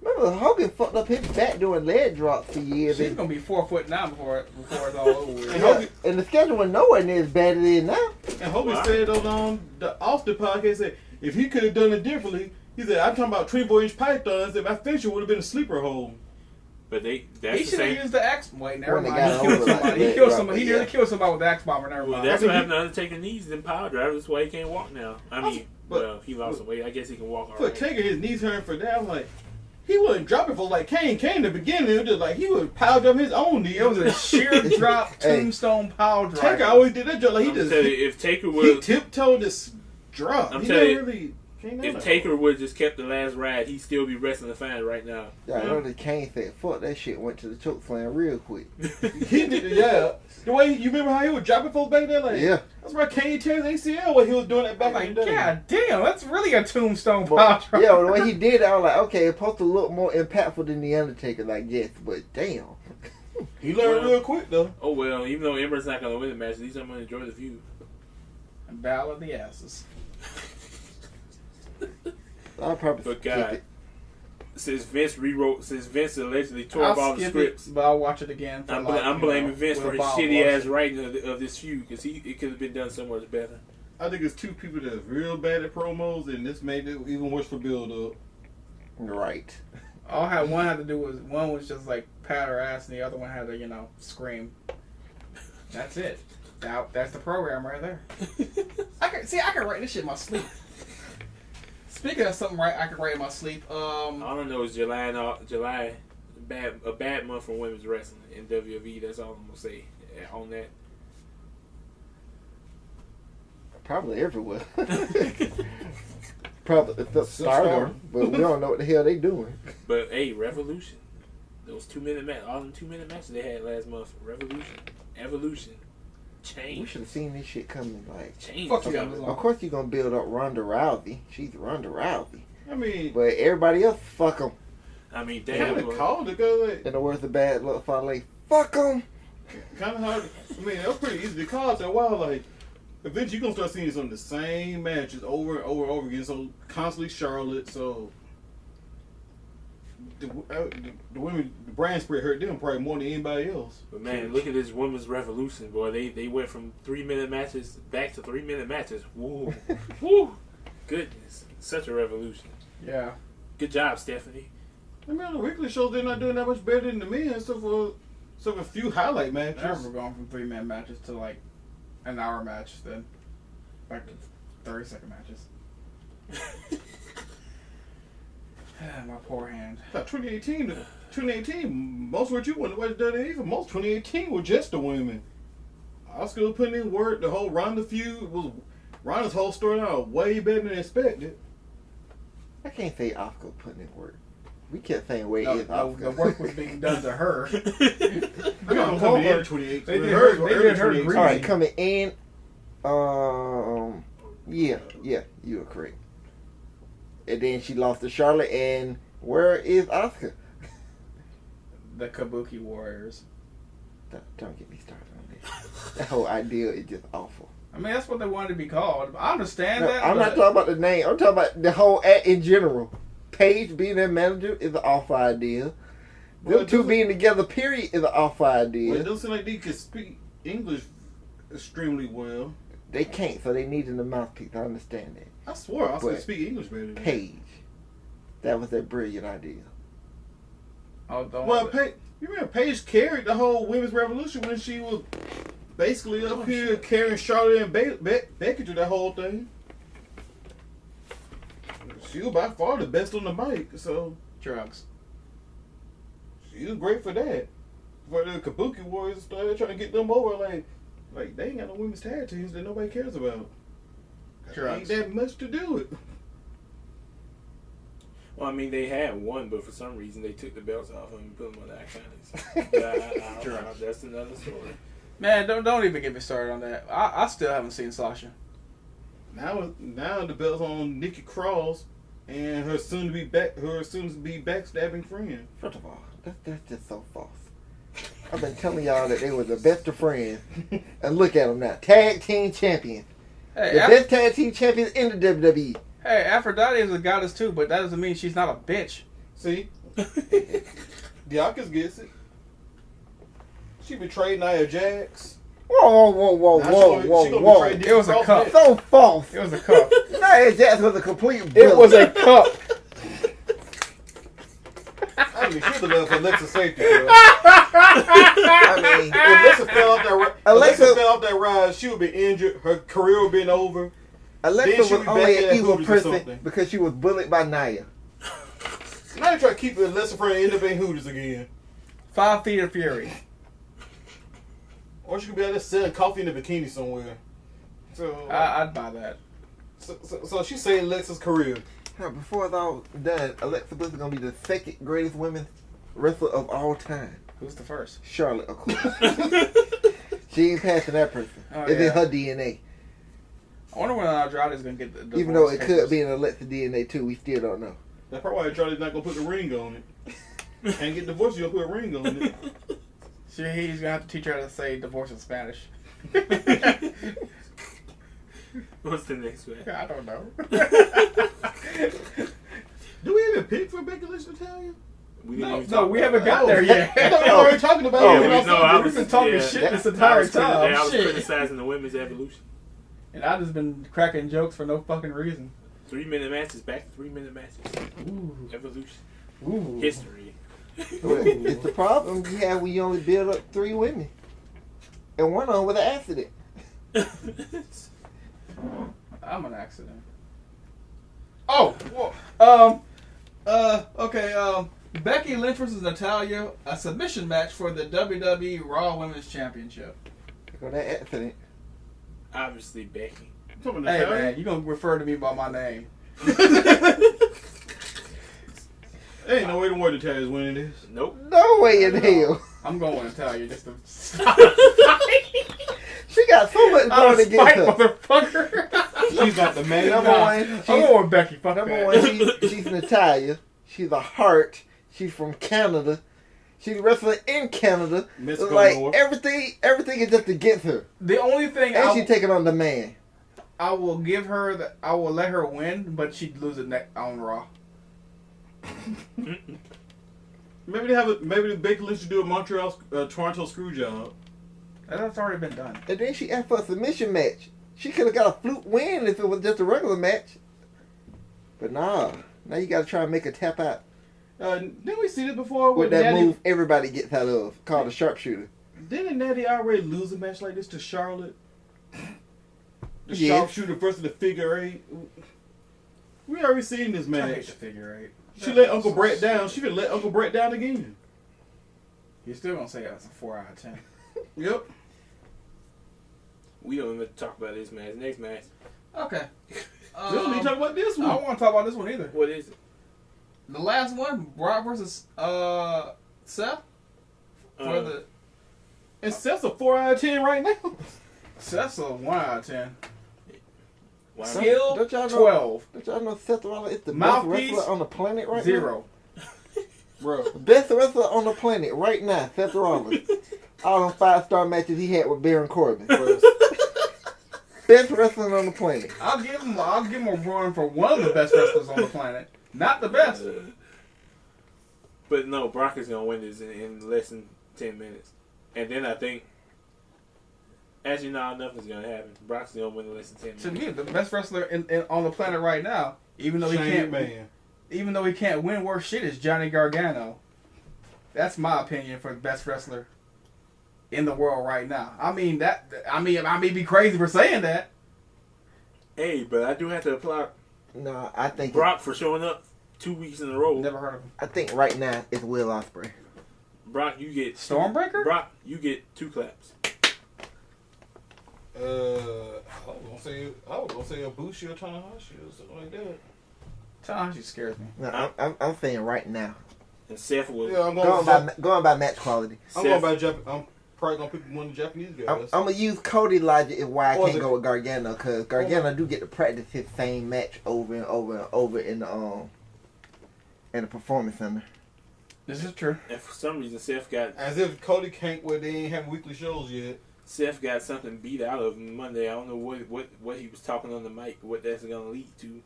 Speaker 5: Remember, Hogan fucked up his back doing leg drops for years.
Speaker 3: She's
Speaker 5: And,
Speaker 3: going to be 4 foot now before it's all over with.
Speaker 5: yeah, and the schedule was nowhere near as bad as it is now.
Speaker 1: And Hogan
Speaker 4: Wow.
Speaker 1: said on the Austin podcast, said if he could have done it differently, he said, I'm talking about 24-inch pythons. If my finisher would have been a sleeper hole.
Speaker 4: But
Speaker 3: He
Speaker 4: that's the
Speaker 3: should have
Speaker 4: same.
Speaker 3: used the axe. Wait, never
Speaker 5: When they
Speaker 3: mind.
Speaker 5: got
Speaker 3: He killed
Speaker 5: over, like,
Speaker 3: somebody. He
Speaker 5: leg
Speaker 3: killed
Speaker 5: drop,
Speaker 3: somebody. He
Speaker 5: yeah.
Speaker 3: nearly killed somebody with the axe bomber. Never
Speaker 4: Well,
Speaker 3: mind.
Speaker 4: that's what happened to Undertaker knees and power driver. That's why he can't walk now. I mean,
Speaker 1: But-
Speaker 4: well, he lost some weight. I guess he can walk
Speaker 1: For
Speaker 4: alright.
Speaker 1: taking his knees hurting for that, I'm like, he wouldn't drop it for like Kane. Kane in the beginning, it was just like he would power drop his own knee.
Speaker 3: It was a sheer drop
Speaker 5: Hey.
Speaker 3: tombstone power drive.
Speaker 1: Taker always did that job. Like he
Speaker 4: I'm
Speaker 1: just
Speaker 4: telling you, if Taker
Speaker 1: he
Speaker 4: would,
Speaker 1: tiptoed this drop.
Speaker 4: I'm
Speaker 1: He
Speaker 4: telling
Speaker 1: never
Speaker 4: you,
Speaker 1: really came
Speaker 4: if
Speaker 1: out.
Speaker 4: Taker would just kept the last ride, he'd still be wrestling the fan right now.
Speaker 5: Yeah, I know the Kane said, fuck that shit, went to the choke slam real quick.
Speaker 1: He did, yeah. The way you remember how he was dropping folks back there, like
Speaker 5: Yeah.
Speaker 1: that's why Kane tears ACL when he was doing that back
Speaker 3: I'm
Speaker 1: in
Speaker 3: like,
Speaker 1: the day.
Speaker 3: God damn, that's really a tombstone power
Speaker 5: But,
Speaker 3: drive.
Speaker 5: yeah, the way he did it, I was like, okay, it's supposed to look more impactful than The Undertaker, like, yes, but damn.
Speaker 1: He learned
Speaker 4: Well-
Speaker 1: real quick though.
Speaker 4: Oh well, even though Ember's not going to win the match, at least I'm going to enjoy the view.
Speaker 3: Battle of the asses.
Speaker 5: I'll probably
Speaker 4: But
Speaker 5: skip
Speaker 4: God,
Speaker 5: it.
Speaker 4: since Vince allegedly tore up all
Speaker 3: I'll
Speaker 4: the
Speaker 3: skip
Speaker 4: scripts,
Speaker 3: it, but I'll watch it again. For
Speaker 4: I'm
Speaker 3: like,
Speaker 4: blaming
Speaker 3: you know,
Speaker 4: Vince
Speaker 3: with
Speaker 4: for
Speaker 3: a
Speaker 4: his
Speaker 3: bottle
Speaker 4: shitty
Speaker 3: wash.
Speaker 4: ass writing of this feud because it could have been done so much better.
Speaker 1: I think it's two people that's real bad at promos, and this made it even worse for build up.
Speaker 5: Right.
Speaker 3: All one had to do was one was just like pat her ass, and the other one had to scream. That's it. That's the program right there. I can write this shit in my sleep. Speaking of something I can write in my sleep.
Speaker 4: All I know is July, a bad month for women's wrestling in WWE. That's all I'm gonna say on that.
Speaker 5: Probably everywhere. Probably it's Stardom, but we don't know what the hell they doing.
Speaker 4: But hey, Revolution, those 2-minute match, all them 2-minute matches they had last month. Revolution, Evolution,
Speaker 5: We
Speaker 4: change,
Speaker 5: should have seen this shit coming. Like,
Speaker 4: change.
Speaker 3: Fuck you,
Speaker 4: Okay.
Speaker 3: Amazon.
Speaker 5: of course you're gonna build up Ronda Rousey. She's Ronda Rousey,
Speaker 1: I mean,
Speaker 5: but everybody else, fuck them.
Speaker 4: I mean,
Speaker 1: kind
Speaker 4: damn.
Speaker 1: of called it because
Speaker 5: In the words of bad luck, finally, fuck them.
Speaker 1: kind of hard. I mean, that was pretty easy to call after a while. Like, eventually you're gonna start seeing some of the same matches over and over and over again. So constantly Charlotte. So the women, the brand spread hurt them probably more than anybody else.
Speaker 4: But man, look at this women's revolution, boy. They went from 3-minute matches back to 3-minute matches. Woo, woo, goodness, such a revolution.
Speaker 3: Yeah.
Speaker 4: Good job, Stephanie.
Speaker 1: I mean, on the weekly shows they're not doing that much better than the men. So for a few highlight matches.
Speaker 3: Now we're going from 3-man matches to like an hour match, then back to 30-second matches. My poor hand.
Speaker 1: 2018, most of what you want to watch WWE for most 2018 were just the women. Oscar was putting in work. The whole Ronda feud was Ronda's whole storyline was way better than expected.
Speaker 5: I can't say Oscar putting in work. We kept saying where
Speaker 3: No,
Speaker 5: is
Speaker 3: no,
Speaker 5: Oscar.
Speaker 3: the work was being done to her.
Speaker 1: I got them coming in at 28.
Speaker 3: They did
Speaker 1: Hers
Speaker 3: her-
Speaker 1: were
Speaker 3: they
Speaker 1: early
Speaker 3: did her
Speaker 1: 28.
Speaker 3: green.
Speaker 5: All right, coming in. Yeah, you are correct. And then she lost to Charlotte. And where is Oscar?
Speaker 3: The Kabuki Warriors.
Speaker 5: Don't get me started on this. That whole idea is just awful.
Speaker 3: I mean, that's what they wanted to be called. I understand
Speaker 5: No,
Speaker 3: that.
Speaker 5: I'm not
Speaker 3: but-
Speaker 5: talking about the name. I'm talking about the whole act in general. Paige being their manager is an awful idea.
Speaker 1: Well,
Speaker 5: Them two being together, period, is an awful
Speaker 1: Well, it
Speaker 5: idea.
Speaker 1: doesn't seem like they can speak English extremely well.
Speaker 5: They can't, so they needed a mouthpiece. I understand that.
Speaker 1: I swore I was going to
Speaker 5: But
Speaker 1: speak English better than that.
Speaker 5: Paige. That was their brilliant idea.
Speaker 3: Oh, don't.
Speaker 1: Well, you remember Paige carried the whole women's revolution when she was basically up here carrying Charlotte and Becky through that whole thing. She was by far the best on the mic, so
Speaker 3: Drugs.
Speaker 1: she was great for that. For the Kabuki Warriors started trying to get them over, like they ain't got no women's tag teams that nobody cares about.
Speaker 3: Drugs.
Speaker 1: Ain't that much to do it.
Speaker 4: Well, I mean, they had one, but for some reason they took the belts off them and put them on the Iconics. Yeah, that's another story.
Speaker 3: Man, don't even get me started on that. I still haven't seen Sasha.
Speaker 1: Now the belt's on Nikki Cross and her soon to be backstabbing friend.
Speaker 5: First of all, that's just so false. I've been telling y'all that they were the best of friends. And look at them now. Tag team champions.
Speaker 3: Hey,
Speaker 5: The best tag team champions in the WWE.
Speaker 3: Hey, Aphrodite is a goddess too, but that doesn't mean she's not a bitch.
Speaker 1: See? Diakis gets it. She betrayed Nia Jax.
Speaker 5: Whoa.
Speaker 1: Now she gonna betray Nikki
Speaker 3: It was a
Speaker 1: Cross
Speaker 3: cup.
Speaker 1: next.
Speaker 5: So false.
Speaker 3: It was a cup.
Speaker 5: Nia Jax was a complete
Speaker 3: It
Speaker 5: villain.
Speaker 3: was a cup.
Speaker 1: I mean, she would have left Alexa safety, bro.
Speaker 5: I mean,
Speaker 1: Alexa fell off that
Speaker 5: Alexa-
Speaker 1: fell off that ride, she would be injured. Her career would have been over. Then
Speaker 5: Alexa
Speaker 1: she
Speaker 5: was
Speaker 1: be
Speaker 5: only
Speaker 1: back
Speaker 5: an
Speaker 1: at
Speaker 5: evil
Speaker 1: Hooters or
Speaker 5: person
Speaker 1: something.
Speaker 5: because she was bullied by Nia.
Speaker 1: Now they try to keep Alexa from end up in Hooters again.
Speaker 3: 5 Feet of Fury.
Speaker 1: Or she could be out there selling coffee in a bikini somewhere. So,
Speaker 3: I'd buy that.
Speaker 1: so she saved Alexa's career.
Speaker 5: Now, before it's all done, Alexa Bliss is going to be the second greatest women's wrestler of all time.
Speaker 3: Who's the first?
Speaker 5: Charlotte, of course. She ain't passing that person.
Speaker 3: Oh,
Speaker 5: It's
Speaker 3: yeah.
Speaker 5: in her DNA.
Speaker 3: I wonder when Andrade's gonna get the
Speaker 5: Even though
Speaker 3: divorce
Speaker 5: it
Speaker 3: papers.
Speaker 5: could be in Alexa DNA too, we still don't know.
Speaker 1: That's probably why Charlie's not gonna put the ring on it. Can't get divorced, you gonna put a ring on it.
Speaker 3: He's gonna have to teach her how to say divorce in Spanish.
Speaker 4: What's the next one?
Speaker 3: I don't know.
Speaker 1: Do we even pick for Becky Lynch Natalia?
Speaker 4: We didn't
Speaker 3: No,
Speaker 4: even talk
Speaker 3: we
Speaker 4: about
Speaker 3: haven't
Speaker 4: that.
Speaker 3: got there yet.
Speaker 1: I thought we were already talking about
Speaker 4: Yeah,
Speaker 1: it.
Speaker 4: we
Speaker 1: when I
Speaker 4: know.
Speaker 1: said
Speaker 4: I
Speaker 1: it.
Speaker 3: We've been talking
Speaker 4: yeah.
Speaker 3: shit this
Speaker 4: I
Speaker 3: entire
Speaker 4: was
Speaker 3: time.
Speaker 4: I was
Speaker 3: Shit.
Speaker 4: criticizing the women's evolution.
Speaker 3: And I've just been cracking jokes for no fucking reason.
Speaker 4: 3-minute matches, back to 3-minute matches.
Speaker 3: Ooh.
Speaker 4: Evolution.
Speaker 3: Ooh.
Speaker 4: History.
Speaker 5: But it's the problem you have when you only build up 3 women. And one of them with an accident.
Speaker 3: I'm an accident. Oh, whoa. Okay. Becky Lynch versus Natalia, a submission match for the WWE Raw Women's Championship.
Speaker 5: On that accident.
Speaker 4: Obviously, Becky.
Speaker 1: Talking about
Speaker 3: Hey
Speaker 1: Natalia?
Speaker 3: man, you gonna refer to me by my name?
Speaker 1: There ain't no way the word Natalia's winning this.
Speaker 4: Nope.
Speaker 5: No way in hell.
Speaker 3: I'm going with Natalia just to
Speaker 5: She got so much
Speaker 3: out
Speaker 5: going
Speaker 3: of spite,
Speaker 5: against her.
Speaker 3: motherfucker.
Speaker 1: She's not the main
Speaker 5: Number
Speaker 1: guy.
Speaker 5: one,
Speaker 3: I'm
Speaker 5: she's,
Speaker 3: going with Becky. Fuck
Speaker 5: number
Speaker 3: that.
Speaker 5: one, she's Natalia. She's a heart. She's from Canada. She's wrestling in Canada.
Speaker 1: Mexico
Speaker 5: Like
Speaker 1: North.
Speaker 5: everything is just against her.
Speaker 3: The only thing
Speaker 5: And she's taking on the man.
Speaker 3: I will give her that I will let her win, but she'd lose it on Raw.
Speaker 1: Maybe Becky Lynch should do a Toronto screw job.
Speaker 3: That's already been done.
Speaker 5: And then she asked for a submission match. She could have got a fluke win if it was just a regular match. But nah. Now you got to try and make her tap out
Speaker 1: Didn't we see this before
Speaker 5: with that move everybody gets out of, called a sharpshooter.
Speaker 1: Didn't Natty already lose a match like this to Charlotte? The
Speaker 5: Yes.
Speaker 1: sharpshooter versus the figure 8. We already seen this
Speaker 3: I hate
Speaker 1: match.
Speaker 3: the figure 8.
Speaker 1: She let Uncle Brett down. She could let Uncle Brett down again.
Speaker 3: You're still gonna say that's a 4 out of 10.
Speaker 1: Yep.
Speaker 4: We don't even talk about this match. Next match.
Speaker 3: Okay.
Speaker 1: We don't need to talk about this
Speaker 3: I don't
Speaker 1: one.
Speaker 3: want to talk about this one either.
Speaker 4: What is it?
Speaker 3: The last one, Brock versus Seth. For the
Speaker 1: And Seth's a 4 out of 10 right now.
Speaker 3: Seth's a 1 out of 10.
Speaker 4: Wow.
Speaker 3: Skill
Speaker 5: Don't y'all know-
Speaker 3: 12.
Speaker 5: Don't y'all know Seth Rollins is the
Speaker 3: Mouthpiece,
Speaker 5: best wrestler on the planet right
Speaker 3: 0.
Speaker 1: Bro.
Speaker 5: now? Best wrestler on the planet right now, Seth Rollins. All them 5-star matches he had with Baron Corbin. Best wrestler on the planet.
Speaker 3: I'll give him a run for one of the best wrestlers on the planet. Not the best.
Speaker 4: But no, Brock is gonna win this in less than 10 minutes, and then I think, actually, no, nothing's gonna happen. Brock's gonna win in less than 10
Speaker 3: To
Speaker 4: minutes.
Speaker 3: me, the best wrestler on the planet right now, even though he can't win worse shit, is Johnny Gargano. That's my opinion for the best wrestler in the world right now. I may be crazy for saying that.
Speaker 4: Hey, but I do have to applaud
Speaker 5: No, I think
Speaker 4: Brock for showing up 2 weeks in a row.
Speaker 3: Never heard of him.
Speaker 5: I think right now it's Will Ospreay.
Speaker 4: Brock, you get
Speaker 3: Stormbreaker?
Speaker 4: Brock, you get 2 claps.
Speaker 1: I was gonna say a Bushi or Tanahashi or something like that.
Speaker 3: Tanahashi scares me.
Speaker 5: No, I'm saying right now.
Speaker 4: And Seth will.
Speaker 1: Yeah, I'm
Speaker 5: Going by match quality.
Speaker 1: going by I'm probably gonna pick one of the Japanese guys.
Speaker 5: I'm gonna use Cody logic is why I
Speaker 1: Or
Speaker 5: can't
Speaker 1: the-
Speaker 5: go with Gargano, because Gargano do get to practice his same match over and over and over in the performance center.
Speaker 3: This is true.
Speaker 4: And for some reason,
Speaker 1: As if Cody can't, they ain't having weekly shows yet.
Speaker 4: Seth got something beat out of him Monday. I don't know what he was talking on the mic, what that's gonna lead to.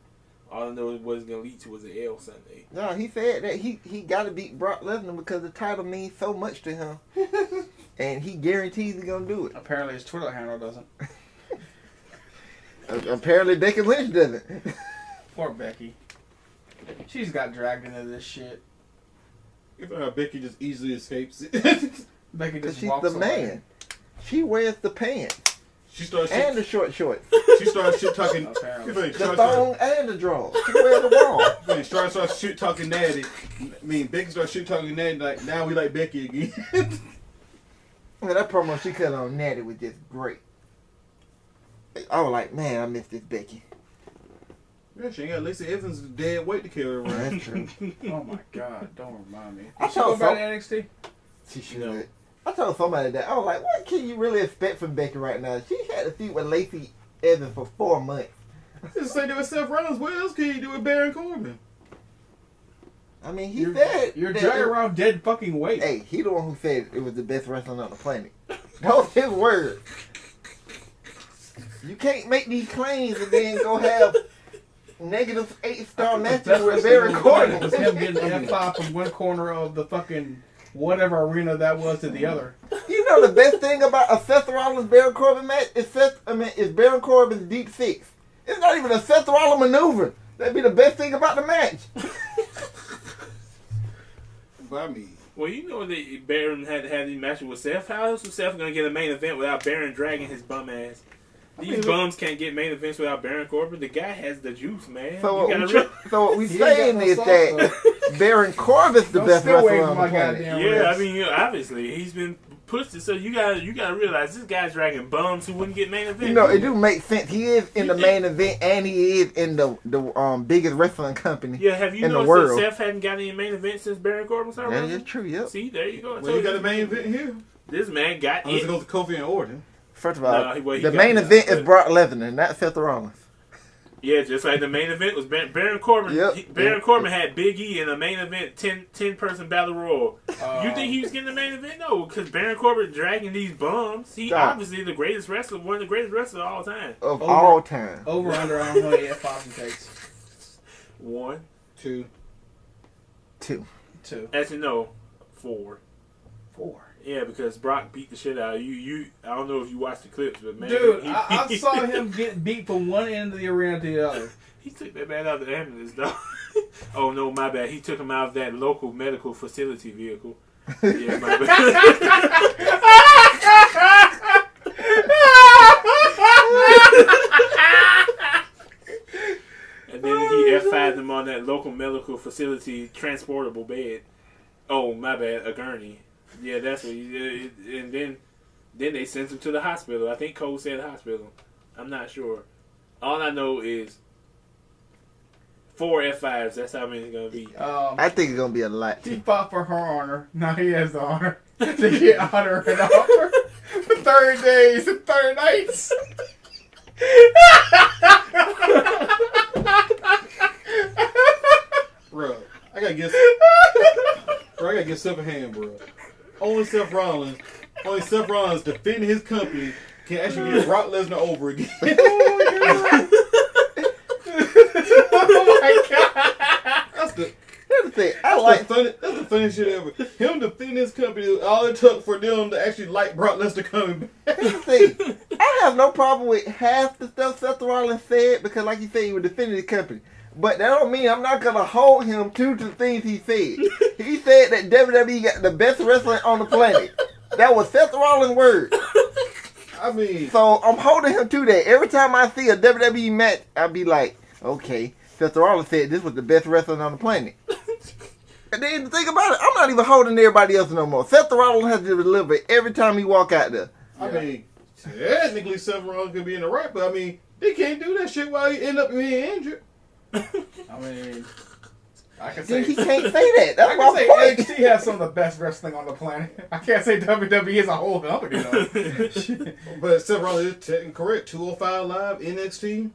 Speaker 4: All I know what it's gonna lead to was an L Sunday.
Speaker 5: No, he said that he got to beat Brock Lesnar because the title means so much to him, and he guarantees he's gonna do it.
Speaker 3: Apparently his Twitter handle doesn't.
Speaker 5: Apparently Becky Lynch doesn't.
Speaker 3: Poor Becky. She's got dragged into this shit.
Speaker 1: If Becky just easily escapes it.
Speaker 3: Becky
Speaker 5: Because
Speaker 3: just
Speaker 5: she's
Speaker 3: walks
Speaker 5: the
Speaker 3: away.
Speaker 5: man. She wears the pants
Speaker 1: she starts
Speaker 5: and the short shorts,
Speaker 1: she starts shit talking.
Speaker 3: Apparently.
Speaker 5: the thong and the drawers. She wears them all.
Speaker 1: Starts shit talking natty. I mean, Becky starts shit talking natty. Like now we like Becky again.
Speaker 5: Man, that promo she cut on Natty was just great. I was like, man, I miss this Becky.
Speaker 1: Yeah, she ain't got Lacey Evans' dead weight to carry around.
Speaker 5: That's true.
Speaker 3: Oh my god, don't remind me.
Speaker 5: I
Speaker 3: Did she go
Speaker 5: told
Speaker 3: back
Speaker 5: some-
Speaker 3: to NXT?
Speaker 5: She should.
Speaker 4: No.
Speaker 5: I told somebody that. I was like, what can you really expect from Becky right now? She had to feud with Lacey Evans for 4 months.
Speaker 1: Just say that with Seth Rollins. What else can you do with Baron Corbin?
Speaker 5: I mean, he said...
Speaker 3: You're
Speaker 5: that
Speaker 3: dragging
Speaker 5: it-
Speaker 3: around dead fucking weight.
Speaker 5: Hey, he the one who said it was the best wrestler on the planet. That was his word. You can't make these claims and then go have negative 8-star matches
Speaker 3: Best
Speaker 5: with
Speaker 3: wrestler
Speaker 5: Baron
Speaker 3: on the planet
Speaker 5: Corbin.
Speaker 3: was him getting F5 from one corner of the fucking whatever arena that was to the other.
Speaker 5: You know the best thing about a Seth Rollins Baron Corbin match is Baron Corbin's deep six. It's not even a Seth Rollins maneuver. That'd be the best thing about the match.
Speaker 1: But I mean,
Speaker 4: Well, you know that Baron had to have these matches with Seth. How else was Seth gonna get a main event without Baron dragging his bum ass? These bums can't get main events without Baron Corbin. The guy has the juice, man.
Speaker 5: So
Speaker 4: You
Speaker 5: what,
Speaker 4: gotta
Speaker 5: what we
Speaker 3: He ain't got
Speaker 5: saying
Speaker 3: no
Speaker 5: is
Speaker 3: sauce,
Speaker 5: that Baron Corbin's the
Speaker 3: Don't
Speaker 5: best
Speaker 3: stay away
Speaker 5: wrestler
Speaker 3: from
Speaker 5: on
Speaker 3: my
Speaker 5: the planet.
Speaker 3: goddamn
Speaker 4: Yeah,
Speaker 3: ribs.
Speaker 4: I mean, obviously he's been pushed. So you gotta realize this guy's dragging bums who wouldn't get main events.
Speaker 5: You know, it do make sense. He is in the main event and he is in the biggest wrestling company.
Speaker 4: Yeah, have you
Speaker 5: in the
Speaker 4: noticed
Speaker 5: world.
Speaker 4: that Seth hadn't got any main events since Baron Corbin started?
Speaker 5: That
Speaker 4: wrestling?
Speaker 5: is true, yep.
Speaker 4: See, there you go. I
Speaker 1: well,
Speaker 4: told
Speaker 1: you got
Speaker 4: you.
Speaker 1: a main event here.
Speaker 4: This man got
Speaker 1: Unless it
Speaker 4: it.
Speaker 1: goes to Kofi and Orton.
Speaker 5: First of all,
Speaker 4: Nah, well, he
Speaker 5: the
Speaker 4: got
Speaker 5: main
Speaker 4: it,
Speaker 5: event is
Speaker 4: but-
Speaker 5: Brock Lesnar, not Seth Rollins.
Speaker 4: Yeah, just like the main event was Baron Corbin.
Speaker 5: Yep.
Speaker 4: Baron Corbin had Big E in a main event 10 person battle royal.
Speaker 3: Uh,
Speaker 4: You think he was getting the main event? No, because Baron Corbin dragging these bums. He
Speaker 5: Stop.
Speaker 4: obviously the greatest wrestler, one of the greatest wrestlers of all time.
Speaker 5: Of
Speaker 3: Over-
Speaker 5: all time.
Speaker 3: over under how many F5s he takes?
Speaker 4: 1,
Speaker 1: 2.
Speaker 5: 2.
Speaker 3: 2.
Speaker 4: actually no, 4.
Speaker 3: 4.
Speaker 4: Yeah, because Brock beat the shit out of you. I don't know if you watched the clips, but man,
Speaker 3: Dude, I saw him get beat from one end of the arena to the other.
Speaker 4: He took that man out of the ambulance, though. Oh no, my bad. He took him out of that local medical facility vehicle. Yeah, my bad. And then he F5'd him on that local medical facility transportable bed. Oh, my bad, a gurney. Yeah, that's what he did. And then they sent him to the hospital. I think Cole said hospital. I'm not sure. All I know is 4 F5s. That's how many it's gonna be.
Speaker 5: I think it's gonna be a lot.
Speaker 3: He
Speaker 5: Too.
Speaker 3: fought for her honor. Now he has the honor to get honor and honor for 30 days and 30 nights.
Speaker 1: Bro, I gotta get Seth a hand, bro. Only Seth Rollins defending his company can actually get Brock Lesnar over again.
Speaker 3: Oh my god!
Speaker 1: That's the
Speaker 5: Thing. I like.
Speaker 1: that's the funniest shit ever. Him defending his company, all it took for them to actually like Brock Lesnar coming back.
Speaker 5: Here's the thing. I have no problem with half the stuff Seth Rollins said because, like you said, he was defending his company. But that don't mean I'm not gonna hold him to the things he said. He said that WWE got the best wrestling on the planet. That was Seth Rollins' word.
Speaker 1: I mean,
Speaker 5: So I'm holding him to that. Every time I see a WWE match, I'll be like, okay, Seth Rollins said this was the best wrestling on the planet. And then think about it, I'm not even holding everybody else no more. Seth Rollins has to deliver every time he walk out there.
Speaker 1: I mean, technically Seth Rollins could be in the right, but I mean, they can't do that shit while he end up being injured.
Speaker 3: I mean, I can
Speaker 5: Then
Speaker 3: say
Speaker 5: he can't say that. That's
Speaker 3: I
Speaker 5: my
Speaker 3: can say
Speaker 5: point.
Speaker 3: NXT has some of the best wrestling on the planet. I can't say WWE as a whole company though.
Speaker 1: But Seth Rollins is technically correct. 205 Live, NXT.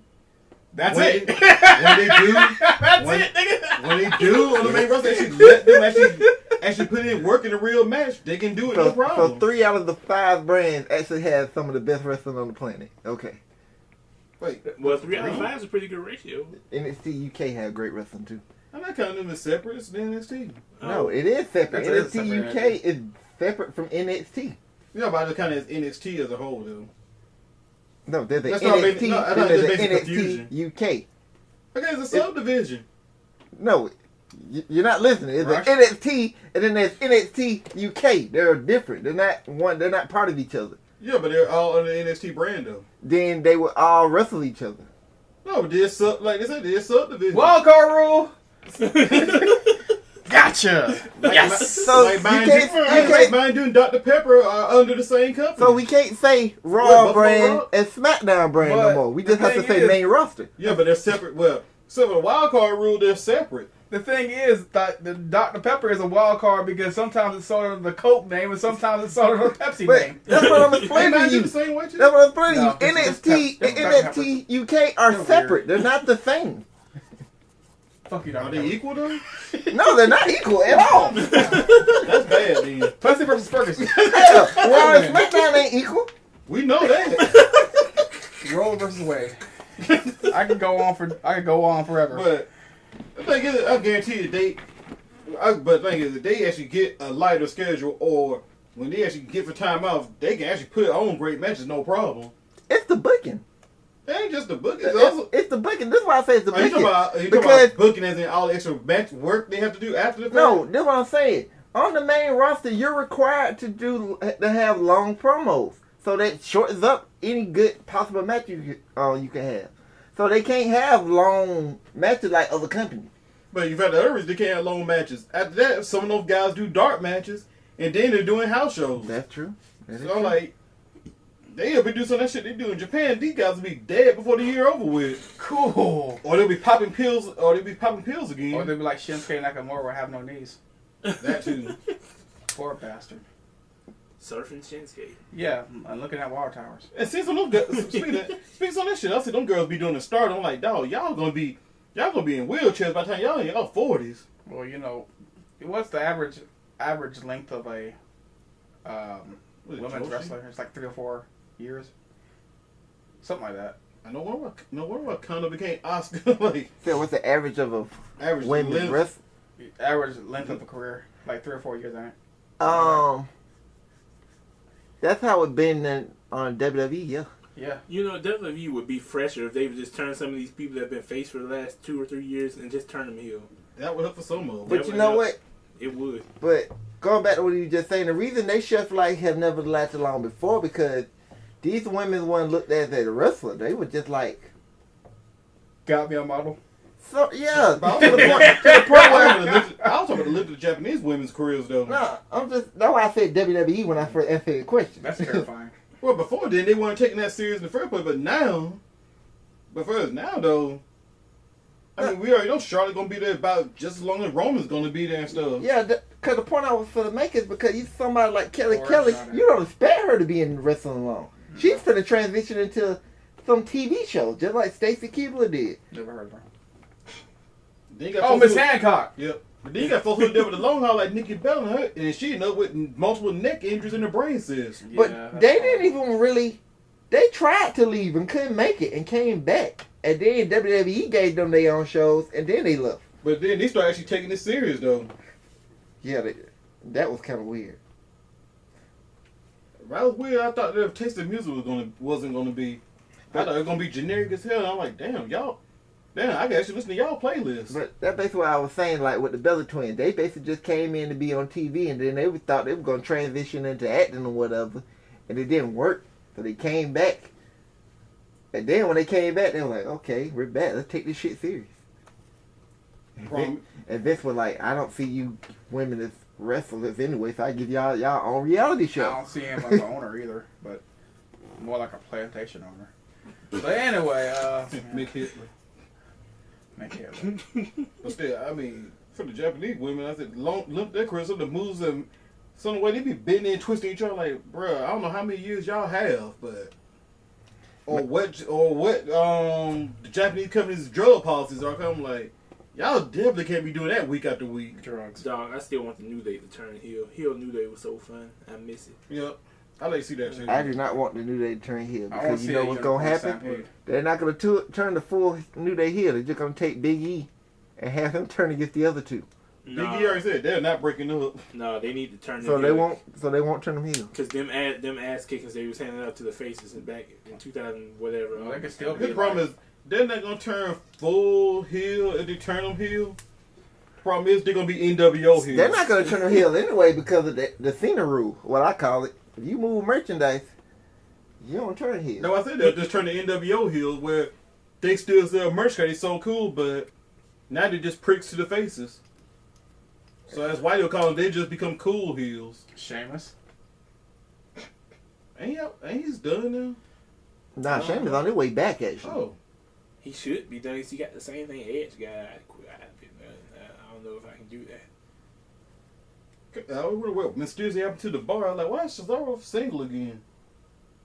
Speaker 3: That's
Speaker 1: When
Speaker 3: it.
Speaker 1: they do,
Speaker 3: That's
Speaker 1: when-
Speaker 3: it, nigga.
Speaker 1: when they do on the main roster, they should let them actually put in work in a real match. They can do it, no
Speaker 5: So
Speaker 1: problem.
Speaker 5: 3 out of the 5 brands actually have some of the best wrestling on the planet. Okay.
Speaker 1: Wait,
Speaker 4: Well, 3 out of 5 is a pretty good ratio.
Speaker 5: NXT UK have great wrestling too.
Speaker 1: I'm not counting them as separate. It's the NXT.
Speaker 5: No, it is separate.
Speaker 3: That's
Speaker 5: NXT
Speaker 3: separate,
Speaker 5: UK is separate from NXT.
Speaker 1: You know, but I just count it as NXT as a whole, though.
Speaker 5: No, there's an
Speaker 1: That's not
Speaker 5: NXT,
Speaker 1: making- no, I
Speaker 5: then
Speaker 1: thought
Speaker 5: there's
Speaker 1: that's
Speaker 5: an
Speaker 1: making
Speaker 5: NXT UK.
Speaker 1: Okay, it's a subdivision.
Speaker 5: No, you're not listening. It's
Speaker 3: Rush?
Speaker 5: an NXT and then there's NXT UK. They're different. They're not one. They're not part of each other.
Speaker 1: Yeah, but they're all under the NXT brand, though.
Speaker 5: Then they would all wrestle each other.
Speaker 1: No, but they're like they said, they're subdivision.
Speaker 3: Wild card rule. Gotcha.
Speaker 4: Yes.
Speaker 5: So
Speaker 1: like
Speaker 5: you
Speaker 1: mine,
Speaker 5: can't,
Speaker 1: like mine doing Dr. Pepper are under the same company.
Speaker 5: so we can't say Raw
Speaker 1: Buffalo
Speaker 5: brand
Speaker 1: Raw?
Speaker 5: and SmackDown brand
Speaker 3: But
Speaker 5: no more. We
Speaker 3: the
Speaker 5: just have to
Speaker 3: thing
Speaker 5: say
Speaker 3: is-
Speaker 5: main roster.
Speaker 1: Yeah, but they're separate. Well, so for the wild card rule, they're separate.
Speaker 3: The thing is that the Dr. Pepper is a wild card because sometimes it's sold under the Coke name and sometimes it's sold under the Pepsi
Speaker 5: But
Speaker 3: name.
Speaker 5: that's what I'm
Speaker 1: They
Speaker 5: explaining
Speaker 1: might
Speaker 5: to
Speaker 1: do
Speaker 5: you.
Speaker 1: the same way too.
Speaker 5: That's what I'm explaining
Speaker 3: No,
Speaker 5: to you.
Speaker 3: it's
Speaker 5: NXT
Speaker 3: Pep-
Speaker 5: and
Speaker 3: it's
Speaker 5: NXT UK are
Speaker 3: They're
Speaker 5: separate.
Speaker 3: weird.
Speaker 5: They're not the same.
Speaker 3: Fuck you,
Speaker 1: Are
Speaker 3: Dr.
Speaker 1: they
Speaker 3: Pepper.
Speaker 1: equal though?
Speaker 5: No, they're not equal at all.
Speaker 1: That's bad, then.
Speaker 3: Pepsi versus Ferguson.
Speaker 5: Hell, Raw and SmackDown ain't equal.
Speaker 1: We know that.
Speaker 3: Roll versus Wade. I could go on forever.
Speaker 1: But the thing is, I guarantee you, but the thing is, if they actually get a lighter schedule, or when they actually get for time off, they can actually put on great matches, no problem.
Speaker 5: It's the booking.
Speaker 1: It ain't just the booking. It's also.
Speaker 5: It's the booking. This is why I say it's the
Speaker 1: Are you
Speaker 5: booking.
Speaker 1: talking
Speaker 5: Because
Speaker 1: about booking as in all the extra match work they have to do after the fact?
Speaker 5: no, that's what I'm saying. On the main roster, you're required to have long promos, so that shortens up any good possible match you can have. So they can't have long matches like other companies.
Speaker 1: But you've had the other reason they can't have long matches. After that, some of those guys do dark matches, and then they're doing house shows.
Speaker 5: That's true. That is
Speaker 1: So
Speaker 5: true.
Speaker 1: like, they'll be doing some of that shit they do in Japan. These guys will be dead before the year over with,
Speaker 3: Cool.
Speaker 1: or they'll be popping pills, again.
Speaker 3: Or they'd be like Shinsuke Nakamura, have no knees.
Speaker 1: That too.
Speaker 3: Poor bastard.
Speaker 4: Surfing Shinsuke.
Speaker 3: Yeah, I'm looking at water towers.
Speaker 1: And since some of those guys, speaking of that shit, I see them girls be doing the start. I'm like, dog, y'all gonna be in wheelchairs by the time y'all in y'all 40s.
Speaker 3: Well, you know, what's the average length of a
Speaker 1: What is it,
Speaker 3: women's
Speaker 1: Joshi?
Speaker 3: wrestler? It's like 3 or 4 years, something like that.
Speaker 1: I know why Conor became Oscar. Like
Speaker 5: So what's the average of a
Speaker 1: average
Speaker 5: women's
Speaker 1: length.
Speaker 5: wrestler?
Speaker 3: The average length of a career, like 3 or 4 years, ain't it?
Speaker 5: That's how it been on WWE. Yeah.
Speaker 3: Yeah.
Speaker 4: You know, WWE would be fresher if they would just turn some of these people that have been faced for the last 2 or 3 years and just turn them heel.
Speaker 1: That would help for some of them.
Speaker 5: But you know what?
Speaker 4: It would.
Speaker 5: But going back to what you were just saying, the reason they chef like have never lasted long before because these women weren't looked at as a wrestler. They were just like,
Speaker 3: Got me a model.
Speaker 5: so yeah.
Speaker 1: But
Speaker 5: To the point
Speaker 1: I
Speaker 5: where,
Speaker 1: was talking about the lift of the Japanese women's careers though.
Speaker 5: no, that's why I said WWE when I first answered the question.
Speaker 3: That's terrifying.
Speaker 1: Well, before then they weren't taking that serious in the first place, but now though, I mean, we already know Charlotte gonna be there about just as long as Roman's gonna be there and stuff.
Speaker 5: Yeah, because the point I was for the make is because you somebody like Kelly
Speaker 6: Or
Speaker 5: Kelly,
Speaker 6: Charlotte.
Speaker 5: you don't expect her to be in wrestling long. She's finna transition into some TV show, just like Stacy Keibler did.
Speaker 6: Never heard of her.
Speaker 1: Then you got
Speaker 3: Oh,
Speaker 1: folks
Speaker 3: Miss
Speaker 1: who-
Speaker 3: Hancock.
Speaker 1: Yep. But then you got folks who there with the long haul like Nikki Bella, and she ended up with multiple neck injuries in her brain cyst.
Speaker 5: But
Speaker 6: Yeah,
Speaker 5: they
Speaker 6: that's
Speaker 5: didn't even really. They tried to leave and couldn't make it and came back. And then WWE gave them their own shows and then they left.
Speaker 1: But then they started actually taking this serious though.
Speaker 5: Yeah, that was kind of weird.
Speaker 1: That was weird. I thought the Taste of Music wasn't gonna be. I thought it was gonna be generic as hell. And I'm like, damn, I can actually listen to y'all playlists.
Speaker 5: But that's basically what I was saying, like with the Bella Twins. They basically just came in to be on TV and then they thought they were going to transition into acting or whatever. And it didn't work. So they came back. And then when they came back, they were like, okay, we're back. Let's take this shit serious. And Vince was like, I don't see you women as wrestlers anyway, so I give y'all own reality
Speaker 3: I
Speaker 5: show.
Speaker 3: don't see him as an owner either, but more like a plantation owner. But anyway,
Speaker 1: Mick Hitler.
Speaker 3: make it.
Speaker 1: But still, I mean, for the Japanese women, I said, look their career, some of the moves and some of the way they be bending and twisting each other. Like, bruh, I don't know how many years y'all have, but or what the Japanese companies' drug policies are. I'm like, y'all definitely can't be doing that week after week.
Speaker 3: Drugs.
Speaker 4: Dog, I still want the New Day to turn heel. Heel New Day was so fun. I miss it.
Speaker 1: Yep, I like to see that shit.
Speaker 5: I do not want the New Day to turn heel
Speaker 3: I wanna
Speaker 5: because you
Speaker 3: see
Speaker 5: know
Speaker 3: a
Speaker 5: what's going to
Speaker 3: unicorn
Speaker 5: happen?
Speaker 3: stampede.
Speaker 5: They're not going to turn the full New Day heel. They're just going to take Big E and have him turn against the other two.
Speaker 1: Big E already said they're not breaking up.
Speaker 4: No, they need to turn.
Speaker 5: So they won't turn them heel.
Speaker 4: Because them ass kickings they was handing out to the faces and back in 2000 whatever.
Speaker 3: Well, they could still be
Speaker 1: His problem is they're not gonna turn full heel if they turn them heel. Problem is they're gonna be NWO heel.
Speaker 5: They're not going to turn them heel anyway because of the Cena rule, what I call it. If you move merchandise, you don't turn heel.
Speaker 1: No, I said they'll just turn the NWO heel where they still sell merch because they so cool, but now they just pricks to the faces. So that's why they'll call them. They just become cool heels.
Speaker 3: Sheamus.
Speaker 1: Ain't he's done now?
Speaker 5: Nah, Sheamus on his way back, actually.
Speaker 1: Oh,
Speaker 4: He should be done. He got the same thing Edge got. I don't know if I can do that.
Speaker 1: I wonder what mysteriously happened to the bar. I was like, why is Cesaro single again?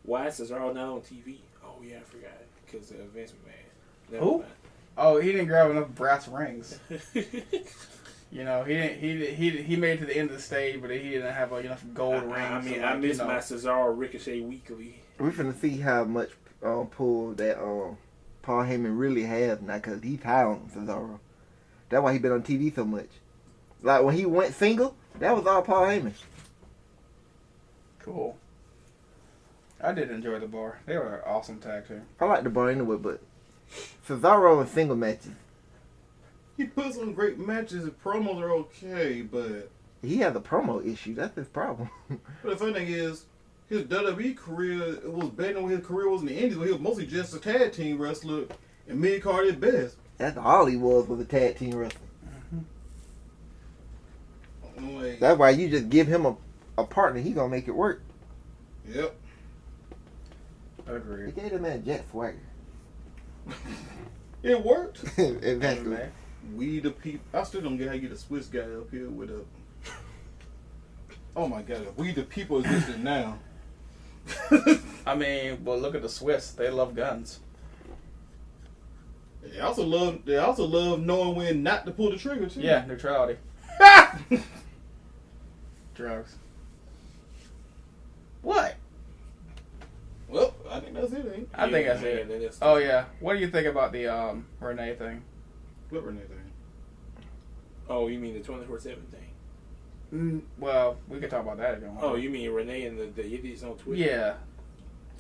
Speaker 4: Why is Cesaro not on TV? Oh yeah, I forgot. Because Vince McMahon. Never
Speaker 3: Who?
Speaker 4: mind.
Speaker 3: Oh, he didn't grab enough brass rings. You know, he made it to the end of the stage, but he didn't have enough gold rings.
Speaker 4: I mean,
Speaker 3: to,
Speaker 4: I
Speaker 3: like,
Speaker 4: miss
Speaker 3: you know.
Speaker 4: my Cesaro Ricochet weekly.
Speaker 5: We're finna see how much pull that Paul Heyman really has now because he's high on Cesaro. That's why he been on TV so much. Like when he went single, that was all Paul Heyman.
Speaker 3: Cool. I did enjoy the bar. They were an awesome tag team.
Speaker 5: I like the bar anyway, but Cesaro in single matches,
Speaker 1: He puts on great matches and promos are okay, but
Speaker 5: he has a promo issue. That's his problem.
Speaker 1: the funny thing is, his WWE career was better than his career was in the Indies, where he was mostly just a tag team wrestler and mid card at best.
Speaker 5: That's all he was a tag team wrestler.
Speaker 1: Like,
Speaker 5: That's why you just give him a partner, he gonna make it work.
Speaker 1: yep.
Speaker 5: He
Speaker 3: Agreed.
Speaker 5: gave that man Jet Swagger.
Speaker 1: It worked.
Speaker 5: Exactly.
Speaker 1: We the people. I still don't get how you get a Swiss guy up here with a. Oh my god, we the people existed now.
Speaker 3: I mean, well, look at the Swiss. They love guns.
Speaker 1: They also love knowing when not to pull the trigger too.
Speaker 3: Yeah, neutrality. Drugs. What?
Speaker 1: Well, I think that's it, ain't
Speaker 3: I think that's
Speaker 4: Yeah,
Speaker 3: it.
Speaker 4: that is-
Speaker 3: Oh yeah. What do you think about the Renee thing?
Speaker 1: What Renee thing?
Speaker 4: Oh, you mean the 24/7 thing?
Speaker 3: Well, we can talk about that if you want.
Speaker 4: Oh, you mean Renee and the idiots on Twitter?
Speaker 3: Yeah.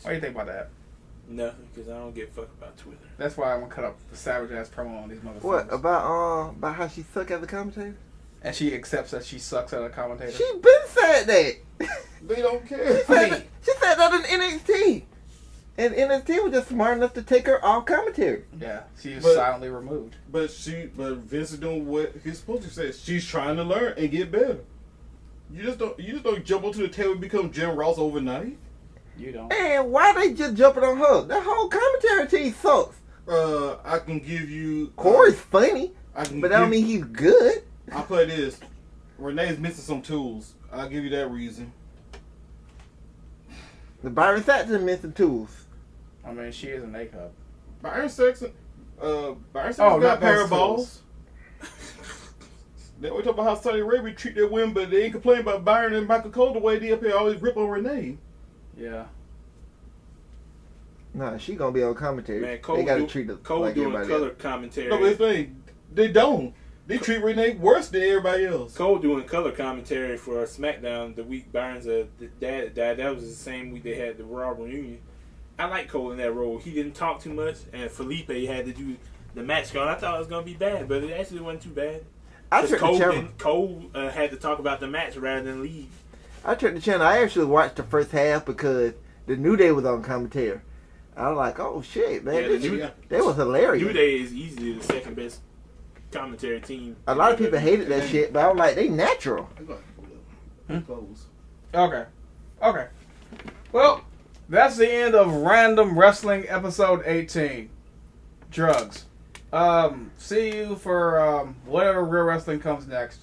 Speaker 3: What do you think about that?
Speaker 4: Nothing, because I don't give a fuck about Twitter.
Speaker 3: That's why I'm gonna cut up the savage ass promo on these motherfuckers.
Speaker 5: What about how she suck as a commentator?
Speaker 3: And she accepts that she sucks as a commentator.
Speaker 5: She been said that.
Speaker 1: They don't care.
Speaker 5: She said that in NXT. And NXT was just smart enough to take her off commentary.
Speaker 3: Yeah, she was
Speaker 1: But-
Speaker 3: silently removed.
Speaker 1: But Vince is doing what he's supposed to say. She's trying to learn and get better. You just don't jump onto the table and become Jim Ross overnight.
Speaker 3: You don't.
Speaker 5: And why they just jumping on her? That whole commentary team sucks.
Speaker 1: I can give you.
Speaker 5: Corey's funny,
Speaker 1: I can
Speaker 5: but that don't mean he's good.
Speaker 1: I'll play this. Renee's missing some tools. I'll give you that reason.
Speaker 5: The Byron Saxton missing tools.
Speaker 3: I mean, she is an A-cup.
Speaker 1: Byron Saxton got a pair of balls. Then we talk about how Saudi Arabia treat their women, but they ain't complain about Byron and Michael Cole the way they up here always rip on Renee.
Speaker 3: Yeah.
Speaker 5: Nah, she gonna be on commentary.
Speaker 4: Man, Cole
Speaker 5: they gotta treat her
Speaker 4: Cole
Speaker 5: like
Speaker 4: doing
Speaker 5: everybody
Speaker 4: color
Speaker 5: else.
Speaker 4: commentary.
Speaker 1: No, but the thing, they don't. They treat Renee worse than everybody else.
Speaker 4: Cole doing color commentary for SmackDown the week Byron's dad died. That was the same week they had the Raw reunion. I like Cole in that role. He didn't talk too much, and Felipe had to do the match call. I thought it was gonna be bad, but it actually wasn't too bad.
Speaker 5: I
Speaker 4: Because
Speaker 5: turned the channel.
Speaker 4: Cole had to talk about the match rather than leave.
Speaker 5: I turned the channel. I actually watched the first half because the New Day was on commentary. I was like, oh shit, man,
Speaker 4: Yeah, the
Speaker 5: that was hilarious.
Speaker 4: New Day is easily the second best commentary team.
Speaker 5: A lot of people hated that shit, but I was like, they natural.
Speaker 1: Close.
Speaker 3: Okay. Okay. Well, that's the end of Random Wrestling episode 18. Drugs. See you for whatever Real Wrestling comes next.